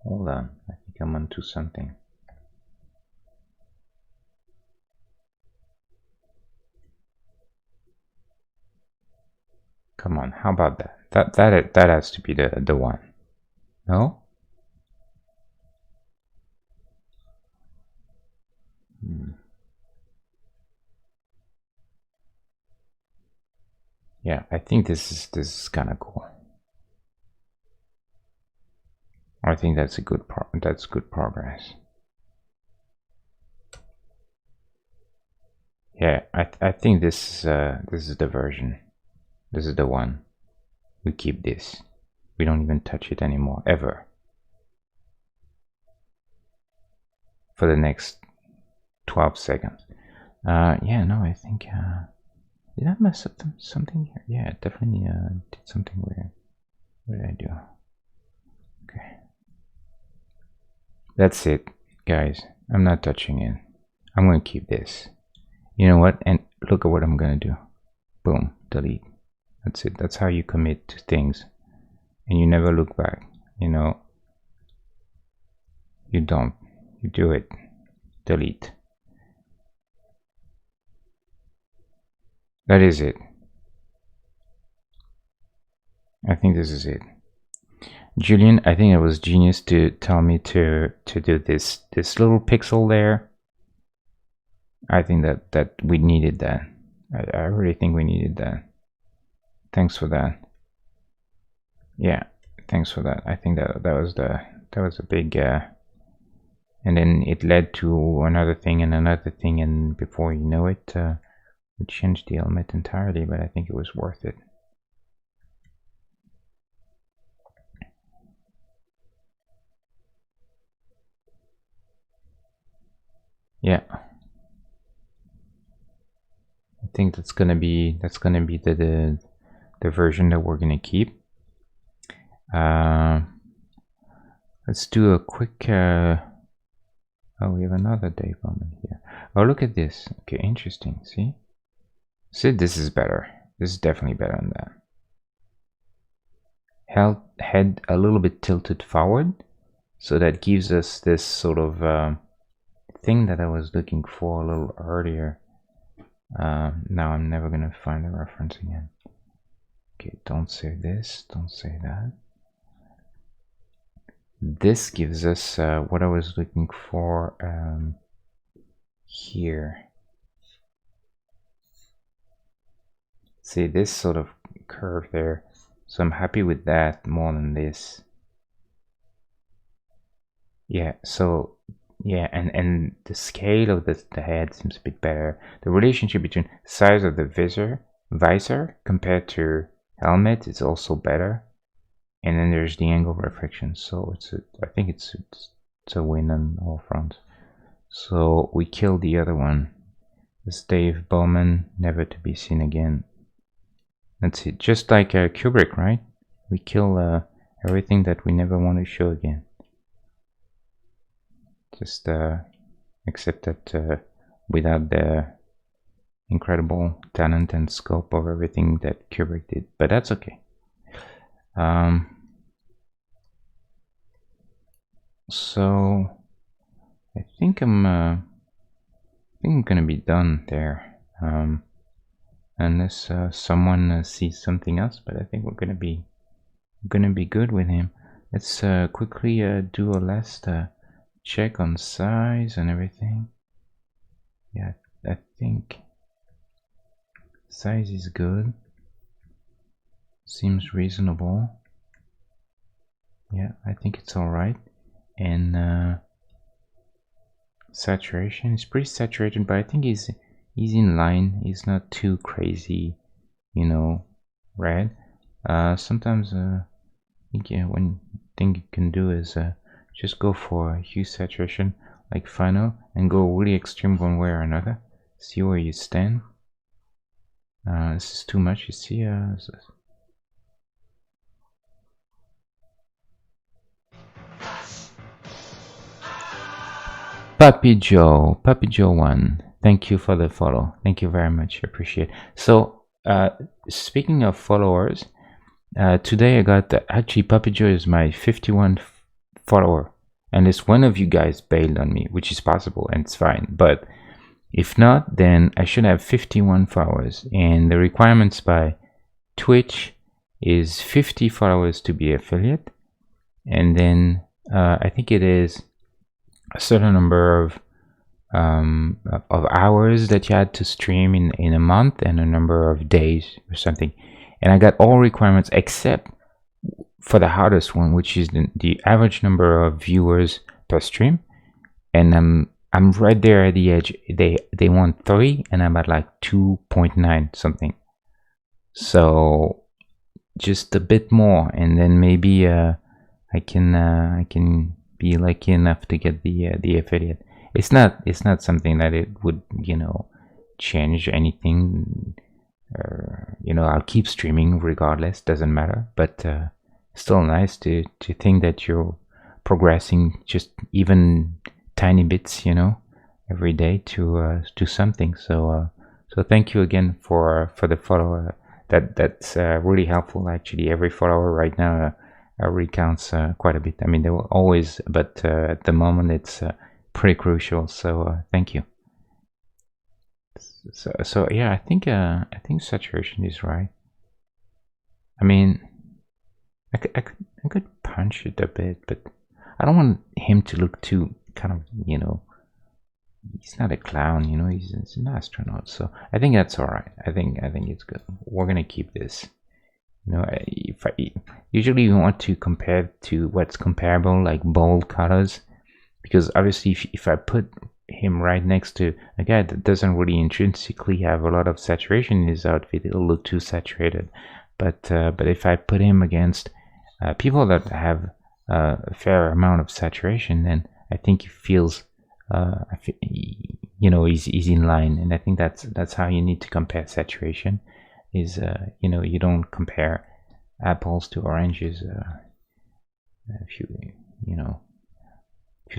Hold on, I think I'm onto something. Come on, how about that? That has to be the one. No? Yeah, I think this is kind of cool. I think that's good progress. Yeah, I think this is the version. This is the one. We keep this. We don't even touch it anymore, ever. For the next 12 seconds. Yeah, no, I think did I mess up something here? Yeah, definitely did something weird. What did I do? Okay. That's it, guys. I'm not touching it. I'm gonna keep this. You know what? And look at what I'm gonna do. Boom, delete. That's it. That's how you commit to things, and you never look back. You know, you don't. You do it. Delete. That is it. I think this is it. Julian, I think it was genius to tell me to do this little pixel there. I think that we needed that. I really think we needed that. Thanks for that. Yeah, thanks for that. I think that was a big and then it led to another thing and another thing, and before you know it, we changed the element entirely, but I think it was worth it. Yeah, think that's gonna be the version that we're gonna keep. Let's do a quick. Oh, we have another Dave Bowman here. Oh, look at this. Okay, interesting. See, this is better. This is definitely better than that. Head a little bit tilted forward, so that gives us this sort of thing that I was looking for a little earlier. Now I'm never gonna find the reference again. Okay, don't say this, don't say that. This gives us what I was looking for here. See this sort of curve there. So I'm happy with that more than this. Yeah, so yeah, and the scale of the head seems a bit better. The relationship between size of the visor compared to helmet is also better. And then there's the angle reflection. So I think it's a win on all fronts. So we killed the other one. This Dave Bowman, never to be seen again. That's it. Just like Kubrick, right? We kill everything that we never want to show again. Just accept that without the incredible talent and scope of everything that Kubrick did, but that's okay. So I think I'm gonna be done there, unless someone sees something else. But I think we're gonna be good with him. Let's quickly do a last check on size and everything. Yeah, I think size is good. Seems reasonable. Yeah, I think it's all right. And saturation is pretty saturated, but I think he's in line. He's not too crazy, you know, red. Sometimes I think one thing you can do is just go for a hue saturation like final and go really extreme one way or another. See where you stand. This is too much, you see. Puppy Joe 1, thank you for the follow. Thank you very much, I appreciate it. So speaking of followers, today I got actually Puppy Joe is my 51st follower, and if one of you guys bailed on me, which is possible and it's fine, but if not, then I should have 51 followers, and the requirements by Twitch is 50 followers to be affiliate, and then I think it is a certain number of hours that you had to stream in a month and a number of days or something. And I got all requirements except for the hardest one, which is the average number of viewers per stream. And I'm right there at the edge. They want 3 and I'm at like 2.9 something. So just a bit more, and then maybe I can be lucky enough to get the affiliate. It's not something that it would, you know, change anything. You know, I'll keep streaming regardless, doesn't matter, but still nice to think that you're progressing just even tiny bits, you know, every day to something. So thank you again for the follow. That's really helpful. Actually, every follower right now really counts quite a bit. I mean, they will always, but at the moment it's pretty crucial. So thank you. So yeah, I think saturation is right. I mean, I could punch it a bit, but I don't want him to look too kind of, you know, he's not a clown, you know, he's an astronaut. So I think that's all right. I think it's good. We're gonna keep this. You know, usually you want to compare to what's comparable, like bold colors, because obviously if I put him right next to a guy that doesn't really intrinsically have a lot of saturation in his outfit, it'll look too saturated. But if I put him against people that have a fair amount of saturation, then I think he feels, you is in line. And I think that's how you need to compare saturation. Is you don't compare apples to oranges. If you know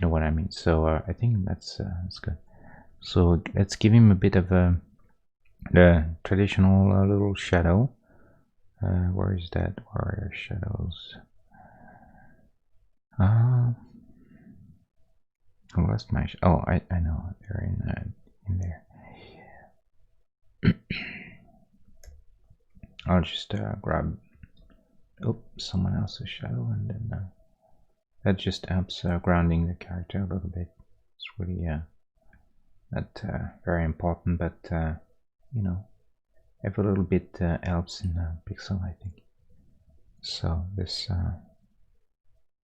what I mean. So I think that's good. So let's give him a bit of the traditional little shadow. Where is that? Where are shadows? I lost my. I know they're in there. I'll just grab someone else's shadow, and then that just helps grounding the character a little bit. It's really not very important, but every little bit helps in pixel, I think. So this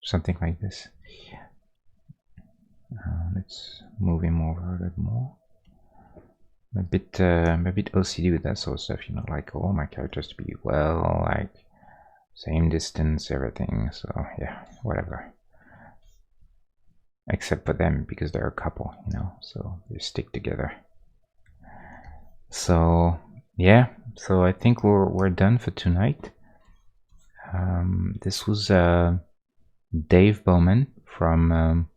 something like this. Let's move him over a little more. I'm a bit OCD with that sort of stuff, like all my characters to be like same distance, everything. So yeah, whatever. Except for them, because they're a couple, so they stick together. So yeah, so I think we're done for tonight. This was Dave Bowman from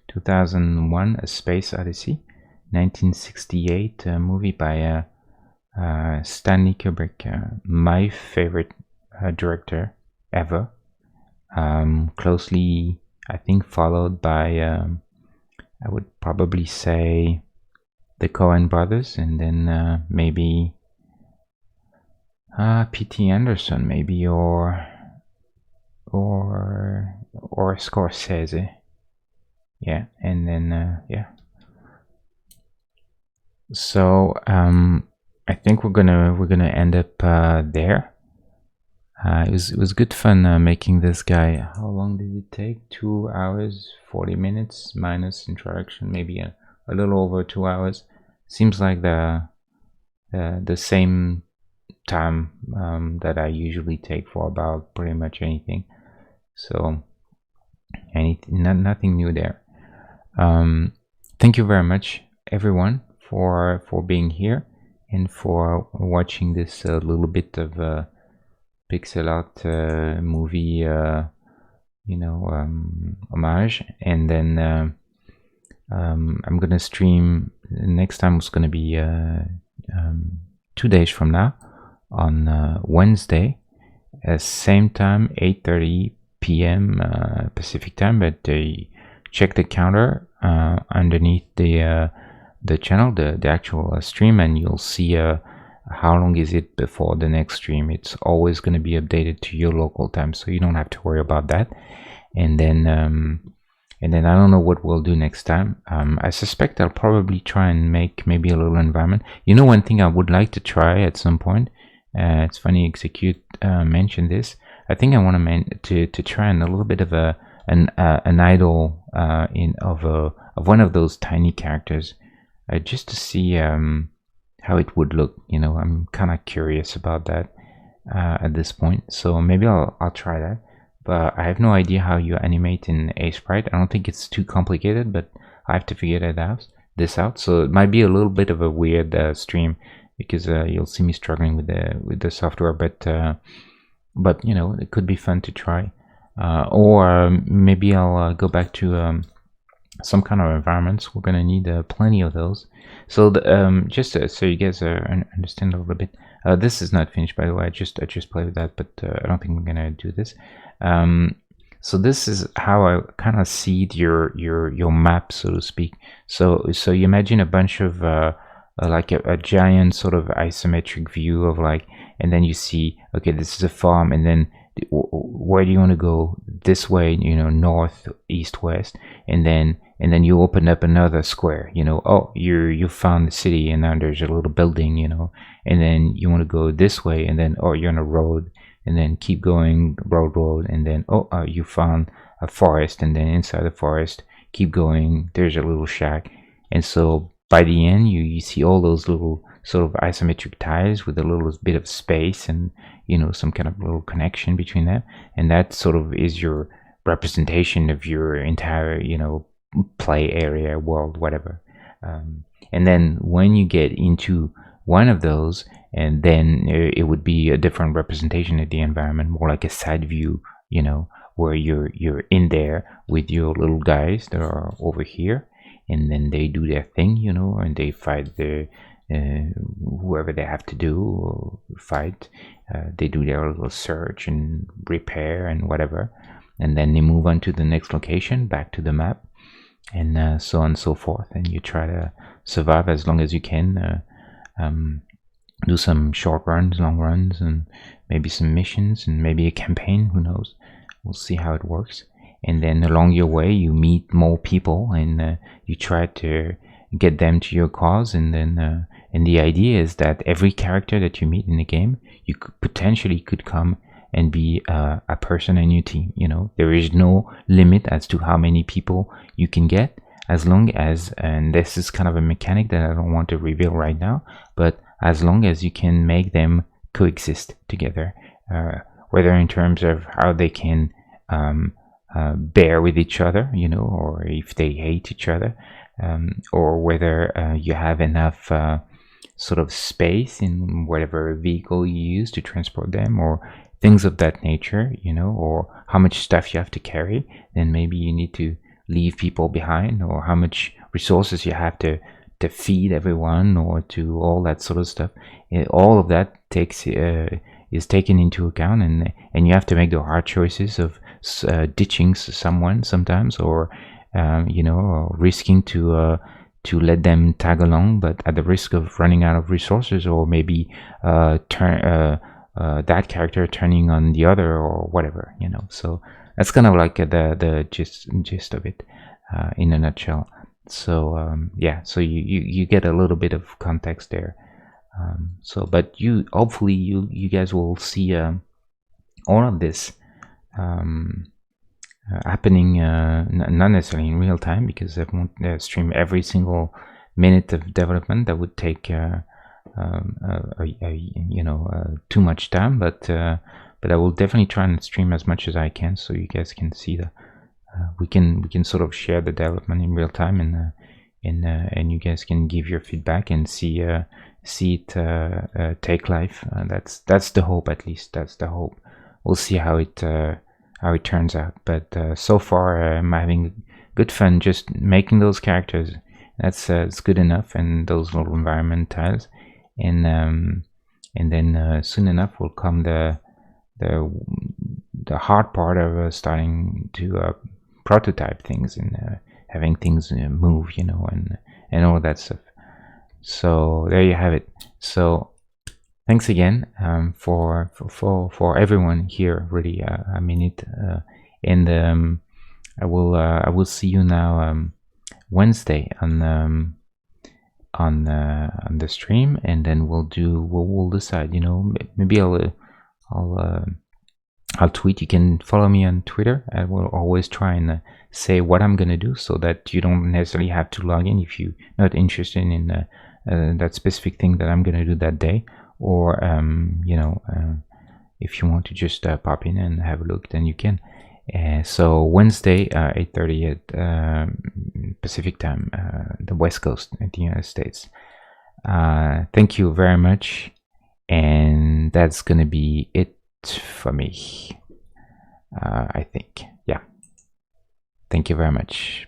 2001, A Space Odyssey, 1968 movie by Stanley Kubrick, my favorite director ever. Closely, I think, followed by I would probably say the Coen brothers, and then maybe P.T. Anderson, maybe, or Scorsese. Yeah, and then yeah. So I think we're gonna end up there. It was good fun making this guy. How long did it take? 2 hours 40 minutes minus introduction, maybe a little over 2 hours. Seems like the same time that I usually take for about pretty much anything. So nothing new there. Thank you very much, everyone, for being here and for watching this little bit of pixel art movie, homage. And then I'm gonna stream. Next time was gonna be 2 days from now, on Wednesday, same time, 8:30 p.m. Pacific time. But check the counter underneath the channel, the actual stream, and you'll see how long is it before the next stream. It's always going to be updated to your local time, so you don't have to worry about that. And then I don't know what we'll do next time. I suspect I'll probably try and make maybe a little environment. One thing I would like to try at some point, it's funny Execute mentioned this. I think I want to try a little bit of an idle of one of those tiny characters, just to see how it would look. I'm kind of curious about that at this point, so maybe I'll try that. But I have no idea how you animate in Sprite. I don't think it's too complicated, but I have to figure this out. So it might be a little bit of a weird stream, because you'll see me struggling with the software. But it could be fun to try. Or maybe I'll go back to some kind of environments. We're gonna need plenty of those. So just so you guys understand a little bit. This is not finished, by the way. I just played with that, but I don't think I'm gonna do this. So this is how I kind of seed your map, so to speak. So you imagine a bunch of like a giant sort of isometric view of and then you see, okay, this is a farm, and then where do you want to go? This way, north, east, west, and then you open up another square. Oh, you found the city, and now there's a little building, and then you want to go this way, and then you're on a road, and then keep going, road, and then you found a forest, and then inside the forest, keep going, there's a little shack. And so by the end, you see all those little sort of isometric tiles with a little bit of space and some kind of little connection between them, and that sort of is your representation of your entire play area, world, whatever. And then when you get into one of those, and then it would be a different representation of the environment, more like a side view, you know, where you're in there with your little guys that are over here, and then they do their thing, you know, and they fight the whoever they have to do or fight. They do their little search and repair and whatever, and then they move on to the next location, back to the map, and so on and so forth. And you try to survive as long as you can. Do some short runs, long runs, and maybe some missions, and maybe a campaign. Who knows? We'll see how it works. And then along your way, you meet more people, and you try to get them to your cause. And then, and the idea is that every character that you meet in the game, you could potentially could come and be a person in your team. You know, there is no limit as to how many people you can get, as long as, and this is kind of a mechanic that I don't want to reveal right now, but as long as you can make them coexist together, whether in terms of how they can bear with each other, you know, or if they hate each other, or whether you have enough sort of space in whatever vehicle you use to transport them, or things of that nature, you know, or how much stuff you have to carry. Then maybe you need to leave people behind, or how much resources you have to feed everyone, or to all that sort of stuff. All of that is taken into account, and you have to make the hard choices of ditching someone sometimes, or you know, or risking to let them tag along, but at the risk of running out of resources, or maybe that character turning on the other, or whatever, you know. So that's kind of like the gist of it in a nutshell. So yeah, so you get a little bit of context there. So, but hopefully you guys will see all of this happening, not necessarily in real time, because I won't stream every single minute of development. That would take you know, too much time. But I will definitely try and stream as much as I can, so you guys can see the we can sort of share the development in real time, and you guys can give your feedback and see it take life. That's the hope, at least. That's the hope. We'll see how it turns out. But so far, I'm having good fun just making those characters. That's it's good enough, and those little environment tiles, and then soon enough will come the hard part of starting to prototype things, and having things move, you know, and all that stuff. So there you have it. So thanks again for everyone here. Really, I mean it. And I will see you now Wednesday on the stream, and then we'll decide. You know, maybe I'll tweet. You can follow me on Twitter. I will always try and say what I'm gonna do, so that you don't necessarily have to log in if you're not interested in that specific thing that I'm gonna do that day. Or you know, if you want to just pop in and have a look, then you can. So Wednesday, 8:30 at Pacific time, the West Coast in the United States. Thank you very much, and that's gonna be it for me. I think, yeah. Thank you very much.